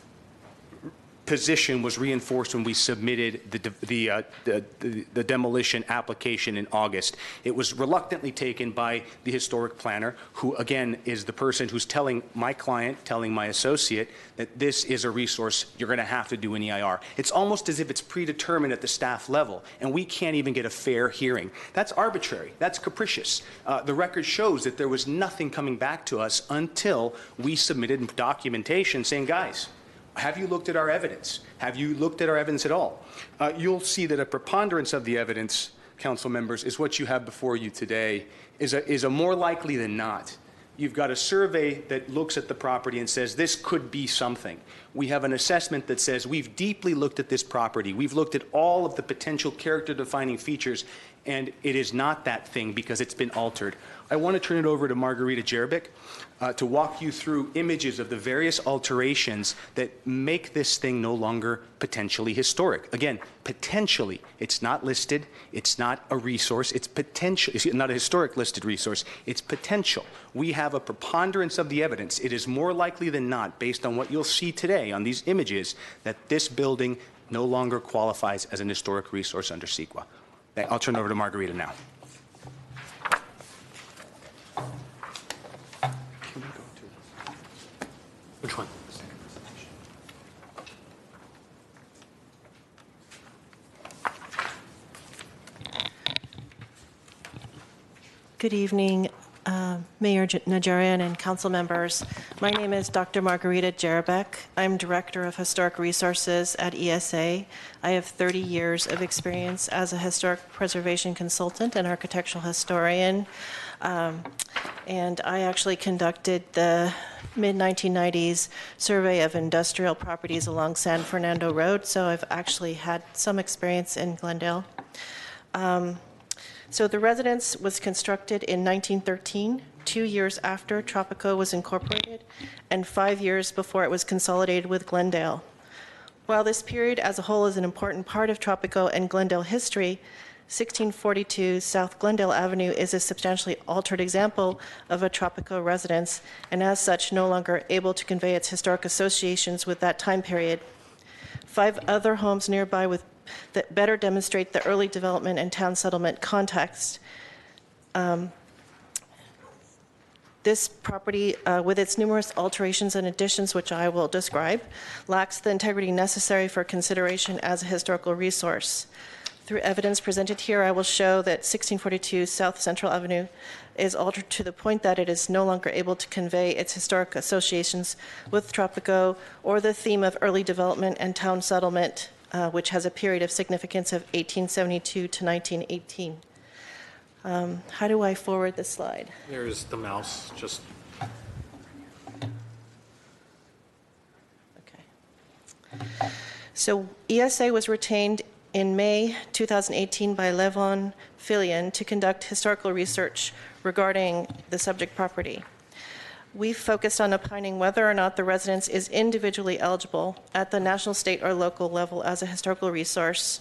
position was reinforced when we submitted the demolition application in August. It was reluctantly taken by the historic planner, who again is the person who's telling my client, telling my associate that this is a resource, you're going to have to do an EIR. It's almost as if it's predetermined at the staff level, and we can't even get a fair hearing. That's arbitrary. That's capricious. The record shows that there was nothing coming back to us until we submitted documentation saying, guys, have you looked at our evidence? Have you looked at our evidence at all? You'll see that a preponderance of the evidence, council members, is what you have before you today, is a more likely than not. You've got a survey that looks at the property and says this could be something. We have an assessment that says we've deeply looked at this property. We've looked at all of the potential character-defining features, and it is not that thing because it's been altered. I want to turn it over to Margarita Jerebic to walk you through images of the various alterations that make this thing no longer potentially historic. Again, potentially. It's not listed. It's not a resource. It's potential. It's not a historic listed resource. It's potential. We have a preponderance of the evidence. It is more likely than not, based on what you'll see today on these images, that this building no longer qualifies as an historic resource under CEQA. I'll turn it over to Margarita now. Which one? Good evening, Mayor Najarian and council members. My name is Dr. Margarita Jerebic. I'm Director of Historic Resources at ESA. I have 30 years of experience as a historic preservation consultant and architectural historian. And I actually conducted the mid-1990s survey of industrial properties along San Fernando Road, so I've actually had some experience in Glendale. So the residence was constructed in 1913, 2 years after Tropico was incorporated, and 5 years before it was consolidated with Glendale. While this period as a whole is an important part of Tropico and Glendale history, 1642 South Glendale Avenue is a substantially altered example of a Tropico residence, and as such, no longer able to convey its historic associations with that time period. 5 other homes nearby that better demonstrate the early development and town settlement context. This property, with its numerous alterations and additions, which I will describe, lacks the integrity necessary for consideration as a historical resource. Through evidence presented here, I will show that 1642 South Central Avenue is altered to the point that it is no longer able to convey its historic associations with Tropico or the theme of early development and town settlement, which has a period of significance of 1872 to 1918. How do I forward this slide? There's the mouse, just. Okay. So ESA was retained in May 2018 by Levon Filion to conduct historical research regarding the subject property. We focused on opining whether or not the residence is individually eligible at the national, state, or local level as a historical resource.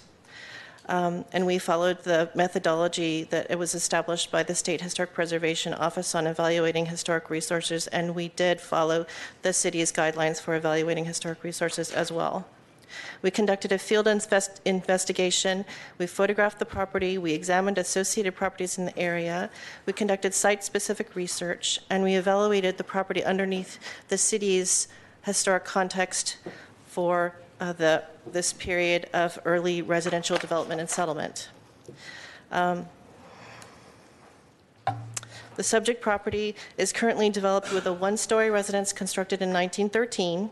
And we followed the methodology that it was established by the State Historic Preservation Office on evaluating historic resources, and we did follow the city's guidelines for evaluating historic resources as well. We conducted a field investigation, we photographed the property, we examined associated properties in the area, we conducted site-specific research, and we evaluated the property underneath the city's historic context for this period of early residential development and settlement. The subject property is currently developed with a 1-story residence constructed in 1913,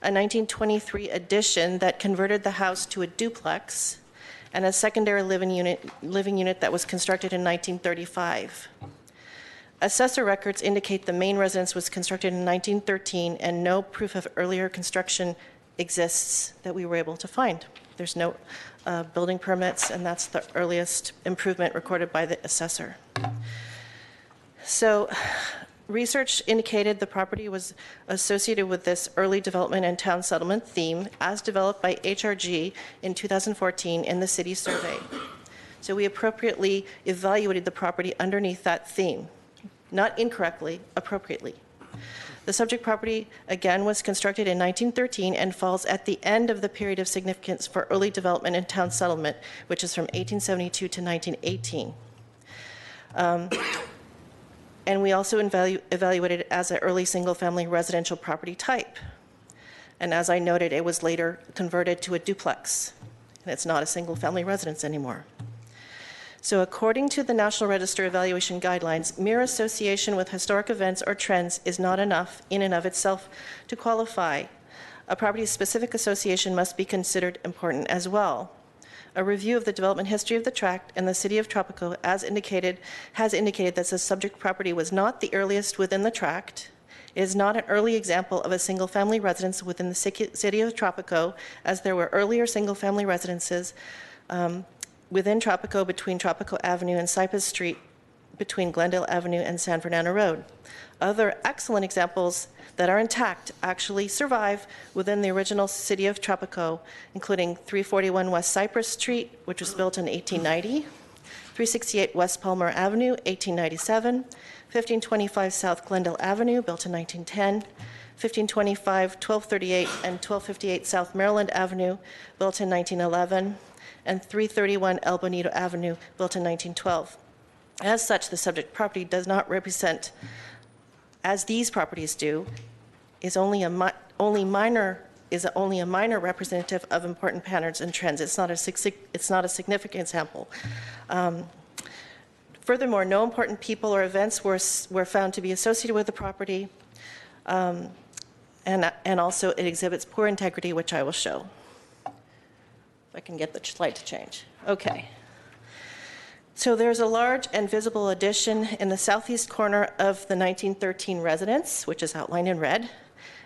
a 1923 addition that converted the house to a duplex, and a secondary living unit that was constructed in 1935. Assessor records indicate the main residence was constructed in 1913, and no proof of earlier construction exists that we were able to find. There's no building permits, and that's the earliest improvement recorded by the assessor. So research indicated the property was associated with this early development and town settlement theme as developed by HRG in 2014 in the city survey. So we appropriately evaluated the property underneath that theme, not incorrectly, appropriately. The subject property, again, was constructed in 1913 and falls at the end of the period of significance for early development and town settlement, which is from 1872 to 1918. And we also evaluated it as an early single-family residential property type. And as I noted, it was later converted to a duplex, and it's not a single-family residence anymore. So according to the National Register Evaluation Guidelines, mere association with historic events or trends is not enough in and of itself to qualify. A property's specific association must be considered important as well. A review of the development history of the tract and the city of Tropico has indicated that the subject property was not the earliest within the tract. It is not an early example of a single-family residence within the city of Tropico, as there were earlier single-family residences within Tropico between Tropico Avenue and Cypress Street, between Glendale Avenue and San Fernando Road. Other excellent examples that are intact actually survive within the original city of Tropico, including 341 West Cypress Street, which was built in 1890, 368 West Palmer Avenue, 1897, 1525 South Glendale Avenue, built in 1910, 1525, 1238, and 1258 South Maryland Avenue, built in 1911, and 331 El Bonito Avenue, built in 1912. As such, the subject property does not represent, as these properties do, is only a minor representative of important patterns and trends. It's not a significant example. Furthermore, no important people or events were found to be associated with the property, and also it exhibits poor integrity, which I will show. If I can get the slide to change. Okay. So there's a large and visible addition in the southeast corner of the 1913 residence, which is outlined in red.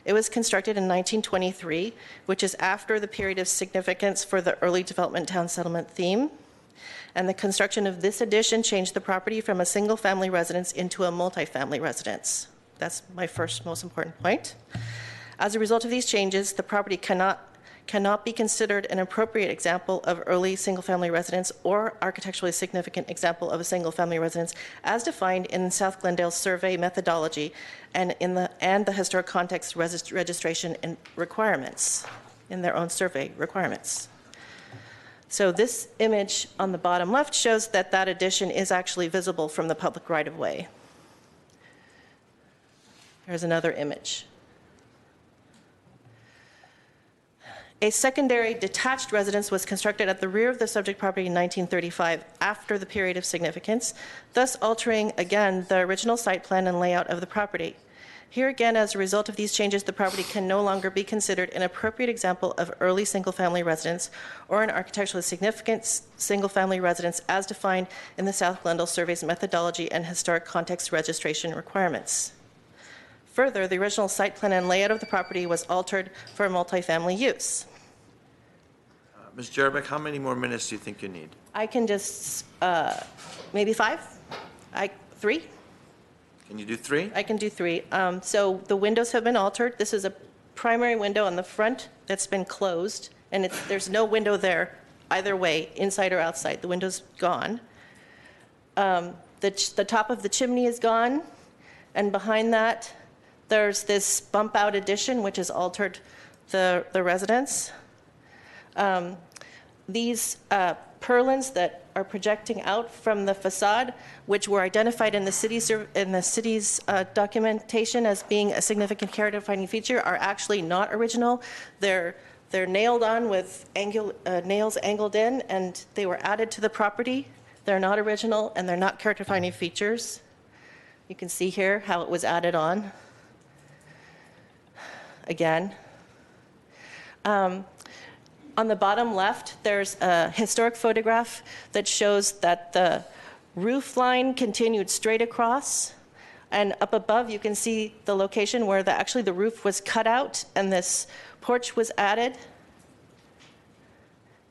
It was constructed in 1923, which is after the period of significance for the early development town settlement theme. And the construction of this addition changed the property from a single-family residence into a multi-family residence. That's my first most important point. As a result of these changes, the property cannot cannot be considered an appropriate example of early single-family residence or architecturally significant example of a single-family residence as defined in South Glendale's survey methodology and the historic context registration and requirements, in their own survey requirements. So this image on the bottom left shows that that addition is actually visible from the public right-of-way. Here's another image. A secondary detached residence was constructed at the rear of the subject property in 1935 after the period of significance, thus altering again the original site plan and layout of the property. Here again, as a result of these changes, the property can no longer be considered an appropriate example of early single-family residence or an architecturally significant single-family residence as defined in the South Glendale Survey's methodology and historic context registration requirements. Further, the original site plan and layout of the property was altered for multifamily use. Ms. Jerbeck, how many more minutes do you think you need? I can just, maybe 5? 3? Can you do 3? I can do 3. So the windows have been altered. This is a primary window on the front that's been closed, and there's no window there either way, inside or outside. The window's gone. The top of the chimney is gone, and behind that, there's this bump-out addition, which has altered the residence. These purlins that are projecting out from the facade, which were identified in the city's documentation as being a significant character-defining feature, are actually not original. They're nailed on with nails angled in, and they were added to the property. They're not original, and they're not character-defining features. You can see here how it was added on. Again. On the bottom left, there's a historic photograph that shows that the roof line continued straight across, and up above you can see the location where actually the roof was cut out and this porch was added.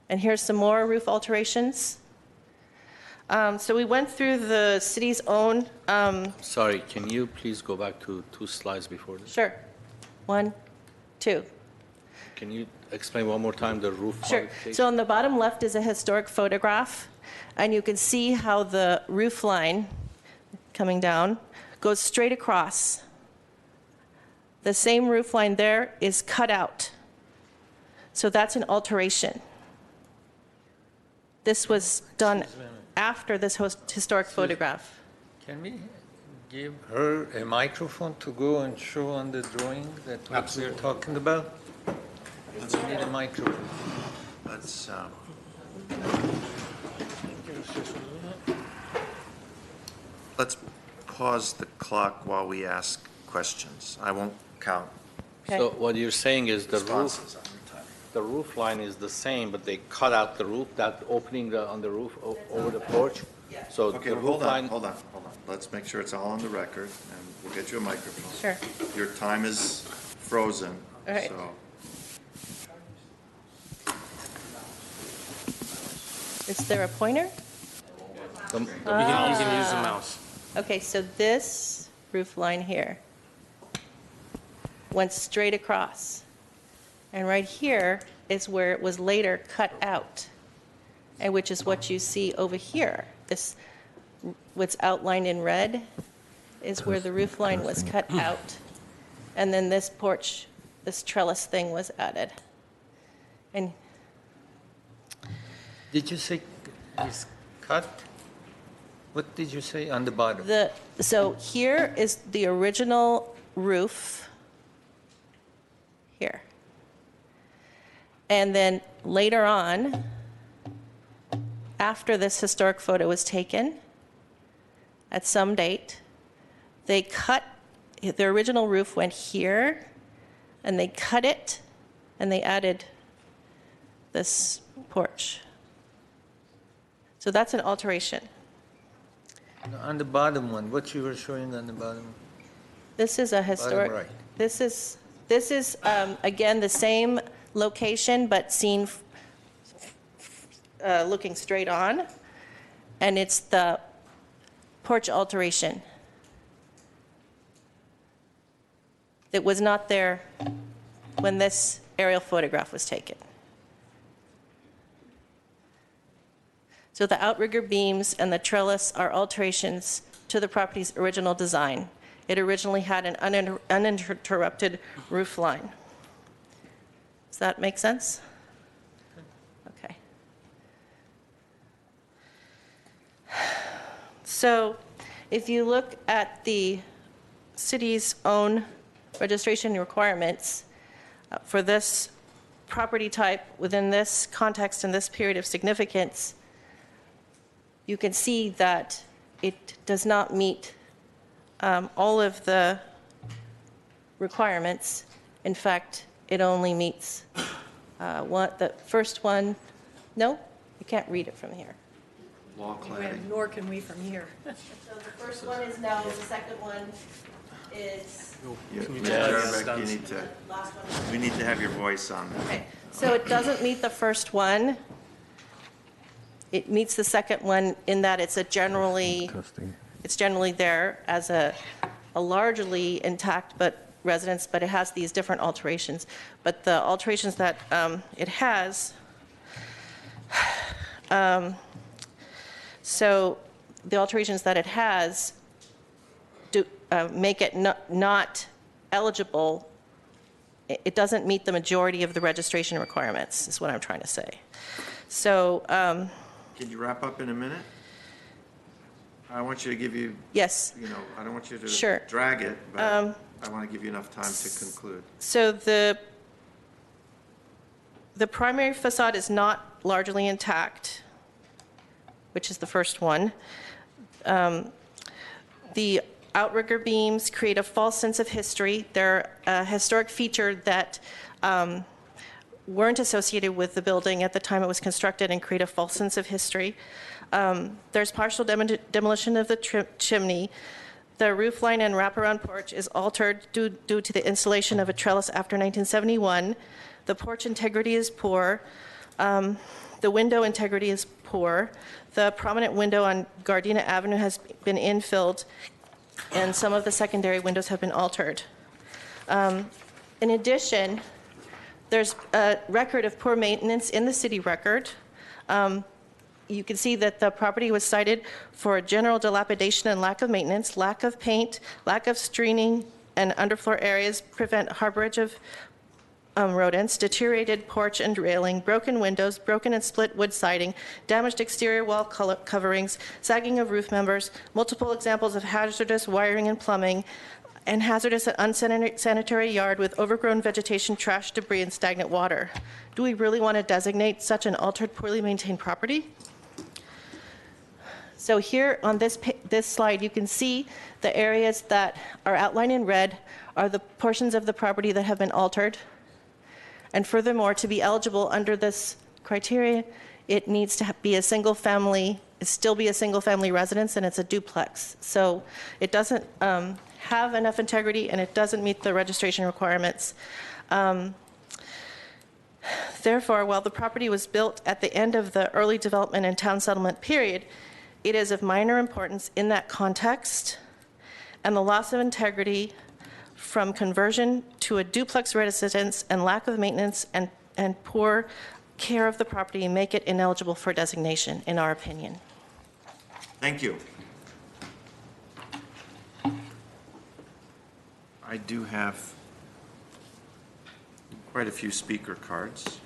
And here's some more roof alterations. So we went through the city's own... Sorry, can you please go back to 2 slides before this? Sure. 1, 2. Can you explain one more time the roof? Sure. So on the bottom left is a historic photograph, and you can see how the roof line coming down goes straight across. The same roof line there is cut out. So that's an alteration. This was done after this historic photograph. Can we give her a microphone to go and show on the drawing that what we're talking about? We need a microphone. Let's pause the clock while we ask questions. I won't count. Okay. So what you're saying is the responses on your time. the roof line is the same, but they cut out the roof, that opening on the roof over the porch? So Okay, the roof hold on, line. hold on, hold on. Let's make sure it's all on the record, and we'll get you a microphone. Sure. Your time is frozen, All right. so. Is there a pointer? You can use the mouse. Okay, so this roof line here went straight across. And right here is where it was later cut out, and which is what you see over here. This, what's outlined in red, is where the roof line was cut out. And then this porch, this trellis thing was added. And Did you say it's cut? What did you say on the bottom? so here is the original roof, here. And then later on, after this historic photo was taken, at some date, they cut, the original roof went here, and they cut it, and they added this porch. So that's an alteration. On the bottom one, what you were showing on the bottom? This is a historic, right. this is again, the same location, but seen looking straight on, and it's the porch alteration. It was not there when this aerial photograph was taken. So the outrigger beams and the trellis are alterations to the property's original design. It originally had an uninterrupted roof line. Does that make sense? Okay. So if you look at the city's own registration requirements for this property type within this context and this period of significance, you can see that it does not meet all of the requirements. In fact, it only meets the first one. No, you can't read it from here. Law clarity. Nor can we from here. So the first one is no, the second one is Jarabek, we need to have your voice on that. okay. So it doesn't meet the first one. It meets the second one in that it's generally there as a largely intact residence, but it has these different alterations. But the alterations that it has, so the alterations that it has make it not eligible. It doesn't meet the majority of the registration requirements, is what I'm trying to say. So. Can you wrap up in a minute? I want you to give you. Yes. I don't want you to Sure. drag it, but I want to give you enough time to conclude. So the primary facade is not largely intact, which is the first one. The outrigger beams create a false sense of history. They're a historic feature that weren't associated with the building at the time it was constructed and create a false sense of history. There's partial demolition of the chimney. The roof line and wraparound porch is altered due to the installation of a trellis after 1971. The porch integrity is poor. The window integrity is poor. The prominent window on Gardena Avenue has been infilled, and some of the secondary windows have been altered. In addition, there's a record of poor maintenance in the city record. You can see that the property was cited for general dilapidation and lack of maintenance, lack of paint, lack of screening, and underfloor areas prevent harborage of rodents, deteriorated porch and railing, broken windows, broken and split wood siding, damaged exterior wall coverings, sagging of roof members, multiple examples of hazardous wiring and plumbing, and hazardous and unsanitary yard with overgrown vegetation, trash, debris, and stagnant water. Do we really want to designate such an altered, poorly maintained property? So here on this slide, you can see the areas that are outlined in red are the portions of the property that have been altered. And furthermore, to be eligible under this criteria, it needs to be a single family, still be a single family residence, and it's a duplex. So it doesn't have enough integrity, and it doesn't meet the registration requirements. Therefore, while the property was built at the end of the early development and town settlement period, it is of minor importance in that context, and the loss of integrity from conversion to a duplex residence and lack of maintenance and poor care of the property make it ineligible for designation, in our opinion. Thank you. I do have quite a few speaker cards.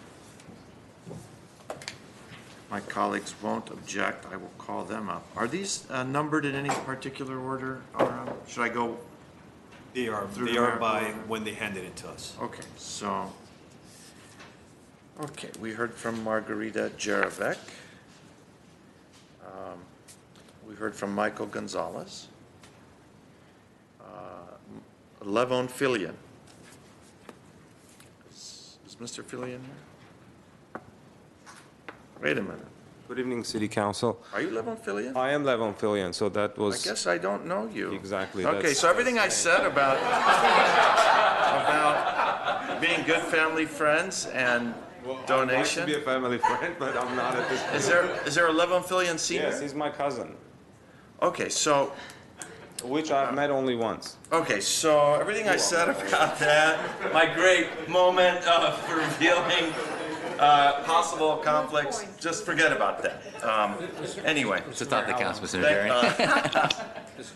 My colleagues won't object. I will call them up. Are these numbered in any particular order? Or should I go? They are by when they handed it to us. Okay, so, we heard from Margarita Jarabek. We heard from Michael Gonzalez. Levon Filian. Is Mr. Filian here? Wait a minute. Good evening, City Council. Are you Levon Filian? I am Levon Filian, so that was... I guess I don't know you. Exactly. Okay, so everything I said about being good family friends and donation... I'd like to be a family friend, but I'm not at this point. Is there a Levon Filian senior? Yes, he's my cousin. Okay, so... Which I've met only once. Okay, so everything I said about that, my great moment of revealing Possible conflicts, just forget about that. Anyway. It's not the counts, Mr. Najarian.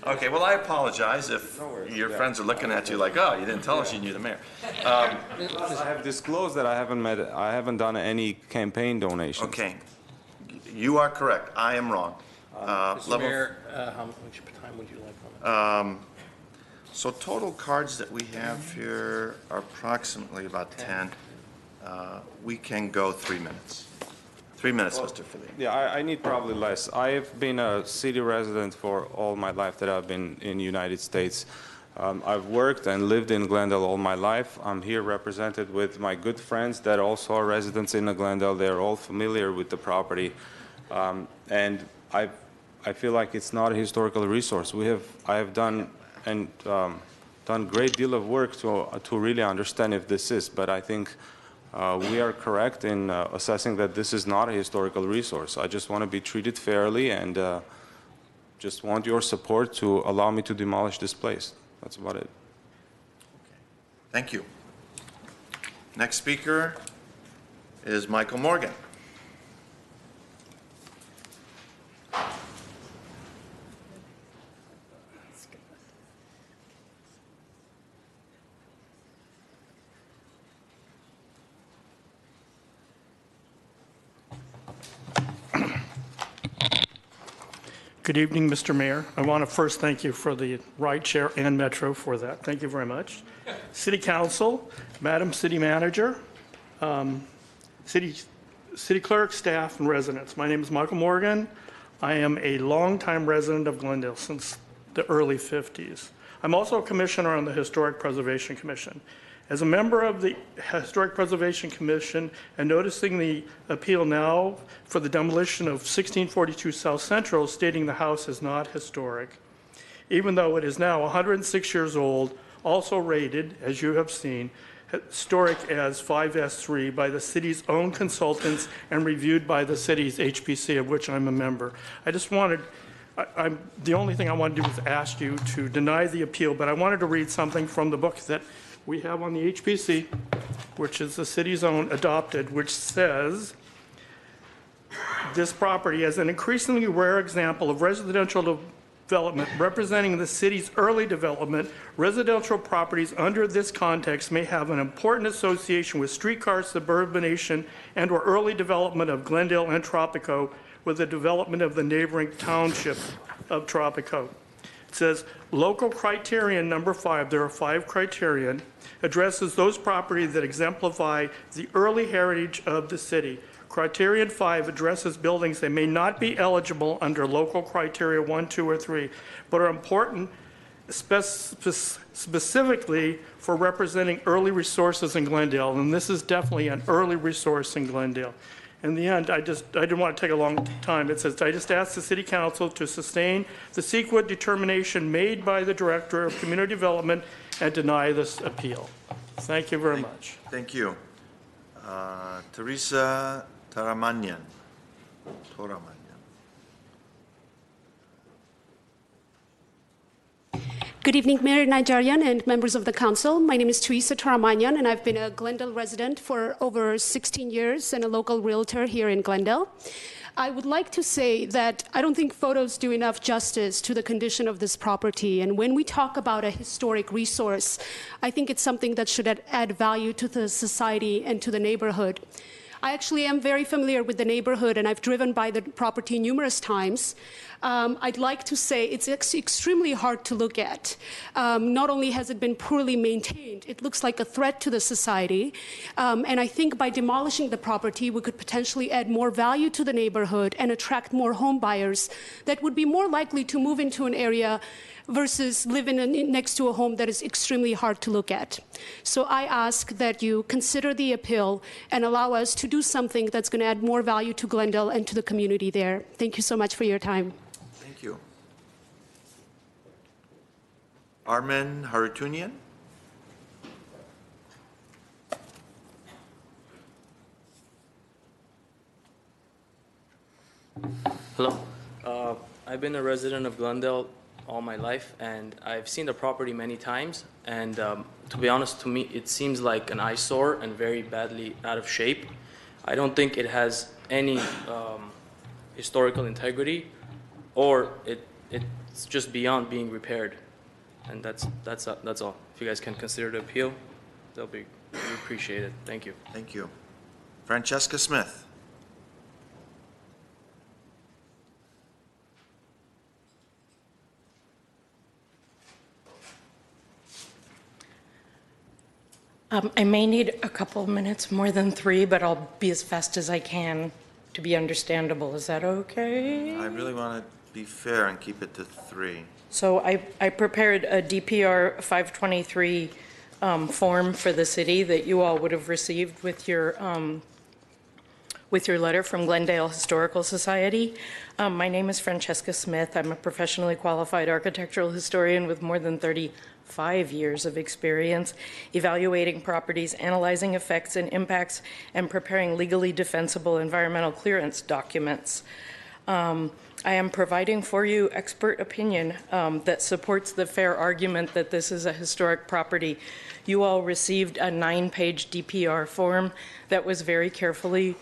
Okay, well, I apologize if your friends are looking at you like, oh, you didn't tell us you knew the mayor. I have disclosed that I haven't done any campaign donations. Okay, you are correct. I am wrong. Mr. Mayor, how much time would you like on it? So total cards that we have here are approximately about 10. We can go 3 minutes. 3 minutes, Mr. Philippe. Yeah, I need probably less. I've been a city resident for all my life that I've been in the United States. I've worked and lived in Glendale all my life. I'm here represented with my good friends that also are residents in Glendale. They're all familiar with the property. And I feel like it's not a historical resource. I have done a great deal of work to really understand if this is, but I think we are correct in assessing that this is not a historical resource. I just want to be treated fairly and just want your support to allow me to demolish this place. That's about it. Thank you. Next speaker is Michael Morgan. Good evening, Mr. Mayor. I want to first thank you for the ride share and Metro for that. Thank you very much. City Council, Madam City Manager, City Clerk, staff, and residents. My name is Michael Morgan. I am a longtime resident of Glendale since the early 50s. I'm also a commissioner on the Historic Preservation Commission. As a member of the Historic Preservation Commission and noticing the appeal now for the demolition of 1642 South Central, stating the house is not historic, even though it is now 106 years old, also rated, as you have seen, historic as 5S3 by the city's own consultants and reviewed by the city's HPC, of which I'm a member. The only thing I want to do is ask you to deny the appeal, but I wanted to read something from the book that we have on the HPC, which is the city's own adopted, which says, this property is an increasingly rare example of residential development representing the city's early development. Residential properties under this context may have an important association with streetcar suburbanation and or early development of Glendale and Tropico with the development of the neighboring township of Tropico. It says, local criterion number 5, there are 5 criterion, addresses those properties that exemplify the early heritage of the city. Criterion 5 addresses buildings that may not be eligible under local criteria 1, 2, or 3, but are important specifically for representing early resources in Glendale, and this is definitely an early resource in Glendale. In the end, I didn't want to take a long time. It says, I just asked the City Council to sustain the CEQA determination made by the Director of Community Development and deny this appeal. Thank you very much. Thank you. Teresa Taramanyan. Good evening, Mayor Nygaard and members of the council. My name is Teresa Taramanyan, and I've been a Glendale resident for over 16 years and a local realtor here in Glendale. I would like to say that I don't think photos do enough justice to the condition of this property. And when we talk about a historic resource, I think it's something that should add value to the society and to the neighborhood. I actually am very familiar with the neighborhood, and I've driven by the property numerous times. I'd like to say it's extremely hard to look at. Not only has it been poorly maintained, it looks like a threat to the society. And I think by demolishing the property, we could potentially add more value to the neighborhood and attract more home buyers that would be more likely to move into an area versus living next to a home that is extremely hard to look at. So I ask that you consider the appeal and allow us to do something that's going to add more value to Glendale and to the community there. Thank you so much for your time. Thank you. Armin Harutunian. Hello. I've been a resident of Glendale all my life, and I've seen the property many times, and to be honest, to me it seems like an eyesore and very badly out of shape. I don't think it has any historical integrity, or it's just beyond being repaired. And that's all. If you guys can consider the appeal, that'll be appreciated. Thank you. Thank you. Francesca Smith. I may need a couple of minutes, more than 3, but I'll be as fast as I can to be understandable. Is that okay? I really want to be fair and keep it to 3. So I prepared a DPR 523 form for the city that you all would have received with your letter from Glendale Historical Society. My name is Francesca Smith. I'm a professionally qualified architectural historian with more than 35 years of experience evaluating properties, analyzing effects and impacts, and preparing legally defensible environmental clearance documents. I am providing for you expert opinion that supports the fair argument that this is a historic property. You all received a 9-page DPR form that was very carefully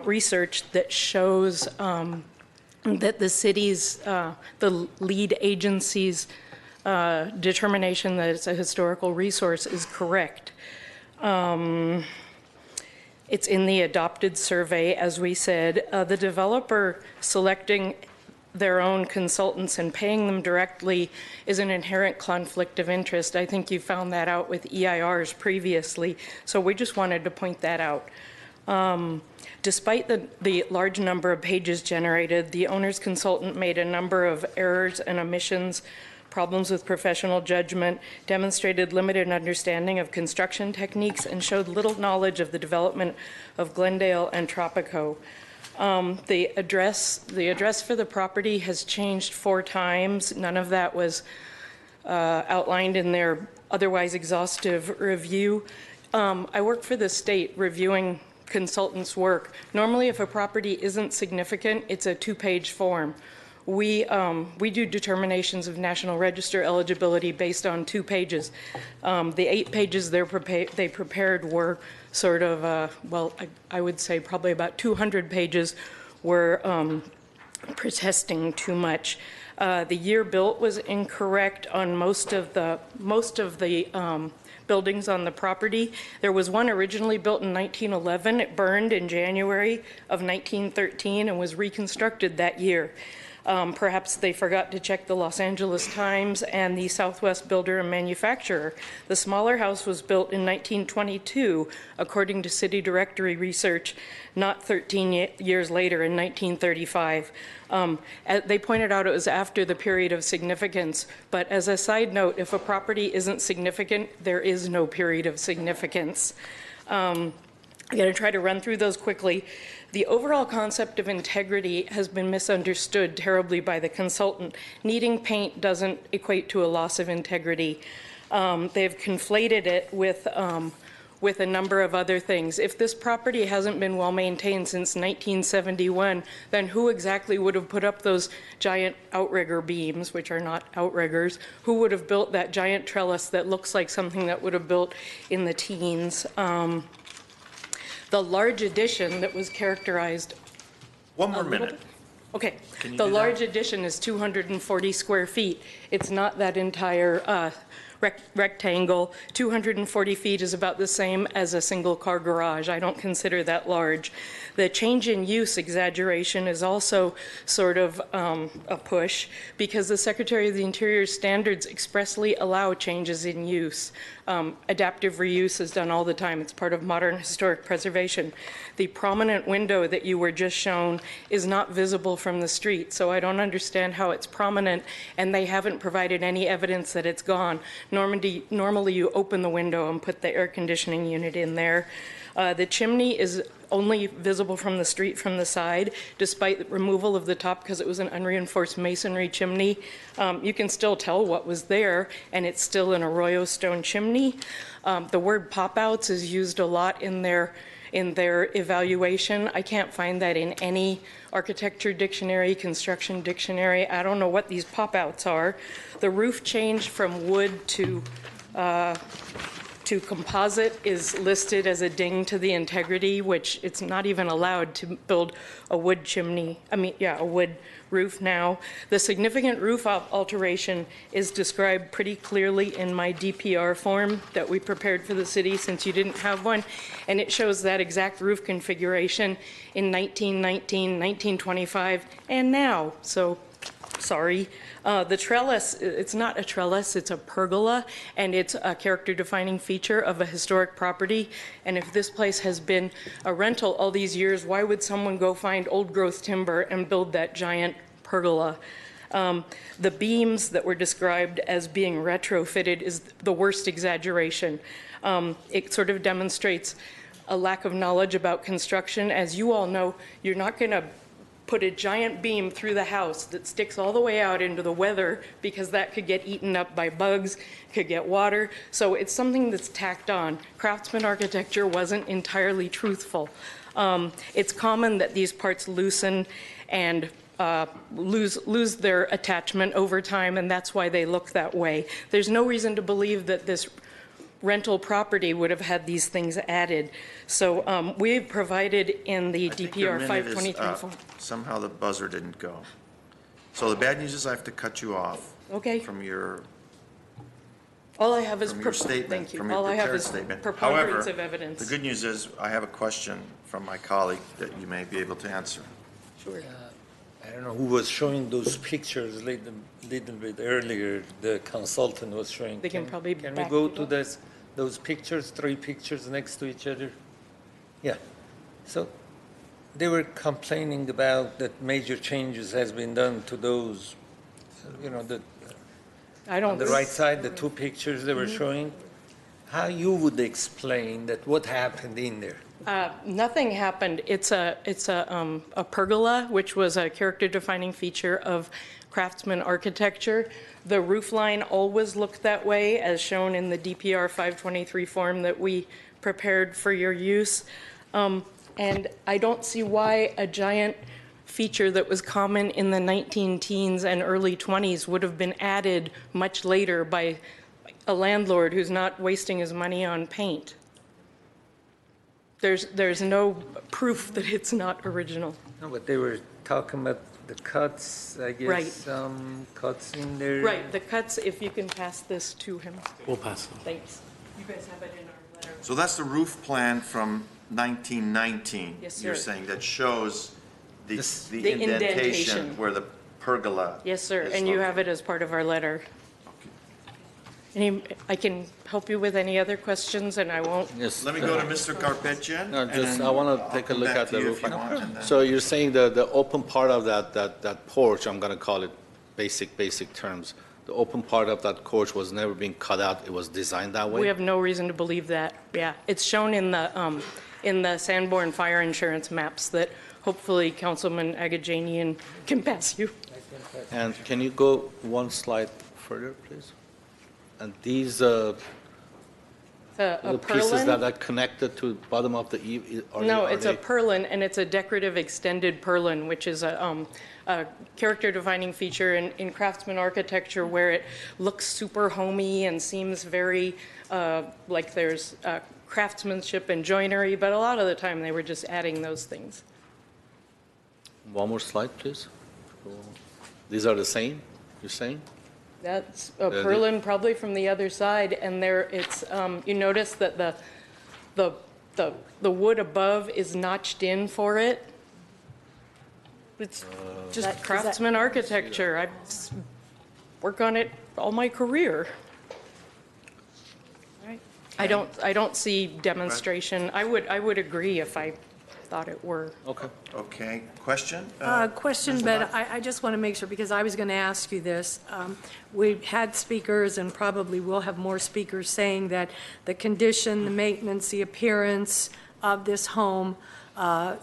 researched that shows that the city's, the lead agency's determination that it's a historical resource is correct. It's in the adopted survey, as we said. The developer selecting their own consultants and paying them directly is an inherent conflict of interest. I think you found that out with EIRs previously, so we just wanted to point that out. Despite the large number of pages generated, the owner's consultant made a number of errors and omissions, problems with professional judgment, demonstrated limited understanding of construction techniques, and showed little knowledge of the development of Glendale and Tropico. The address for the property has changed 4 times. None of that was outlined in their otherwise exhaustive review. I work for the state reviewing consultants' work. Normally, if a property isn't significant, it's a 2-page form. We do determinations of National Register eligibility based on 2 pages. The 8 pages they prepared were sort of, well, I would say probably about 200 pages were protesting too much. The year built was incorrect on most of the buildings on the property. There was one originally built in 1911. It burned in January of 1913 and was reconstructed that year. Perhaps they forgot to check the Los Angeles Times and the Southwest Builder and Manufacturer. The smaller house was built in 1922, according to City Directory research, not 13 years later in 1935. They pointed out it was after the period of significance, but as a side note, if a property isn't significant, there is no period of significance. I'm going to try to run through those quickly. The overall concept of integrity has been misunderstood terribly by the consultant. Needing paint doesn't equate to a loss of integrity. They've conflated it with a number of other things. If this property hasn't been well maintained since 1971, then who exactly would have put up those giant outrigger beams, which are not outriggers? Who would have built that giant trellis that looks like something that would have built in the teens? The large addition that was characterized. One more minute. Okay. The large addition is 240 square feet. It's not that entire rectangle. 240 feet is about the same as a single-car garage. I don't consider that large. The change in use exaggeration is also sort of a push because the Secretary of the Interior's standards expressly allow changes in use. Adaptive reuse is done all the time. It's part of modern historic preservation. The prominent window that you were just shown is not visible from the street, so I don't understand how it's prominent, and they haven't provided any evidence that it's gone. Normally you open the window and put the air conditioning unit in there. The chimney is only visible from the street from the side, despite the removal of the top because it was an unreinforced masonry chimney. You can still tell what was there, and it's still an Arroyo stone chimney. The word pop-outs is used a lot in their evaluation. I can't find that in any architecture dictionary, construction dictionary. I don't know what these pop-outs are. The roof changed from wood to to composite is listed as a ding to the integrity, which it's not even allowed to build a wood chimney, a wood roof now. The significant roof alteration is described pretty clearly in my DPR form that we prepared for the city since you didn't have one, and it shows that exact roof configuration in 1919, 1925, and now. So, sorry. The trellis, it's not a trellis, it's a pergola, and it's a character-defining feature of a historic property. And if this place has been a rental all these years, why would someone go find old-growth timber and build that giant pergola? The beams that were described as being retrofitted is the worst exaggeration. It sort of demonstrates a lack of knowledge about construction. As you all know, you're not going to put a giant beam through the house that sticks all the way out into the weather, because that could get eaten up by bugs, could get water. So it's something that's tacked on. Craftsman architecture wasn't entirely truthful. It's common that these parts loosen and lose their attachment over time, and that's why they look that way. There's no reason to believe that this rental property would have had these things added. So we've provided in the DPR 523 form. Somehow the buzzer didn't go. So the bad news is I have to cut you off. Okay. From your All I have is statement. Thank you. From your All I have prepared is statement. preponderance However, of evidence. the good news is I have a question from my colleague that you may be able to answer. Sure. I don't know who was showing those pictures a little bit earlier. The consultant was showing. They can probably Can we back go it to up. those pictures, 3 pictures next to each other? Yeah. So they were complaining about that major changes has been done to those, I don't. on the right side, the 2 pictures they were showing. How you would explain that what happened in there? Nothing happened. It's a pergola, which was a character-defining feature of Craftsman architecture. The roof line always looked that way, as shown in the DPR 523 form that we prepared for your use. And I don't see why a giant feature that was common in the 19-teens and early 20s would have been added much later by a landlord who's not wasting his money on paint. There's no proof that it's not original. No, but they were talking about the cuts, I guess, Right. some cuts in there. Right, the cuts, if you can pass this to him. We'll pass them. Thanks. You guys have it in our letter. So that's the roof plan from 1919. Yes, You're sir. saying that shows the The indentation. indentation where the pergola. Yes, sir, is and you located. have it as part of our letter. I can help you with any other questions, and I won't. Yes. Let me go to Mr. Garpetian. No, and just, then I want I'll to take a come look back at to the you roof. if you want, and then- So you're saying the open part of that porch, I'm going to call it basic terms, the open part of that porch was never being cut out, it was designed that way? We have no reason to believe that, yeah. It's shown in the Sanborn fire insurance maps that hopefully Councilman Agajanian can pass you. And can you go one slide further, please? And these little A pieces that purlin? are connected to the bottom of the eave, No, it's a purlin, and it's a decorative extended purlin, which is a character-defining feature in Craftsman architecture where it looks super homey and seems very like there's craftsmanship and joinery, but a lot of the time they were just adding those things. One more slide, please. These are the same, you're saying? That's a purlin probably from the other side, and there it's, you notice that the wood above is notched in for it. It's just Craftsman architecture. I work on it all my career. I don't see demonstration. I would agree if I thought it were. Okay. Okay. Question? Question, Ms. but Lamont? I just want to make sure, because I was going to ask you this. We've had speakers, and probably will have more speakers, saying that the condition, the maintenance, the appearance of this home, are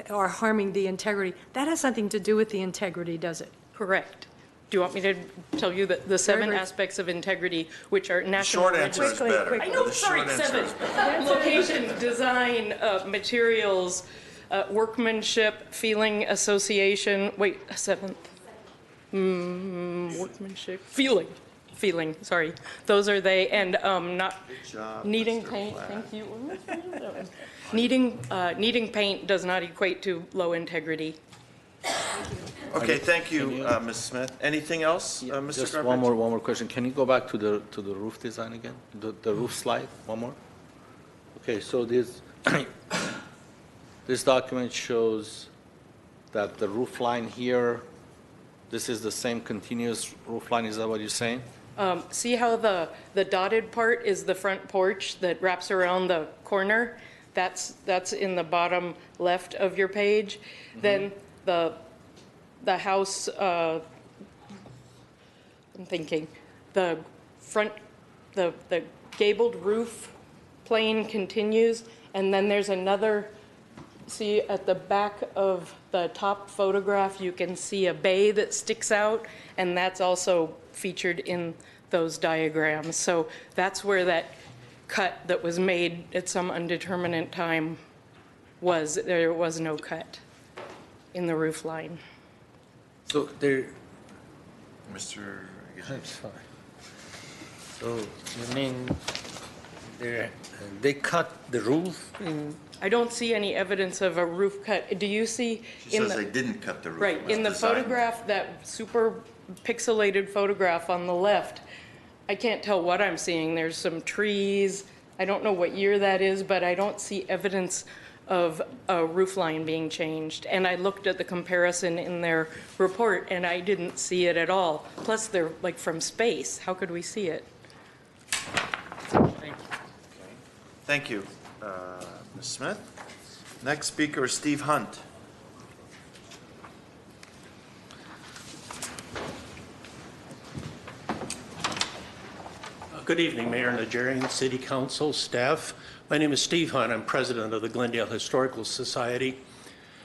harming the integrity. That has nothing to do with the integrity, does it? Correct. Do you want me to tell you the 7 Very- aspects of integrity, which are national Short answer is register- better. I know, The sorry, short answer 7. is better. Location, design, materials, workmanship, feeling, association, wait, a 7th. Workmanship, feeling. feeling, sorry. Those are they, and not job, needing Mr. paint, Platt. thank you. Needing paint does not equate to low integrity. Okay, thank you, Ms. Smith. Anything else, Mr. Just Garpetian? one more question. Can you go back to the roof design again? The roof slide, one more? Okay, so this, this document shows that the roof line here, this is the same continuous roof line, is that what you're saying? See how the dotted part is the front porch that wraps around the corner? That's in the bottom left of your page. Then the house, I'm thinking, the front, the gabled roof plane continues, and then there's another, see at the back of the top photograph, you can see a bay that sticks out, and that's also featured in those diagrams. So that's where that cut that was made at some undeterminate time was. There was no cut in the roof line. So there, Mr. I'm sorry. So you mean they cut the roof in? I don't see any evidence of a roof cut. Do you see? She says they didn't cut the roof. Right, It was in the designed. photograph, that super pixelated photograph on the left, I can't tell what I'm seeing. There's some trees. I don't know what year that is, but I don't see evidence of a roof line being changed. And I looked at the comparison in their report, and I didn't see it at all. Plus, they're like from space. How could we see it? Thank you, Ms. Smith. Next speaker is Steve Hunt. Good evening, Mayor Najarian, City Council, staff. My name is Steve Hunt. I'm president of the Glendale Historical Society.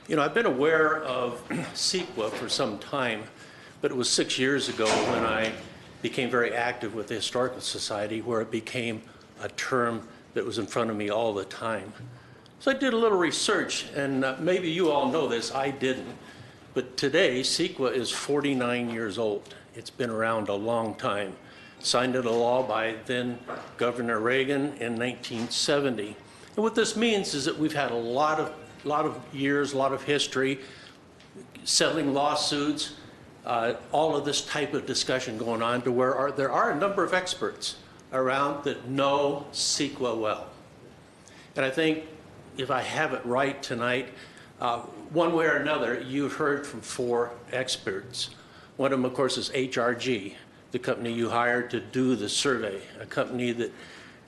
You know, I've been aware of CEQA for some time, but it was 6 years ago when I became very active with the Historical Society, where it became a term that was in front of me all the time. So I did a little research, and maybe you all know this, I didn't. But today, CEQA is 49 years old. It's been around a long time. Signed into law by then Governor Reagan in 1970. And what this means is that we've had a lot of years, a lot of history, settling lawsuits, all of this type of discussion going on to where there are a number of experts around that know CEQA well. And I think if I have it right tonight, one way or another, you've heard from 4 experts. One of them, of course, is HRG, the company you hired to do the survey, a company that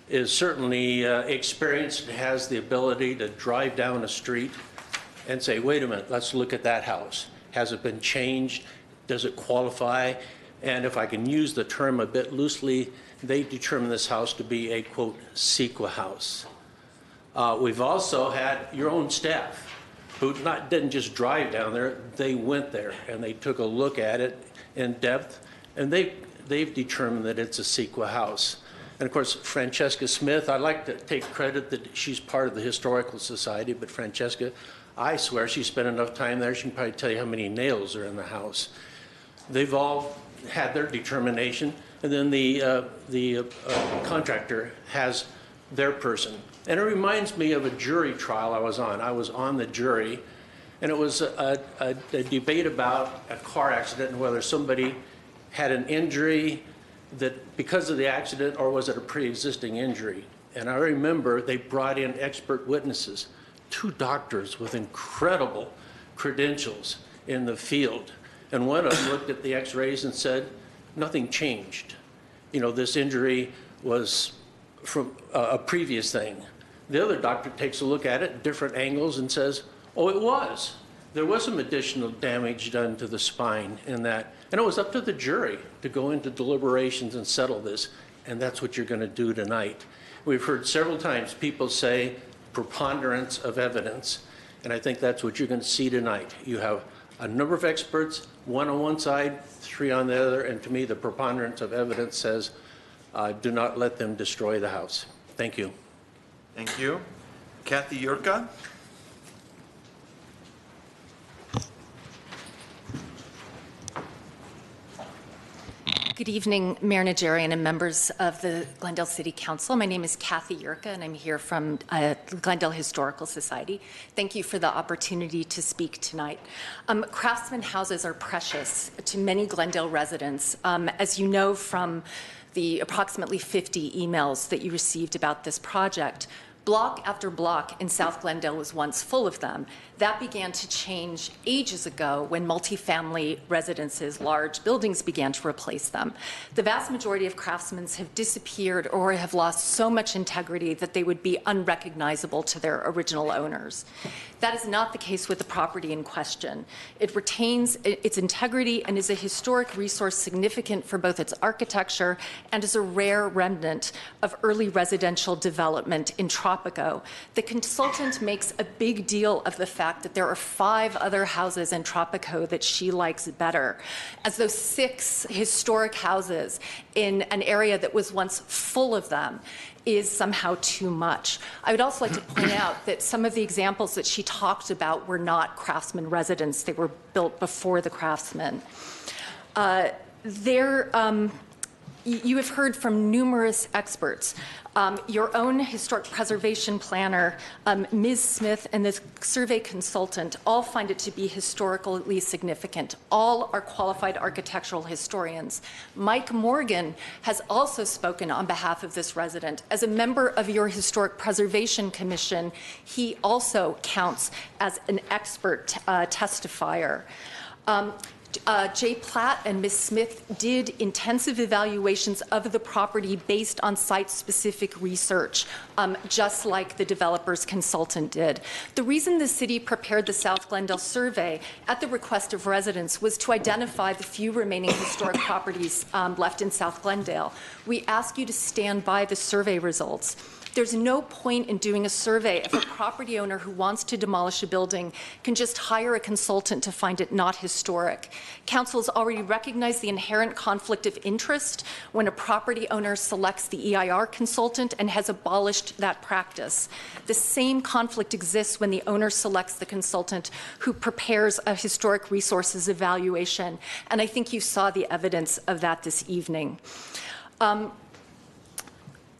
is certainly experienced and has the ability to drive down a street and say, wait a minute, let's look at that house. Has it been changed? Does it qualify? And if I can use the term a bit loosely, they determine this house to be a, quote, CEQA house. We've also had your own staff who didn't just drive down there, they went there and they took a look at it in depth, and they've determined that it's a CEQA house. And of course, Francesca Smith, I'd like to take credit that she's part of the Historical Society, but Francesca, I swear she spent enough time there, she can probably tell you how many nails are in the house. They've all had their determination, and then the contractor has their person. And it reminds me of a jury trial I was on. I was on the jury, and it was a debate about a car accident and whether somebody had an injury that because of the accident, or was it a pre-existing injury? And I remember they brought in expert witnesses, 2 doctors with incredible credentials in the field. And one of them looked at the x-rays and said, nothing changed. You know, this injury was from a previous thing. The other doctor takes a look at it, different angles, and says, oh, it was. There was some additional damage done to the spine in that. And it was up to the jury to go into deliberations and settle this. And that's what you're going to do tonight. We've heard several times people say preponderance of evidence. And I think that's what you're going to see tonight. You have a number of experts, 1 on one side, 3 on the other. And to me, the preponderance of evidence says, do not let them destroy the house. Thank you. Thank you. Kathy Yurka. Good Good evening, Mayor Najarian and members of the Glendale City Council. My name is Kathy Yurka, and I'm here from Glendale Historical Society. Thank you for the opportunity to speak tonight. Craftsman houses are precious to many Glendale residents. As you know from the approximately 50 emails that you received about this project, block after block in South Glendale was once full of them. That began to change ages ago when multifamily residences, large buildings, began to replace them. The vast majority of craftsmen have disappeared or have lost so much integrity that they would be unrecognizable to their original owners. That is not the case with the property in question. It retains its integrity and is a historic resource significant for both its architecture and is a rare remnant of early residential development in Tropico. The consultant makes a big deal of the fact that there are 5 other houses in Tropico that she likes better, as though 6 historic houses in an area that was once full of them is somehow too much. I would also like to point out that some of the examples that she talked about were not craftsman residents. They were built before the craftsmen. You have heard from numerous experts. Your own historic preservation planner, Ms. Smith, and the survey consultant all find it to be historically significant. All are qualified architectural historians. Mike Morgan has also spoken on behalf of this resident. As a member of your Historic Preservation Commission, he also counts as an expert testifier. Jay Platt and Ms. Smith did intensive evaluations of the property based on site-specific research, just like the developer's consultant did. The reason the city prepared the South Glendale survey at the request of residents was to identify the few remaining historic properties left in South Glendale. We ask you to stand by the survey results. There's no point in doing a survey if a property owner who wants to demolish a building can just hire a consultant to find it not historic. Council has already recognized the inherent conflict of interest when a property owner selects the EIR consultant and has abolished that practice. The same conflict exists when the owner selects the consultant who prepares a historic resources evaluation, and I think you saw the evidence of that this evening.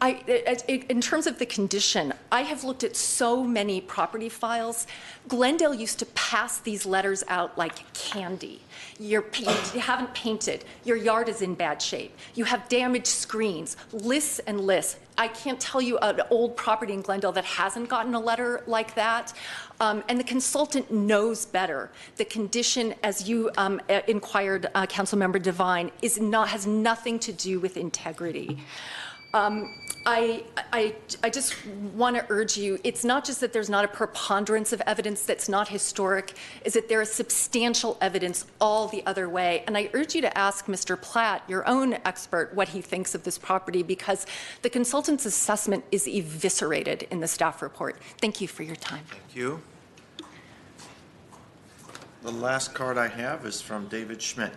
In terms of the condition, I have looked at so many property files. Glendale used to pass these letters out like candy. You haven't painted. Your yard is in bad shape. You have damaged screens, lists and lists. I can't tell you an old property in Glendale that hasn't gotten a letter like that. And the consultant knows better. The condition, as you inquired, Councilmember Devine, has nothing to do with integrity. I just want to urge you, it's not just that there's not a preponderance of evidence that's not historic, is that there is substantial evidence all the other way. And I urge you to ask Mr. Platt, your own expert, what he thinks of this property, because the consultant's assessment is eviscerated in the staff report. Thank you for your time. Thank you. The last card I have is from David Schmidt.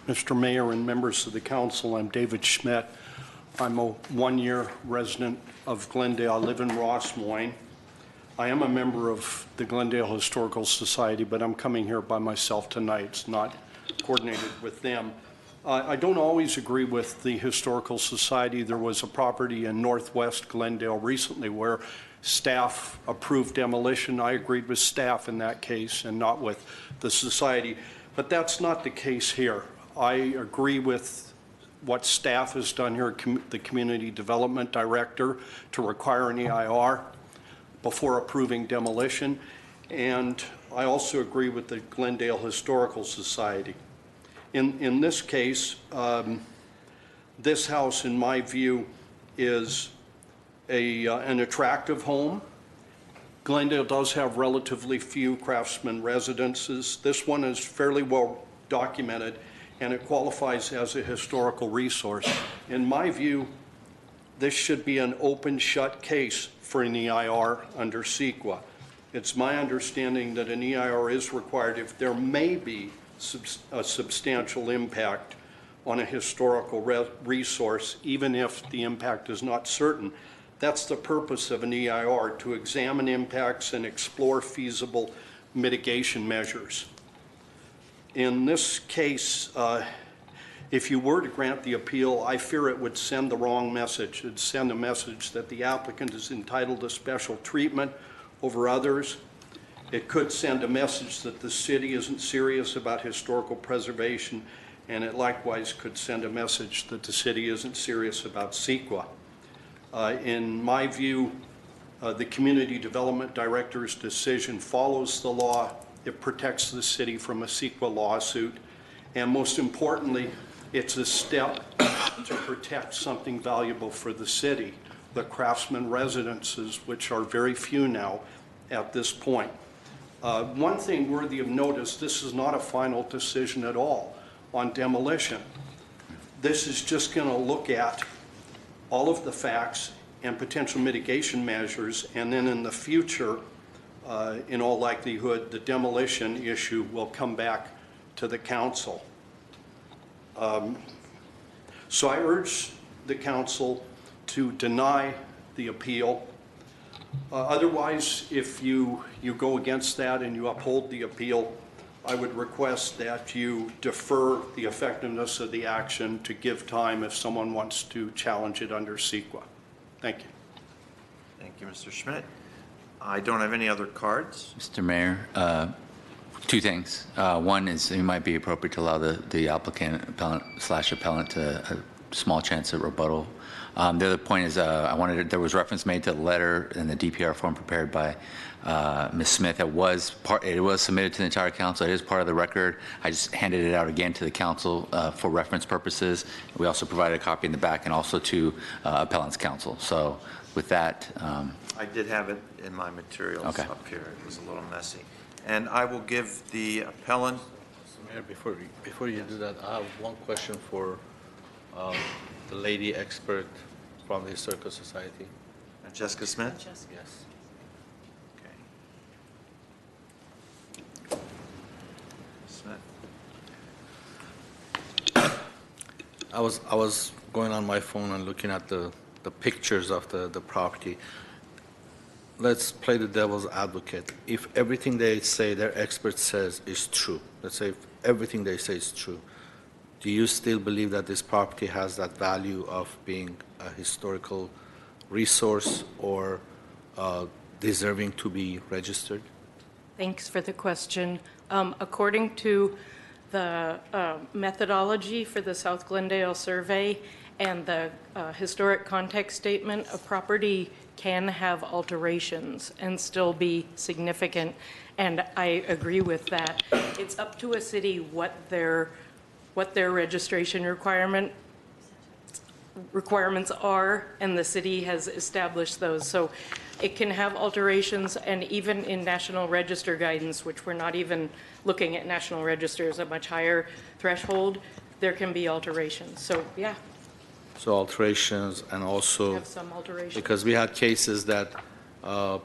Mr. Mayor and members of the council, I'm David Schmidt. I'm a one-year resident of Glendale. I live in Ross Moines. I am a member of the Glendale Historical Society, but I'm coming here by myself tonight. It's not coordinated with them. I don't always agree with the Historical Society. There was a property in northwest Glendale recently where staff approved demolition. I agreed with staff in that case and not with the society. But that's not the case here. I agree with what staff has done here, the Community Development Director, to require an EIR before approving demolition. And I also agree with the Glendale Historical Society. In this case, this house, in my view, is an attractive home. Glendale does have relatively few craftsman residences. This one is fairly well documented, and it qualifies as a historical resource. In my view, this should be an open shut case for an EIR under CEQA. It's my understanding that an EIR is required if there may be a substantial impact on a historical resource, even if the impact is not certain. That's the purpose of an EIR, to examine impacts and explore feasible mitigation measures. In this case, if you were to grant the appeal, I fear it would send the wrong message. It would send a message that the applicant is entitled to special treatment over others. It could send a message that the city isn't serious about historical preservation, and it likewise could send a message that the city isn't serious about CEQA. In my view, the Community Development Director's decision follows the law. It protects the city from a CEQA lawsuit. And most importantly, it's a step to protect something valuable for the city, the craftsman residences, which are very few now at this point. One thing worthy of notice, this is not a final decision at all on demolition. This is just going to look at all of the facts and potential mitigation measures, and then in the future, in all likelihood, the demolition issue will come back to the council. So I urge the council to deny the appeal. Otherwise, if you go against that and you uphold the appeal, I would request that you defer the effectiveness of the action to give time if someone wants to challenge it under CEQA. Thank you. Thank you, Mr. Schmidt. I don't have any other cards. Mr. Mayor, two things. One is it might be appropriate to allow the applicant, appellant a small chance at rebuttal. The other point is there was reference made to the letter in the DPR form prepared by Ms. Smith. It was submitted to the entire council. It is part of the record. I just handed it out again to the council for reference purposes. We also provided a copy in the back and also to appellant's counsel. So with that. I did have it in my materials up here. It was a little messy. And I will give the appellant. Mr. Mayor, before you do that, I have one question for the lady expert from the Historical Society. Jessica Smith? Yes. Okay. Smith. I was going on my phone and looking at the pictures of the property. Let's play the devil's advocate. If everything they say, their expert says is true, let's say if everything they say is true, do you still believe that this property has that value of being a historical resource or deserving to be registered? Thanks for the question. According to the methodology for the South Glendale survey and the historic context statement, a property can have alterations and still be significant, and I agree with that. It's up to a city what their registration requirements are, and the city has established those. So it can have alterations, and even in National Register guidance, which we're not even looking at National Register as a much higher threshold, there can be alterations. So yeah. So alterations, and also Have some alterations. because we had cases that the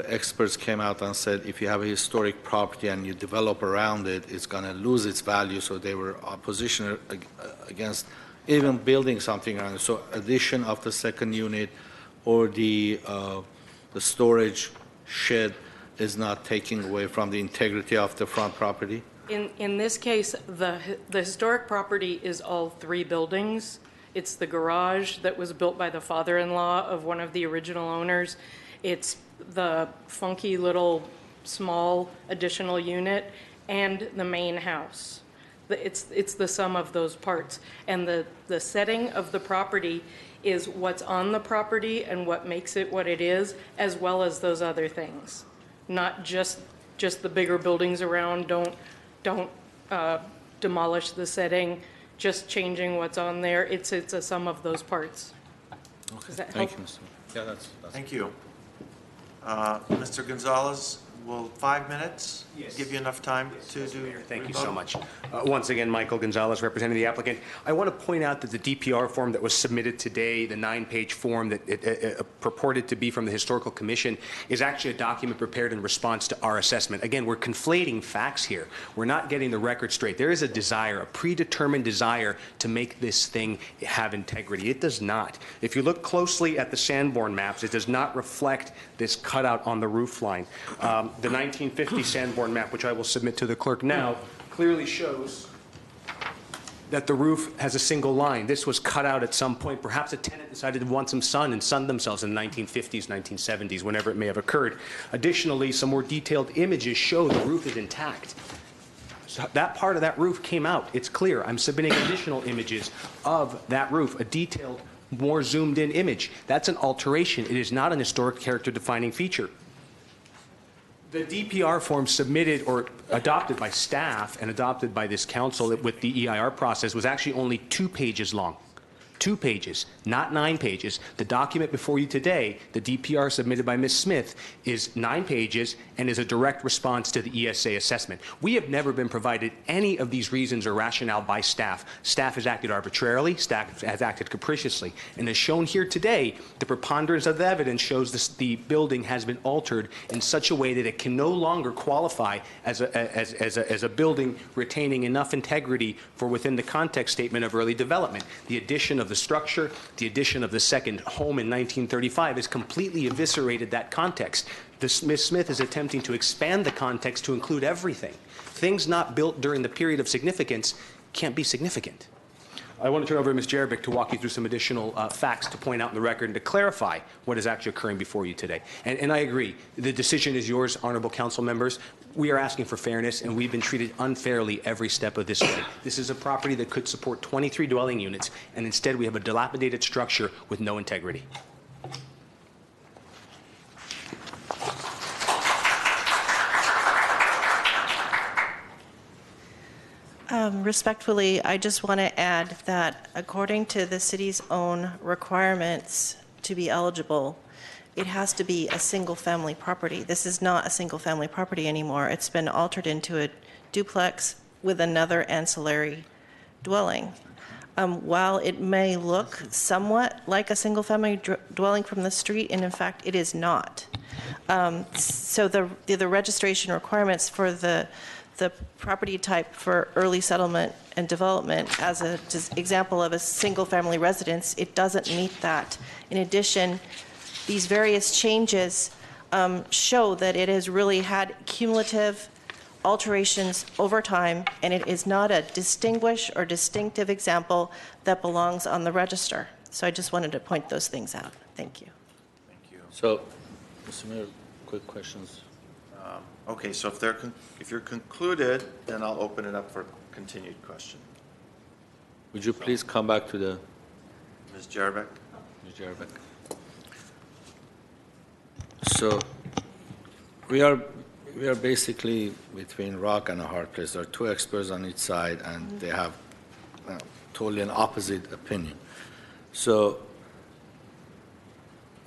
experts came out and said if you have a historic property and you develop around it, it's going to lose its value. So they were opposition against even building something around it. So addition of the second unit or the storage shed is not taking away from the integrity of the front property? In this case, the historic property is all three buildings. It's the garage that was built by the father-in-law of one of the original owners. It's the funky little small additional unit and the main house. It's the sum of those parts. And the setting of the property is what's on the property and what makes it what it is, as well as those other things. Not just the bigger buildings around. Don't demolish the setting, just changing what's on there. It's a sum of those parts. Okay. Does that Thank help? you, Mr. Yeah, that's Thank you. Mr. Gonzalez, will 5 minutes give you enough time to do your Thank you rebuttal? so much. Once again, Michael Gonzalez, representing the applicant. I want to point out that the DPR form that was submitted today, the 9-page form that it purported to be from the Historical Commission, is actually a document prepared in response to our assessment. Again, we're conflating facts here. We're not getting the record straight. There is a desire, a predetermined desire to make this thing have integrity. It does not. If you look closely at the Sanborn maps, it does not reflect this cutout on the roof line. The 1950 Sanborn map, which I will submit to the clerk now, clearly shows that the roof has a single line. This was cut out at some point. Perhaps a tenant decided to want some sun and sunned themselves in the 1950s, 1970s, whenever it may have occurred. Additionally, some more detailed images show the roof is intact. So that part of that roof came out. It's clear. I'm submitting additional images of that roof, a detailed, more zoomed in image. That's an alteration. It is not an historic character defining feature. The DPR form submitted or adopted by staff and adopted by this council with the EIR process was actually only 2 pages long. 2 pages, not 9 pages. The document before you today, the DPR submitted by Ms. Smith, is 9 pages and is a direct response to the ESA assessment. We have never been provided any of these reasons or rationale by staff. Staff has acted arbitrarily, staff has acted capriciously, and as shown here today, the preponderance of the evidence shows the building has been altered in such a way that it can no longer qualify as a building retaining enough integrity for within the context statement of early development. The addition of the structure, the addition of the second home in 1935 has completely eviscerated that context. Ms. Smith is attempting to expand the context to include everything. Things not built during the period of significance can't be significant. I want to turn over to Ms. Jerebick to walk you through some additional facts to point out in the record and to clarify what is actually occurring before you today. And I agree, the decision is yours, honorable council members. We are asking for fairness, and we've been treated unfairly every step of this way. This is a property that could support 23 dwelling units, and instead we have a dilapidated structure with no integrity. Respectfully, I just want to add that according to the city's own requirements to be eligible, it has to be a single-family property. This is not a single-family property anymore. It's been altered into a duplex with another ancillary dwelling. While it may look somewhat like a single-family dwelling from the street, and in fact, it is not. So the registration requirements for the property type for early settlement and development as an example of a single-family residence, it doesn't meet that. In addition, these various changes show that it has really had cumulative alterations over time, and it is not a distinguished or distinctive example that belongs on the register. So I just wanted to point those things out. Thank you. Thank you. So, Mr. Mayor, quick questions. Okay, so if you're concluded, then I'll open it up for continued question. Would you please come back to the... Ms. Jerebick? Ms. Jerebick. So, we are basically between rock and a hard place. There are 2 experts on each side, and they have totally an opposite opinion. So,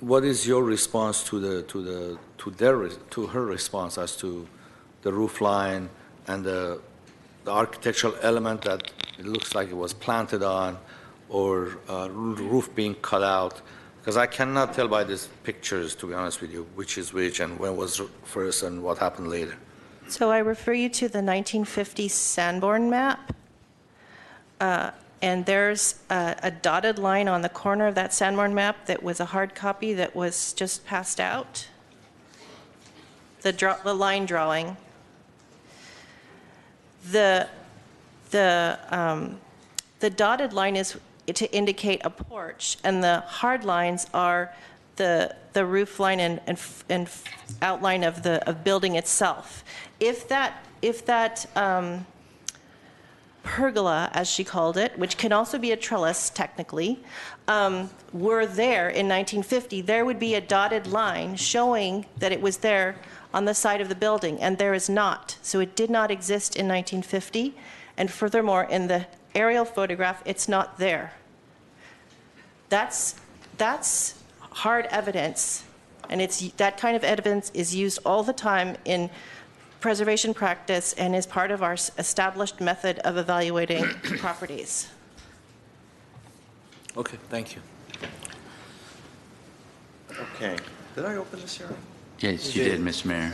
what is your response to her response as to the roof line and the architectural element that it looks like it was planted on, or roof being cut out? Because I cannot tell by these pictures, to be honest with you, which is which and when was first and what happened later. So I refer you to the 1950 Sanborn map. And there's a dotted line on the corner of that Sanborn map that was a hard copy that was just passed out. The line drawing. The dotted line is to indicate a porch, and the hard lines are the roof line and outline of the building itself. If that pergola, as she called it, which can also be a trellis technically, were there in 1950, there would be a dotted line showing that it was there on the side of the building, and there is not. So it did not exist in 1950, and furthermore, in the aerial photograph, it's not there. That's hard evidence, and that kind of evidence is used all the time in preservation practice and is part of our established method of evaluating properties. Okay, thank you. Okay. Did I open this hearing? Yes, you did, Mr. Mayor.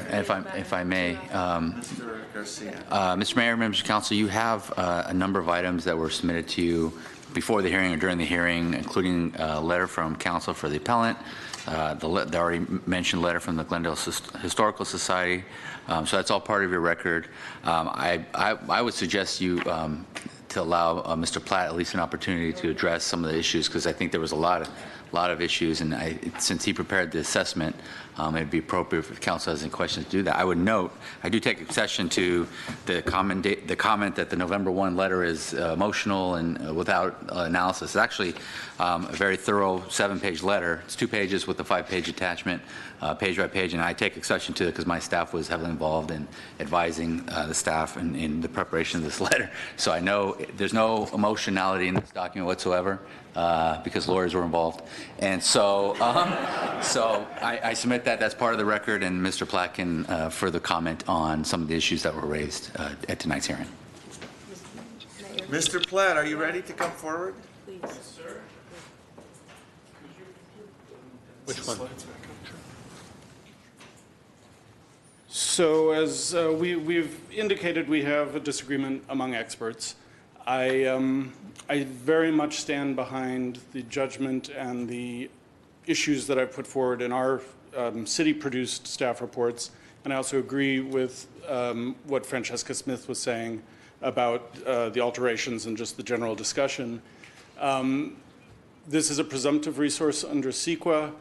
If I may. Mr. Garcia. Mr. Mayor, members of council, you have a number of items that were submitted to you before the hearing or during the hearing, including a letter from counsel for the appellant, the already mentioned letter from the Glendale Historical Society. So that's all part of your record. I would suggest you to allow Mr. Platt at least an opportunity to address some of the issues, because I think there was a lot of issues, and since he prepared the assessment, it'd be appropriate if council has any questions to do that. I would note, I do take exception to the comment that the November 1 letter is emotional and without analysis. It's actually a very thorough 7-page letter. It's 2 pages with a 5-page attachment, page by page, and I take exception to it because my staff was heavily involved in advising the staff in the preparation of this letter. So I know there's no emotionality in this document whatsoever, because lawyers were involved. And so, I submit that. That's part of the record, and Mr. Platt can further comment on some of the issues that were raised at tonight's hearing. Mr. Platt, are you ready to come forward? Please. Sir. Which one? So as we've indicated, we have a disagreement among experts. I very much stand behind the judgment and the issues that I put forward in our city-produced staff reports, and I also agree with what Francesca Smith was saying about the alterations and just the general discussion. This is a presumptive resource under CEQA,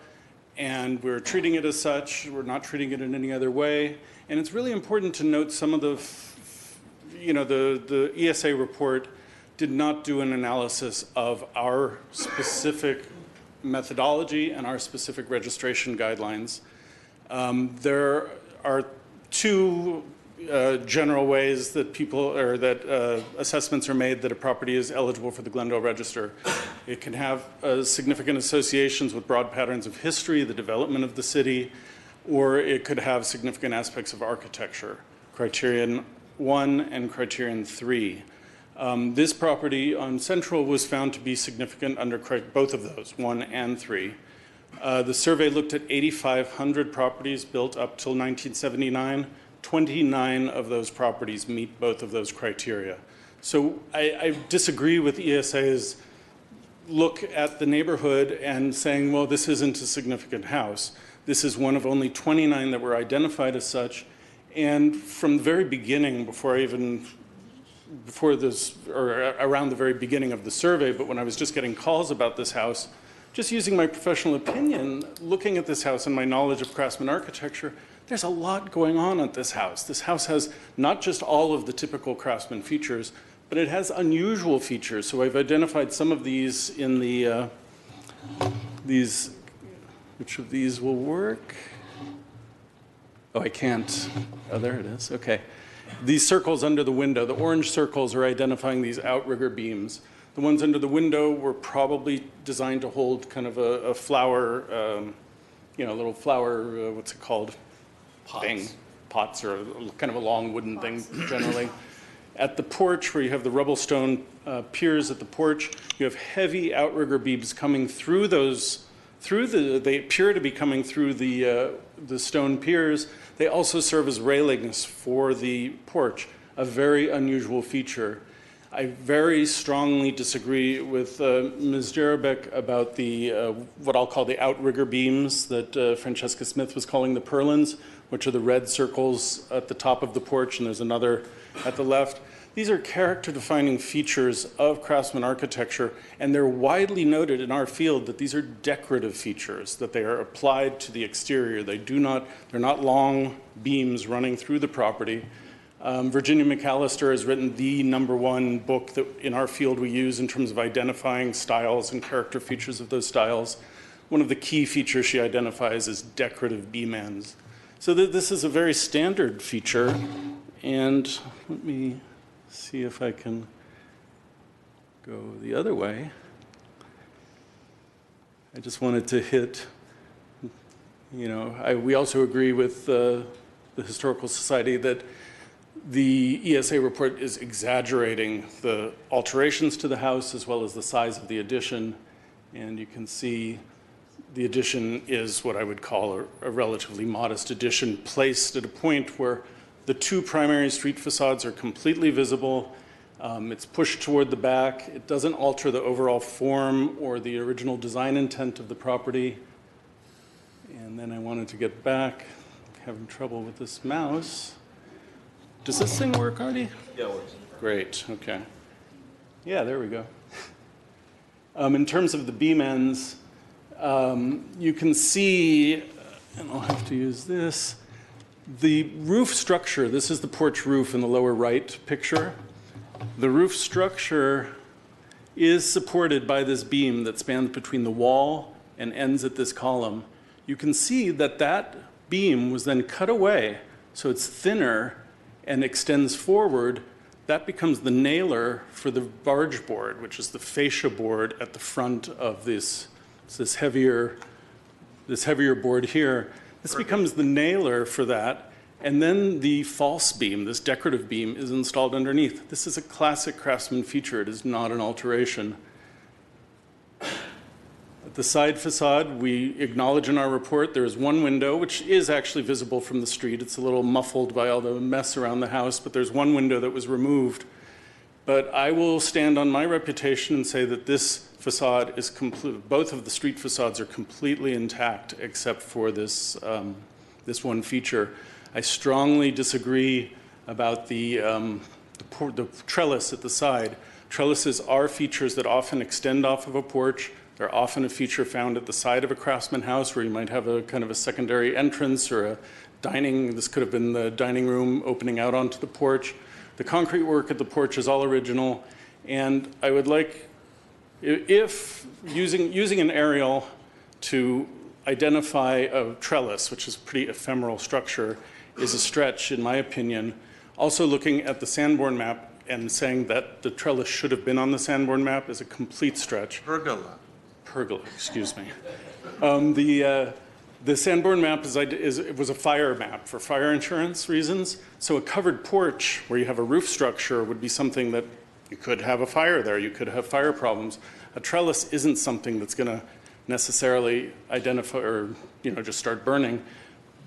and we're treating it as such. We're not treating it in any other way, and it's really important to note some of the, the ESA report did not do an analysis of our specific methodology and our specific registration guidelines. There are 2 general ways that assessments are made that a property is eligible for the Glendale Register. It can have significant associations with broad patterns of history, the development of the city, or it could have significant aspects of architecture, criterion 1 and criterion 3. This property on Central was found to be significant under both of those, 1 and 3. The survey looked at 8,500 properties built up till 1979. 29 of those properties meet both of those criteria. So I disagree with ESA's look at the neighborhood and saying, well, this isn't a significant house. This is one of only 29 that were identified as such. And from the very beginning, around the very beginning of the survey, but when I was just getting calls about this house, just using my professional opinion, looking at this house and my knowledge of craftsman architecture, there's a lot going on at this house. This house has not just all of the typical craftsman features, but it has unusual features. So I've identified some of these in the, which of these will work? Oh, I can't. Oh, there it is. Okay. These circles under the window, the orange circles are identifying these outrigger beams. The ones under the window were probably designed to hold kind of a flower, little flower, what's it called? Thing. Pots, or kind of a long wooden thing generally. At the porch, where you have the rubble stone piers at the porch, you have heavy outrigger beams coming through those, they appear to be coming through the stone piers. They also serve as railings for the porch, a very unusual feature. I very strongly disagree with Ms. Jarabek about the what I'll call the outrigger beams that Francesca Smith was calling the purlins, which are the red circles at the top of the porch, and there's another at the left. These are character-defining features of craftsman architecture, and they're widely noted in our field that these are decorative features, that they are applied to the exterior. They're not long beams running through the property. Virginia McAllister has written the #1 book that in our field we use in terms of identifying styles and character features of those styles. One of the key features she identifies is decorative beam ends. So this is a very standard feature, and let me see if I can go the other way. I just wanted to hit, we also agree with the Historical Society that the ESA report is exaggerating the alterations to the house as well as the size of the addition, and you can see the addition is what I would call a relatively modest addition, placed at a point where the 2 primary street facades are completely visible. It's pushed toward the back. It doesn't alter the overall form or the original design intent of the property. And then I wanted to get back. I'm having trouble with this mouse. Does this thing work, Artie? Yeah, it works. Great, okay. Yeah, there we go. In terms of the beam ends, you can see, and I'll have to use this, the roof structure. This is the porch roof in the lower right picture. The roof structure is supported by this beam that spans between the wall and ends at this column. You can see that that beam was then cut away, so it's thinner and extends forward. That becomes the nailer for the barge board, which is the fascia board at the front of this heavier board here. This becomes the nailer for that, and then the false beam, this decorative beam, is installed underneath. This is a classic Craftsman feature. It is not an alteration. At the side facade, we acknowledge in our report there is one window, which is actually visible from the street. It's a little muffled by all the mess around the house, but there's one window that was removed. But I will stand on my reputation and say that this facade is complete. Both of the street facades are completely intact except for this, this one feature. I strongly disagree about the trellis at the side. Trellises are features that often extend off of a porch. They're often a feature found at the side of a Craftsman house where you might have a kind of a secondary entrance or a dining. This could have been the dining room opening out onto the porch. The concrete work at the porch is all original. And I would like, if using an aerial to identify a trellis, which is a pretty ephemeral structure, is a stretch, in my opinion. Also looking at the Sanborn map and saying that the trellis should have been on the Sanborn map is a complete stretch. Pergola. Pergola, excuse me. The Sanborn map was a fire map for fire insurance reasons. So a covered porch where you have a roof structure would be something that you could have a fire there. You could have fire problems. A trellis isn't something that's going to necessarily identify or just start burning.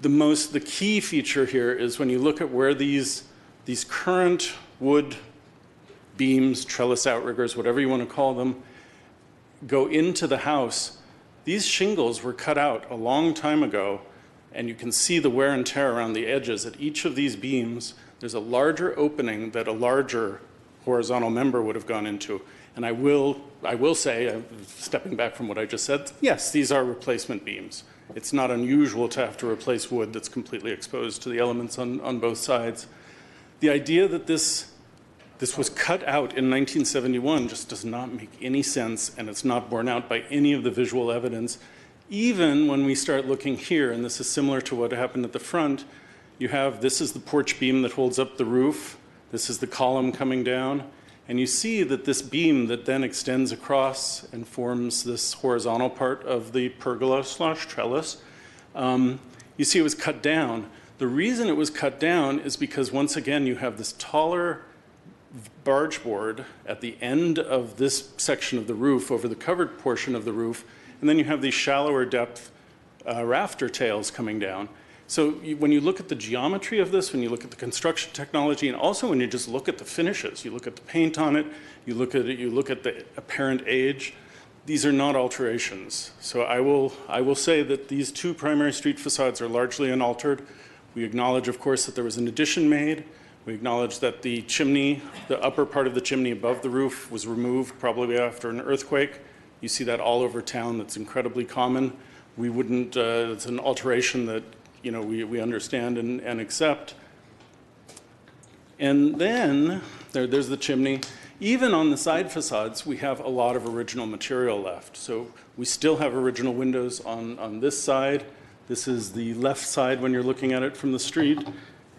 The key feature here is when you look at where these current wood beams, trellis outriggers, whatever you want to call them, go into the house. These shingles were cut out a long time ago, and you can see the wear and tear around the edges. At each of these beams, there's a larger opening that a larger horizontal member would have gone into. And I will say, stepping back from what I just said, yes, these are replacement beams. It's not unusual to have to replace wood that's completely exposed to the elements on both sides. The idea that this was cut out in 1971 just does not make any sense, and it's not borne out by any of the visual evidence. Even when we start looking here, and this is similar to what happened at the front, this is the porch beam that holds up the roof. This is the column coming down. And you see that this beam that then extends across and forms this horizontal part of the pergola/trellis, you see it was cut down. The reason it was cut down is because, once again, you have this taller barge board at the end of this section of the roof over the covered portion of the roof, and then you have these shallower depth rafter tails coming down. So when you look at the geometry of this, when you look at the construction technology, and also when you just look at the finishes, you look at the paint on it, you look at the apparent age, these are not alterations. So I will say that these two primary street facades are largely unaltered. We acknowledge, of course, that there was an addition made. We acknowledge that the chimney, the upper part of the chimney above the roof, was removed probably after an earthquake. You see that all over town. That's incredibly common. We wouldn't, it's an alteration that we understand and accept. And then there's the chimney. Even on the side facades, we have a lot of original material left. So we still have original windows on this side. This is the left side when you're looking at it from the street.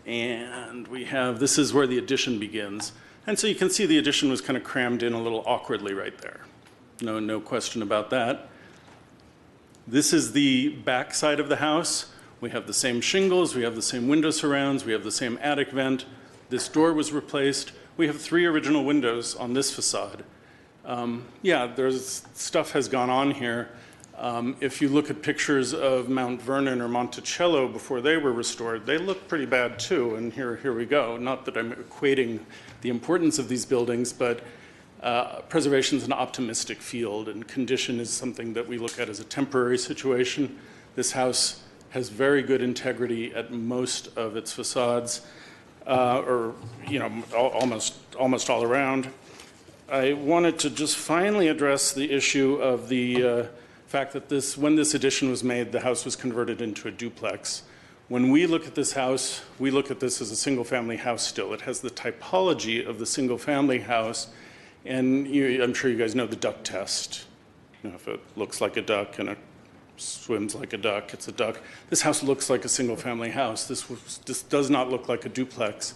And this is where the addition begins. And so you can see the addition was kind of crammed in a little awkwardly right there. No question about that. This is the back side of the house. We have the same shingles, we have the same window surrounds, we have the same attic vent. This door was replaced. We have 3 original windows on this facade. There's stuff has gone on here. If you look at pictures of Mount Vernon or Monticello before they were restored, they look pretty bad too, and here we go. Not that I'm equating the importance of these buildings, but preservation is an optimistic field, and condition is something that we look at as a temporary situation. This house has very good integrity at most of its facades, or almost all around. I wanted to just finally address the issue of the fact that when this addition was made, the house was converted into a duplex. When we look at this house, we look at this as a single-family house still. It has the typology of the single-family house, and I'm sure you guys know the duck test. If it looks like a duck and it swims like a duck, it's a duck. This house looks like a single-family house. This does not look like a duplex.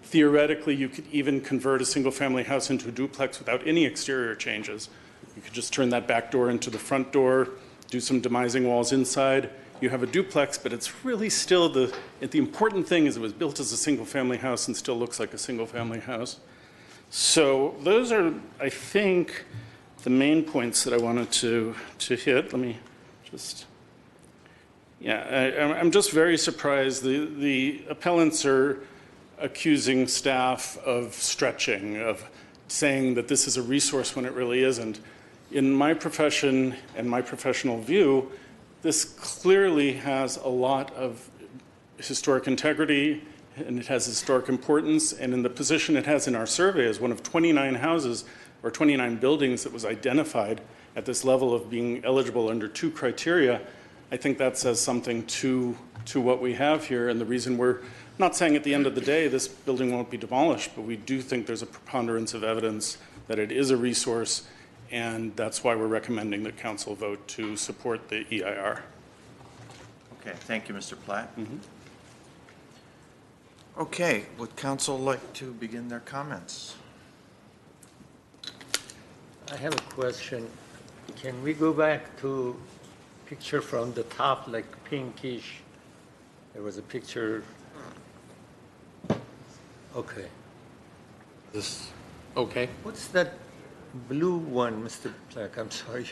Theoretically, you could even convert a single-family house into a duplex without any exterior changes. You could just turn that back door into the front door, do some demising walls inside. You have a duplex, but it's really still the important thing is it was built as a single-family house and still looks like a single-family house. So those are, I think, the main points that I wanted to hit. Let me just, I'm just very surprised. The appellants are accusing staff of stretching, of saying that this is a resource when it really isn't. In my profession and my professional view, this clearly has a lot of historic integrity, and it has historic importance, and in the position it has in our survey as one of 29 houses or 29 buildings that was identified at this level of being eligible under 2 criteria, I think that says something to what we have here, and the reason we're not saying at the end of the day this building won't be demolished, but we do think there's a preponderance of evidence that it is a resource, and that's why we're recommending that council vote to support the EIR. Okay, thank you, Mr. Platt. Okay, would council like to begin their comments? I have a question. Can we go back to picture from the top, like pinkish? There was a picture. Okay. Okay. What's that blue one, Mr. Black? I'm sorry.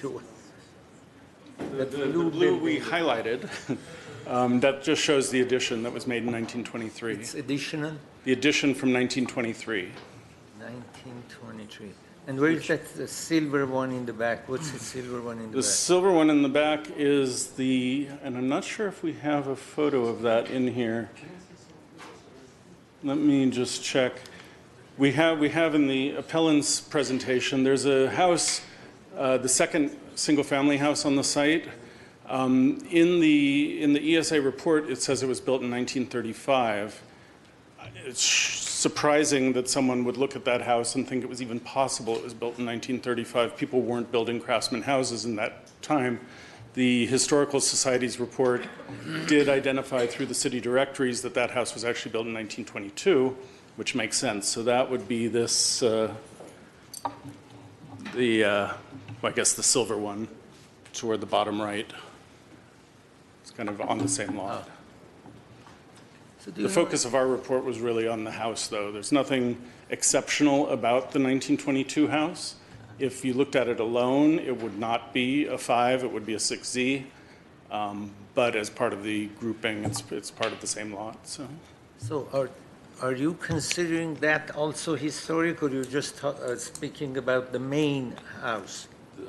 The blue we highlighted, that just shows the addition that was made in 1923. It's additional? The addition from 1923. 1923. And where is that the silver one in the back? What's the silver one in the back? The silver one in the back is and I'm not sure if we have a photo of that in here. Let me just check. We have in the appellant's presentation, there's a house, the second single-family house on the site. In the ESA report, it says it was built in 1935. It's surprising that someone would look at that house and think it was even possible it was built in 1935. People weren't building craftsman houses in that time. The Historical Society's report did identify through the city directories that that house was actually built in 1922, which makes sense. So that would be this, I guess the silver one toward the bottom right. It's kind of on the same lot. The focus of our report was really on the house, though. There's nothing exceptional about the 1922 house. If you looked at it alone, it would not be a 5, it would be a 6Z. But as part of the grouping, it's part of the same lot. So are you considering that also historic, or you're just speaking about the main house?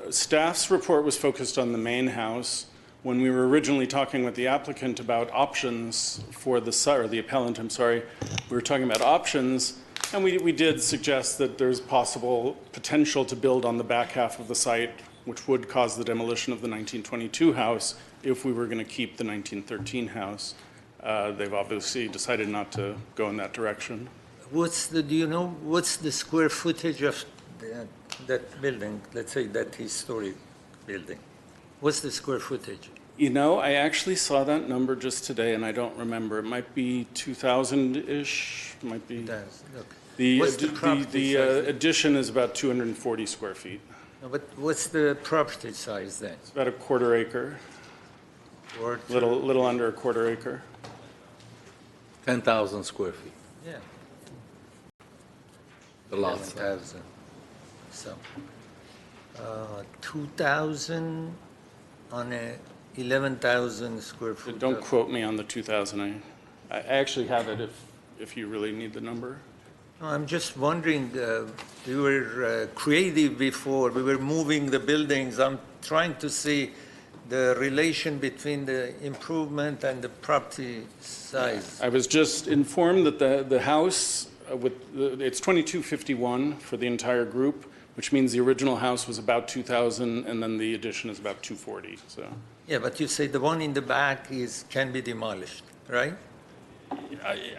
Staff's report was focused on the main house. When we were originally talking with the applicant about options for the appellant, I'm sorry, we were talking about options, and we did suggest that there's possible potential to build on the back half of the site, which would cause the demolition of the 1922 house if we were going to keep the 1913 house. They've obviously decided not to go in that direction. Do you know what's the square footage of that building, let's say that historic building? What's the square footage? You know, I actually saw that number just today, and I don't remember. It might be 2,000-ish. It might be. What's the property size? Addition is about 240 square feet. No, but what's the property size then? It's about a quarter acre. Little under a quarter acre. 10,000 square feet. Yeah. The lot. 11,000. So, 2,000 on a 11,000 square foot. Don't quote me on the 2,000. I actually have it if you really need the number. No, I'm just wondering, we were creative before, we were moving the buildings. I'm trying to see the relation between the improvement and the property size. I was just informed that the house, it's 2251 for the entire group, which means the original house was about 2,000, and then the addition is about 240, so. Yeah, but you say the one in the back can be demolished, right?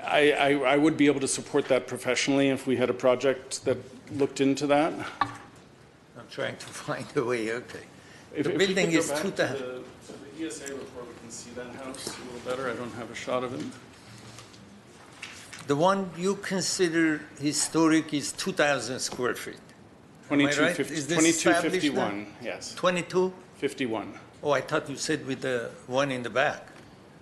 I would be able to support that professionally if we had a project that looked into that. I'm trying to find a way, okay. If The we building could go is back 2,000. to the ESA report, we can see that house a little better. I don't have a shot of it. The one you consider historic is 2,000 square feet. Am I right? Is this established now? 2251, yes. 22? 51. Oh, I thought you said with the one in the back.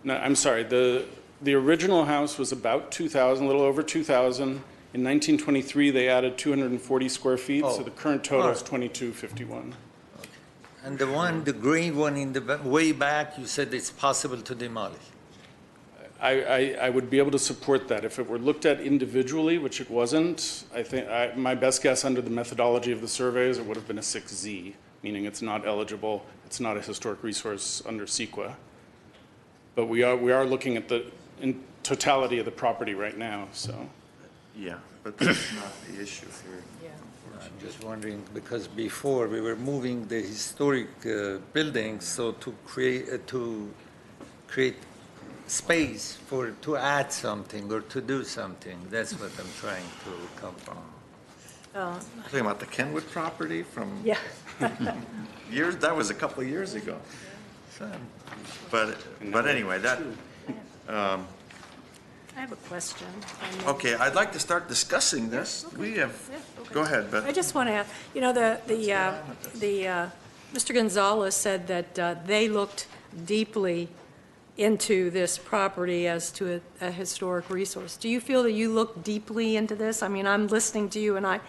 No, I'm sorry. The original house was about 2,000, a little over 2,000. In 1923, they added 240 square feet, so the current total is 2251. And the gray one in the way back, you said it's possible to demolish. I would be able to support that. If it were looked at individually, which it wasn't, I think my best guess under the methodology of the surveys, it would have been a 6Z, meaning it's not eligible, it's not a historic resource under CEQA. But we are looking at the totality of the property right now, so. Yeah, but that's not the issue here. I'm just wondering, because before we were moving the historic buildings, so to create space to add something or to do something. That's what I'm trying to come from. Talking about the Kenwood property from Yeah. years, that was a couple of years ago. But anyway, that, I have a question. okay, I'd like to start discussing this. We have, go ahead, I Beth. just want to, Mr. Gonzalez said that they looked deeply into this property as to a historic resource. Do you feel that you looked deeply into this? I mean, I'm listening to you, and I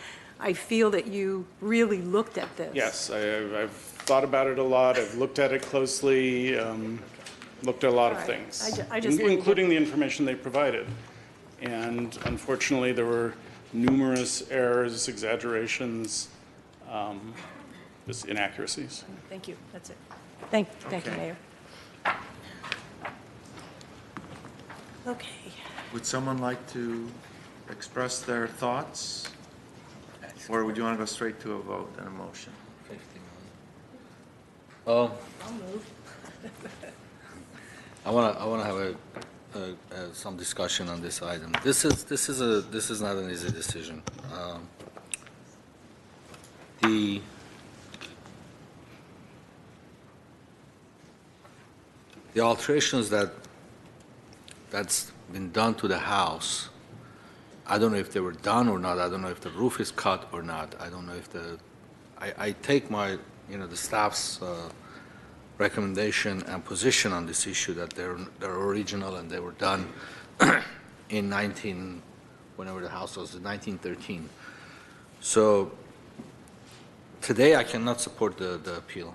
feel that you really looked at this. Yes, I've thought about it a lot. I've looked at it closely, looked at a lot of things, including the information they provided. And unfortunately, there were numerous errors, exaggerations, just inaccuracies. Thank you. That's it. Thank you, Mayor. Okay. Would someone like to express their thoughts? Or would you want to go straight to a vote and a motion? I'll move. I want to have some discussion on this item. This is not an easy decision. The alterations that's been done to the house, I don't know if they were done or not. I don't know if the roof is cut or not. I don't know if I take the staff's recommendation and position on this issue that they're original and they were done in whenever the house was in 1913. So today I cannot support the appeal.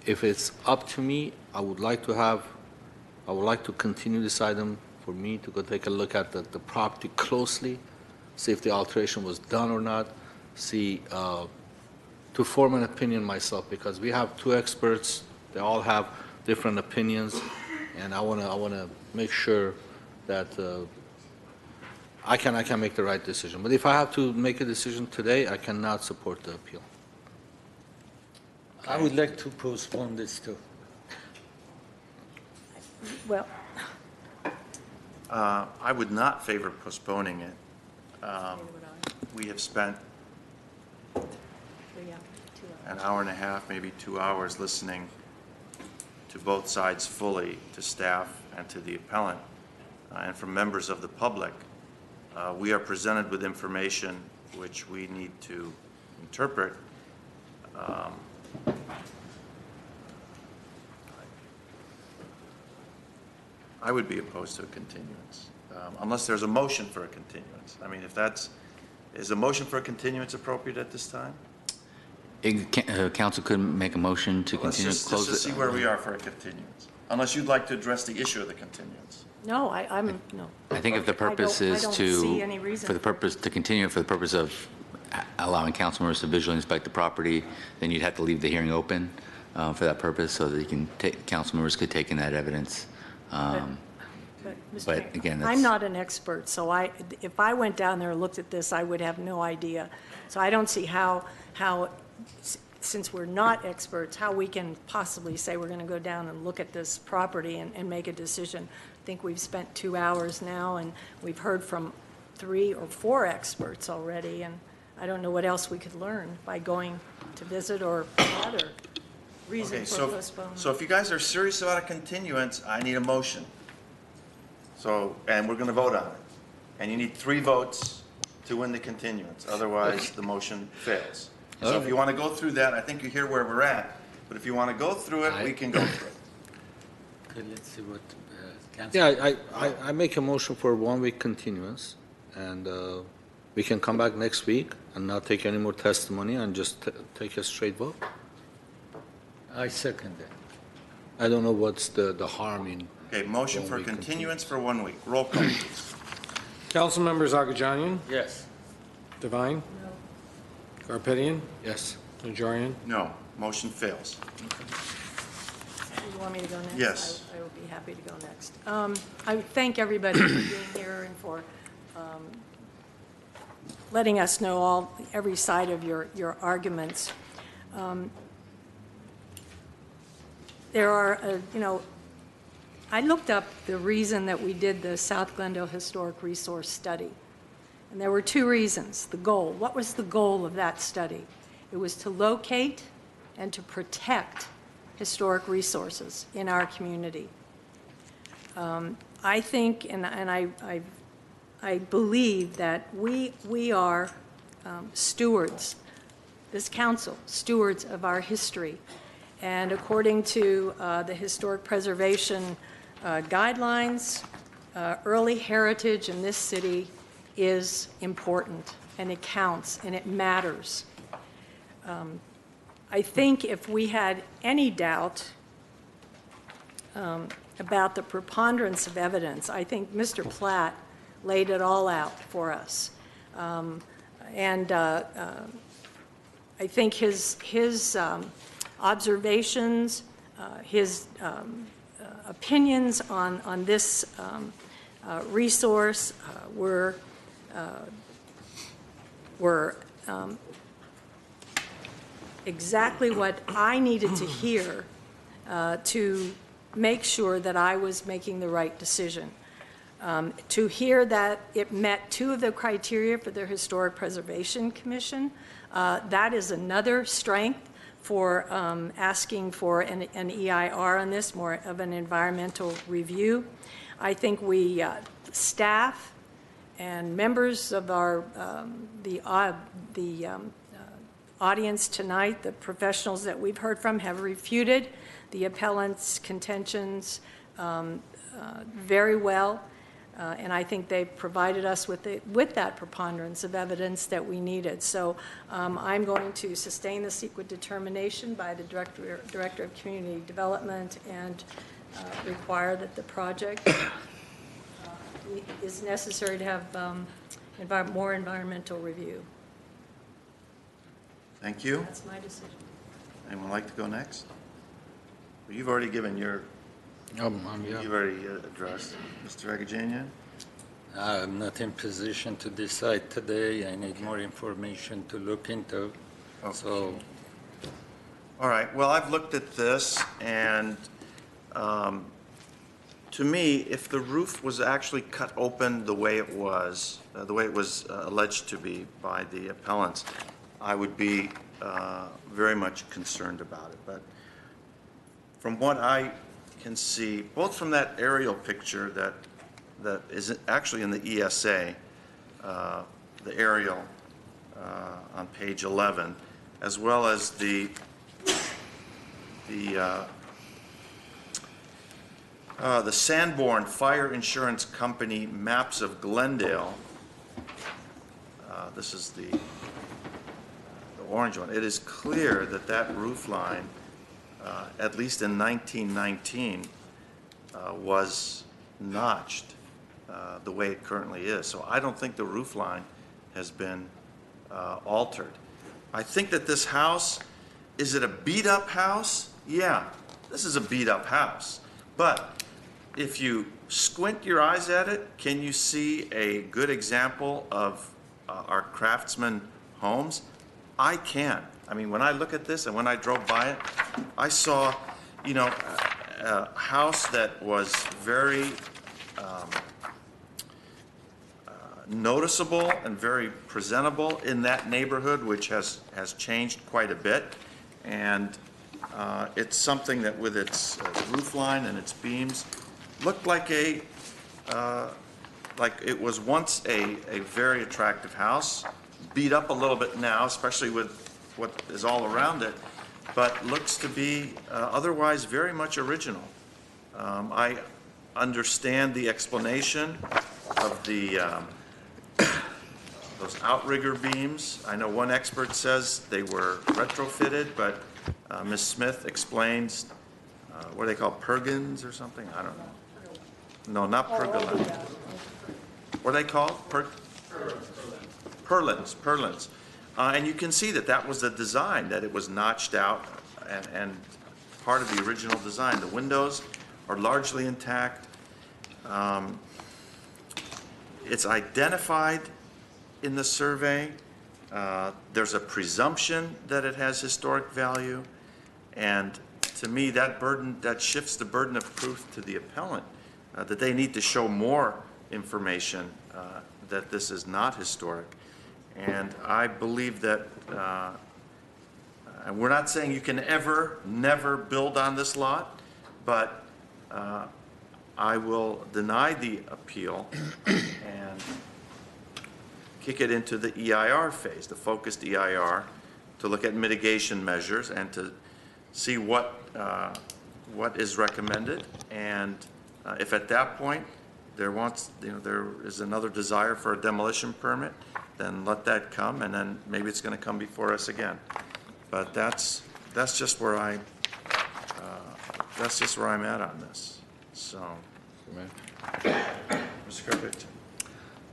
If it's up to me, I would like to continue this item for me to go take a look at the property closely, see if the alteration was done or not, to form an opinion myself, because we have two experts, they all have different opinions, and I want to make sure that I can make the right decision. But if I have to make a decision today, I cannot support the appeal. I would like to postpone this too. Well, I would not favor postponing it. We have spent an hour and a half, maybe 2 hours, listening to both sides fully, to staff and to the appellant, and from members of the public. We are presented with information which we need to interpret. I would be opposed to a continuance, unless there's a motion for a continuance. I mean, is a motion for a continuance appropriate at this time? Council couldn't make a motion to Let's continue, just close to see it. where we are for a continuance, unless you'd like to address the issue of the continuance. No, no. I think if the purpose I is don't to, see any reason for the purpose, to continue for the purpose of allowing council members to visually inspect the property, then you'd have to leave the hearing open for that purpose so that you can council members could take in that evidence. Mr. But Mayor, again, I'm not an expert, so if I went down there and looked at this, I would have no idea. So I don't see how, since we're not experts, how we can possibly say we're going to go down and look at this property and make a decision. I think we've spent 2 hours now, and we've heard from 3 or 4 experts already, and I don't know what else we could learn by going to visit or other reason for postponement. So if you guys are serious about a continuance, I need a motion. So, and we're going to vote on it. And you need 3 votes to win the continuance. Otherwise, the motion fails. So if you want to go through that, I think you hear where we're at. But if you want to go through it, we can go through it. Okay, let's see what council. Yeah, I make a motion for 1 week continuance, and we can come back next week and not take any more testimony and just take a straight vote. I second that. I don't know what's the harm in. Okay, motion for continuance for 1 week. Roll call, please. Council members Agajanian, Yes. Devine, Garpetian, Yes. Najarian. No, motion fails. You want me to go next? Yes. I would be happy to go next. I thank everybody for being here and for letting us know every side of your arguments. There are, I looked up the reason that we did the South Glendale Historic Resource Study. And there were 2 reasons. The goal. What was the goal of that study? It was to locate and to protect historic resources in our community. I think, and I believe that we are stewards, this council, stewards of our history. And according to the historic preservation guidelines, early heritage in this city is important, and it counts, and it matters. I think if we had any doubt about the preponderance of evidence, I think Mr. Platt laid it all out for us. And I think his observations, his opinions on this resource were exactly what I needed to hear to make sure that I was making the right decision. To hear that it met 2 of the criteria for the Historic Preservation Commission, that is another strength for asking for an EIR on this, more of an environmental review. I think we, staff and members of our, the audience tonight, the professionals that we've heard from have refuted the appellant's contentions very well. And I think they've provided us with that preponderance of evidence that we needed. So I'm going to sustain the CEQA determination by the Director of Community Development and require that the project is necessary to have more environmental review. Thank you. That's my decision. Anyone like to go next? Well, you've already given your, you've already addressed. Mr. Agajanian? I'm not in position to decide today. I need more information to look into. Okay. So, all right, well, I've looked at this, and to me, if the roof was actually cut open the way it was alleged to be by the appellants, I would be very much concerned about it. But from what I can see, both from that aerial picture that is actually in the ESA, the aerial on page 11, as well as the Sanborn Fire Insurance Company maps of Glendale. This is the orange one, it is clear that that roof line, at least in 1919, was notched the way it currently is. So I don't think the roof line has been altered. I think that this house, is it a beat-up house? Yeah, this is a beat-up house. But if you squint your eyes at it, can you see a good example of our craftsman homes? I can. I mean, when I look at this and when I drove by it, I saw, you know, a house that was very noticeable and very presentable in that neighborhood, which has changed quite a bit. And it's something that with its roof line and its beams looked like like it was once a very attractive house, beat up a little bit now, especially with what is all around it, but looks to be otherwise very much original. I understand the explanation of the those outrigger beams. I know one expert says they were retrofitted, but Ms. Smith explains what do they call pergins or something? I don't know. No, not pergola. What are they called? Purlins. And you can see that that was the design, that it was notched out and part of the original design. The windows are largely intact. It's identified in the survey. There's a presumption that it has historic value. And to me, that shifts the burden of proof to the appellant, that they need to show more information that this is not historic. And I believe that, and we're not saying you can never build on this lot, but I will deny the appeal and kick it into the EIR phase, the focused EIR, to look at mitigation measures and to see what is recommended. And if at that point there is another desire for a demolition permit, then let that come, and then maybe it's going to come before us again. But that's just where I'm at on this. So, Mr. Kirkwood.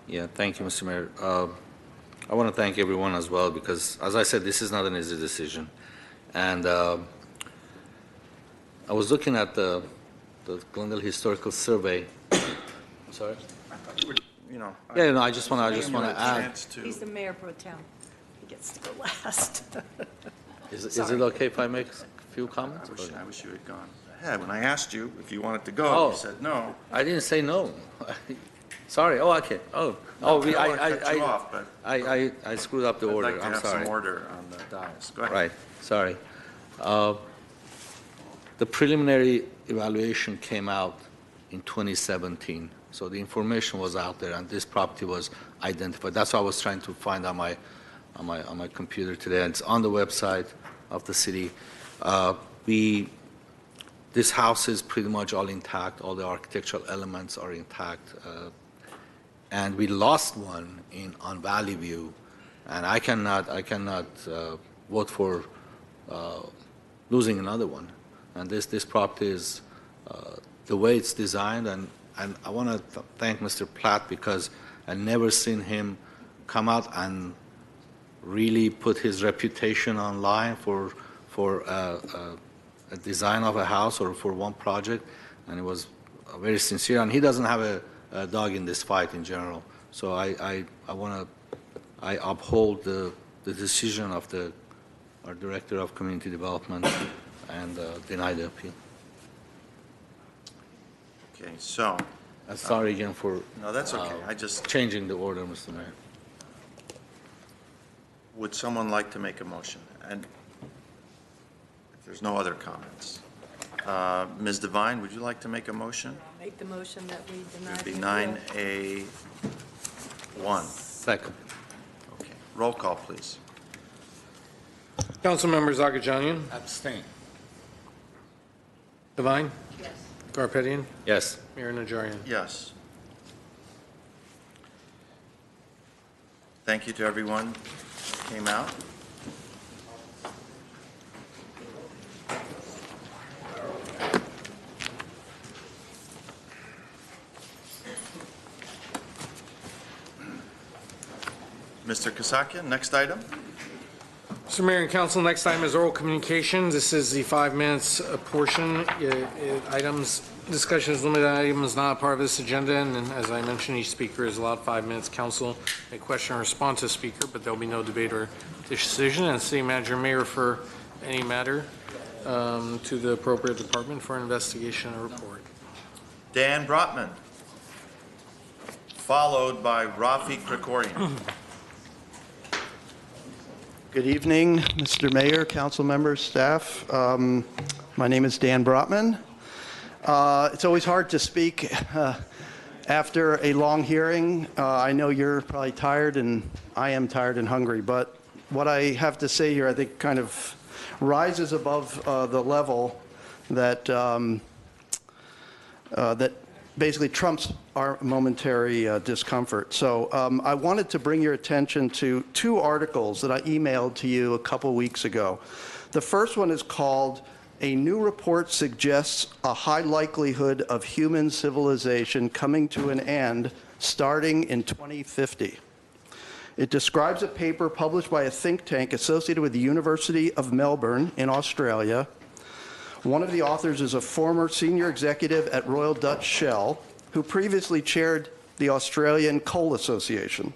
Yeah, thank you, Mr. Mayor. I want to thank everyone as well, because, as I said, this is not an easy decision. And I was looking at the Glendale Historical Survey. Sorry? I just want to add. He's the mayor pro tem. He gets to go last. Is it okay if I make a few comments? I wish you had gone ahead. When I asked you if you wanted to go, you said no. I didn't say no. Sorry. Oh, okay. I screwed up the order. I'd like to I'm have sorry. some order on the dais. Go ahead. Right. Sorry. The preliminary evaluation came out in 2017. So the information was out there, and this property was identified. That's what I was trying to find on my computer today. And it's on the website of the city. This house is pretty much all intact. All the architectural elements are intact. And we lost one on Valley View, and I cannot vote for losing another one. And this property is the way it's designed, and I want to thank Mr. Platt, because I've never seen him come out and really put his reputation online for a design of a house or for one project, and it was very sincere. And he doesn't have a dog in this fight in general. So I uphold the decision of our Director of Community Development and deny the appeal. Okay, so. Sorry again for. No, that's okay. I just. Changing the order, Mr. Mayor. Would someone like to make a motion? And if there's no other comments. Ms. Devine, would you like to make a motion? Make the motion that we deny. It would be 9A1. Second. Okay. Roll call, please. Councilmember Zagajanian? Abstain. Devine? Yes. Garpetian? Yes. Mayor Najarian? Yes. Thank you to everyone who came out. Mr. Kasakian, next item. Mr. Mayor and Council, next item is oral communication. This is the 5 minutes portion. Discussion is limited items not a part of this agenda, and as I mentioned, each speaker is allowed 5 minutes. Council may question or respond to speaker, but there'll be no debate or decision, and the city manager may refer any matter to the appropriate department for an investigation or report. Dan Brotman, followed by Rafi Krikorian. Good evening, Mr. Mayor, council members, staff. My name is Dan Brotman. It's always hard to speak after a long hearing. I know you're probably tired, and I am tired and hungry, but what I have to say here, I think, kind of rises above the level that that basically trumps our momentary discomfort. So I wanted to bring your attention to 2 articles that I emailed to you a couple weeks ago. The first one is called "A New Report Suggests a High Likelihood of Human Civilization Coming to an End Starting in 2050. It describes a paper published by a think tank associated with the University of Melbourne in Australia. One of the authors is a former senior executive at Royal Dutch Shell, who previously chaired the Australian Coal Association.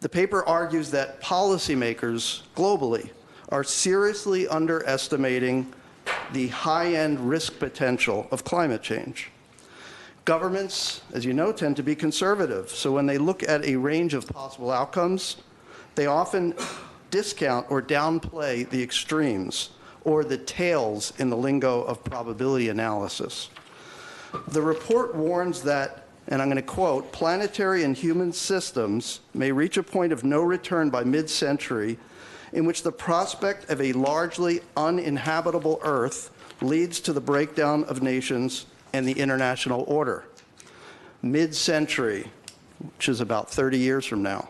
The paper argues that policymakers globally are seriously underestimating the high-end risk potential of climate change. Governments, as you know, tend to be conservative, so when they look at a range of possible outcomes, they often discount or downplay the extremes or the tails in the lingo of probability analysis. The report warns that, and I'm going to quote, "Planetary and human systems may reach a point of no return by mid-century in which the prospect of a largely uninhabitable Earth leads to the breakdown of nations and the international order." Mid-century, which is about 30 years from now.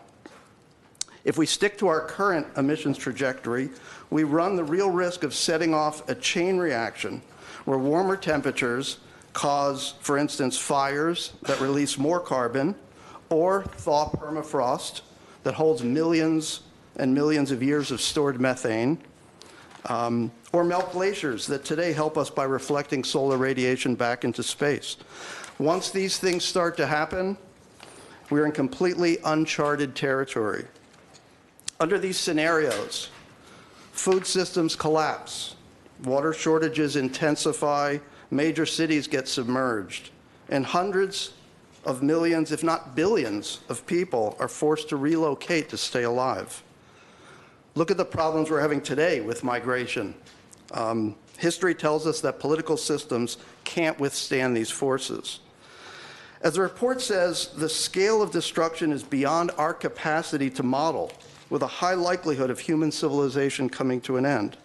If we stick to our current emissions trajectory, we run the real risk of setting off a chain reaction where warmer temperatures cause, for instance, fires that release more carbon, or thaw permafrost that holds millions and millions of years of stored methane, or melt glaciers that today help us by reflecting solar radiation back into space. Once these things start to happen, we're in completely uncharted territory. Under these scenarios, food systems collapse, water shortages intensify, major cities get submerged, and hundreds of millions, if not billions, of people are forced to relocate to stay alive. Look at the problems we're having today with migration. History tells us that political systems can't withstand these forces. As the report says, the scale of destruction is beyond our capacity to model, with a high likelihood of human civilization coming to an end.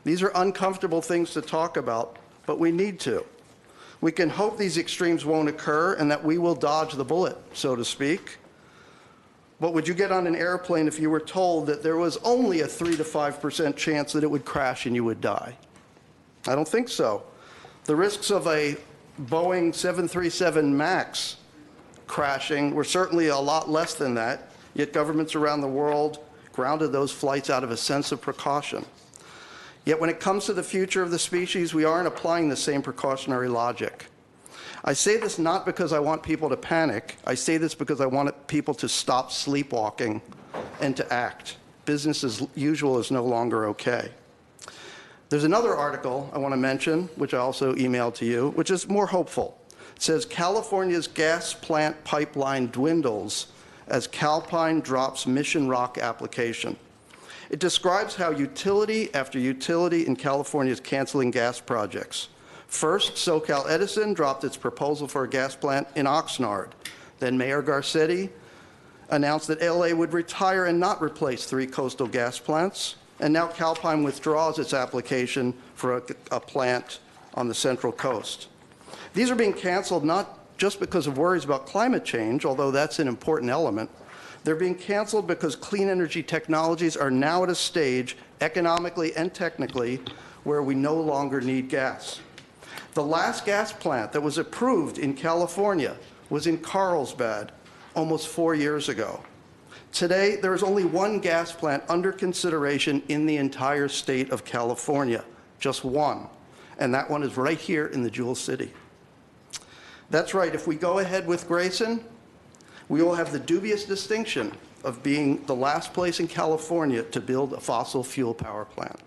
These are uncomfortable things to talk about, but we need to. We can hope these extremes won't occur and that we will dodge the bullet, so to speak. But would you get on an airplane if you were told that there was only a 3 to 5% chance that it would crash and you would die? I don't think so. The risks of a Boeing 737 MAX crashing were certainly a lot less than that, yet governments around the world grounded those flights out of a sense of precaution. Yet when it comes to the future of the species, we aren't applying the same precautionary logic. I say this not because I want people to panic. I say this because I want people to stop sleepwalking and to act. Business as usual is no longer okay. There's another article I want to mention, which I also emailed to you, which is more hopeful. It says, "California's gas plant pipeline dwindles as Calpine drops Mission Rock application." It describes how utility after utility in California is canceling gas projects. First, SoCal Edison dropped its proposal for a gas plant in Oxnard. Then Mayor Garcetti announced that LA would retire and not replace 3 coastal gas plants. And now Calpine withdraws its application for a plant on the Central Coast. These are being canceled not just because of worries about climate change, although that's an important element. They're being canceled because clean energy technologies are now at a stage, economically and technically, where we no longer need gas. The last gas plant that was approved in California was in Carlsbad almost 4 years ago. Today, there is only one gas plant under consideration in the entire state of California, just one, and that one is right here in the Jewel City. That's right, if we go ahead with Grayson, we will have the dubious distinction of being the last place in California to build a fossil fuel power plant.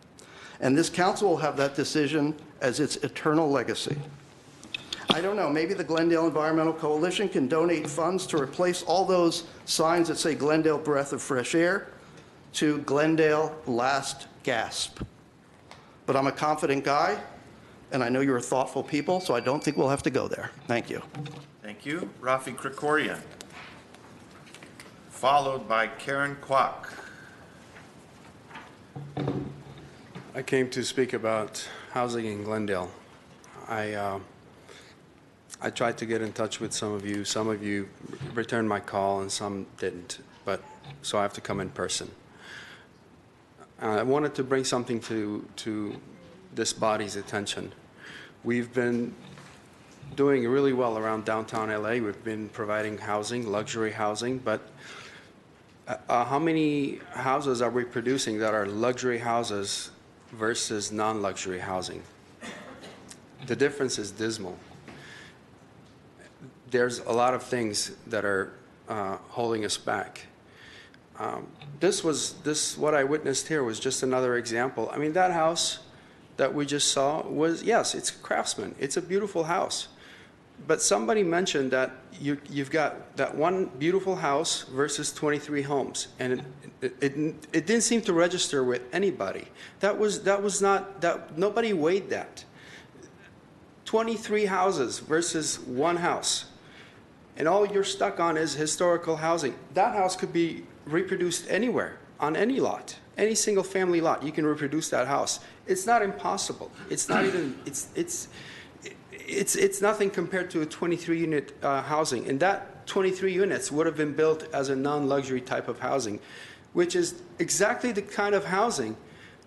And this council will have that decision as its eternal legacy. I don't know, maybe the Glendale Environmental Coalition can donate funds to replace all those signs that say Glendale Breath of Fresh Air to Glendale Last Gasp. But I'm a confident guy, and I know you're thoughtful people, so I don't think we'll have to go there. Thank you. Thank you. Rafi Krikorian, followed by Karen Kwok. I came to speak about housing in Glendale. I tried to get in touch with some of you. Some of you returned my call and some didn't, so I have to come in person. I wanted to bring something to this body's attention. We've been doing really well around downtown LA. We've been providing housing, luxury housing, but how many houses are we producing that are luxury houses versus non-luxury housing? The difference is dismal. There's a lot of things that are holding us back. What I witnessed here was just another example. I mean, that house that we just saw was, yes, it's Craftsman. It's a beautiful house. But somebody mentioned that you've got that one beautiful house versus 23 homes, and it didn't seem to register with anybody. Nobody weighed that. 23 houses versus one house, and all you're stuck on is historical housing. That house could be reproduced anywhere, on any lot, any single family lot. You can reproduce that house. It's not impossible. It's not even. It's nothing compared to a 23-unit housing, and that 23 units would have been built as a non-luxury type of housing, which is exactly the kind of housing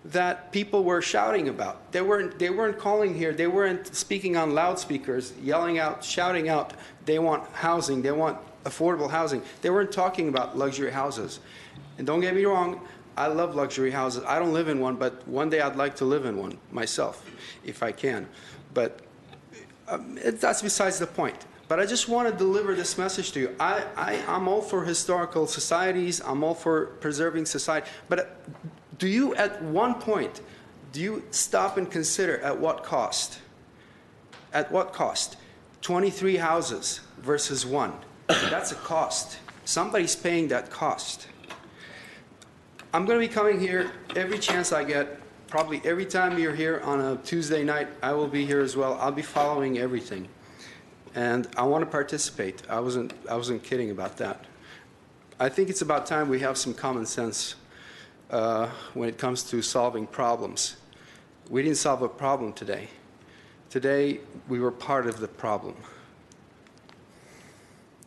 that people were shouting about. They weren't calling here. They weren't speaking on loudspeakers, yelling out, shouting out. They want housing. They want affordable housing. They weren't talking about luxury houses. And don't get me wrong, I love luxury houses. I don't live in one, but one day I'd like to live in one myself, if I can. But that's besides the point. But I just want to deliver this message to you. I'm all for historical societies. I'm all for preserving society. But do you, at one point, do you stop and consider at what cost? At what cost? 23 houses versus one. That's a cost. Somebody's paying that cost. I'm going to be coming here every chance I get. Probably every time you're here on a Tuesday night, I will be here as well. I'll be following everything. And I want to participate. I wasn't kidding about that. I think it's about time we have some common sense when it comes to solving problems. We didn't solve a problem today. Today, we were part of the problem.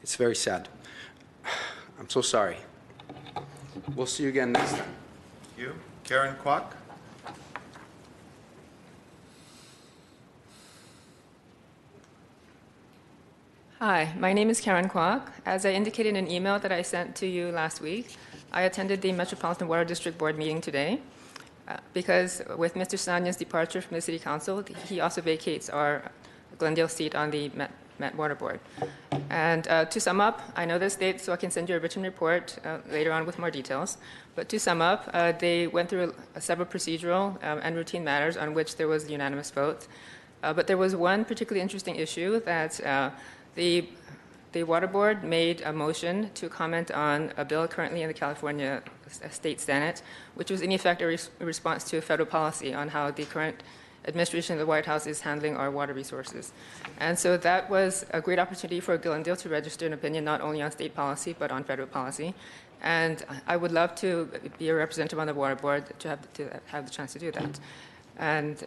It's very sad. I'm so sorry. We'll see you again next time. Thank you. Karen Kwok. Hi, my name is Karen Kwok. As I indicated in an email that I sent to you last week, I attended the Metropolitan Water District Board meeting today because with Mr. Sanya's departure from the City Council, he also vacates our Glendale seat on the Met Water Board. And to sum up, I know this date, so I can send you a written report later on with more details. But to sum up, they went through several procedural and routine matters on which there was a unanimous vote. But there was one particularly interesting issue that the Water Board made a motion to comment on a bill currently in the California State Senate, which was in effect a response to a federal policy on how the current administration of the White House is handling our water resources. And so that was a great opportunity for Glendale to register an opinion not only on state policy, but on federal policy. And I would love to be a representative on the Water Board to have the chance to do that. And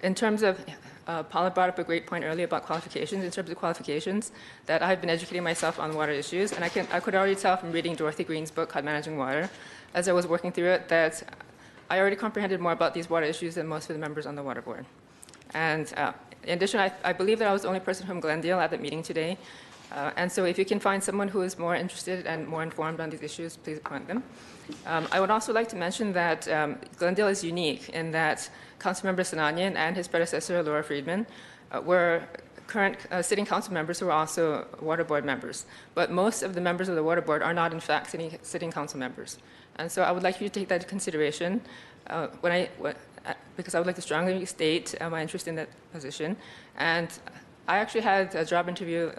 in terms of, Paula brought up a great point earlier about qualifications. In terms of qualifications, that I've been educating myself on water issues, and I could already tell from reading Dorothy Green's book called Managing Water, as I was working through it, that I already comprehended more about these water issues than most of the members on the Water Board. And in addition, I believe that I was the only person from Glendale at the meeting today. And so if you can find someone who is more interested and more informed on these issues, please appoint them. I would also like to mention that Glendale is unique in that Councilmember Sinanian and his predecessor, Laura Friedman, were current sitting council members who are also water board members. But most of the members of the water board are not, in fact, sitting council members. And so I would like you to take that into consideration because I would like to strongly state my interest in that position. And I actually had a job interview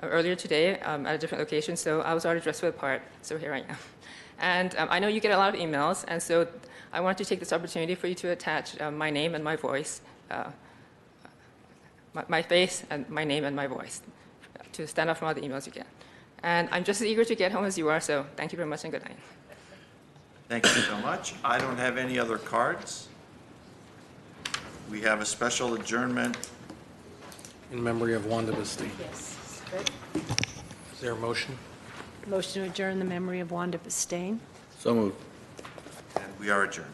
earlier today at a different location, so I was already dressed for the part, so here I am. And I know you get a lot of emails, and so I want to take this opportunity for you to attach my name and my voice, my face and my name and my voice, to stand out from all the emails you get. And I'm just as eager to get home as you are, so thank you very much and good night. Thank you so much. I don't have any other cards. We have a special adjournment. In memory of Wanda Basteen. Yes. Good. Is there a motion? Motion to adjourn the memory of Wanda Bastain. So moved. And we are adjourned.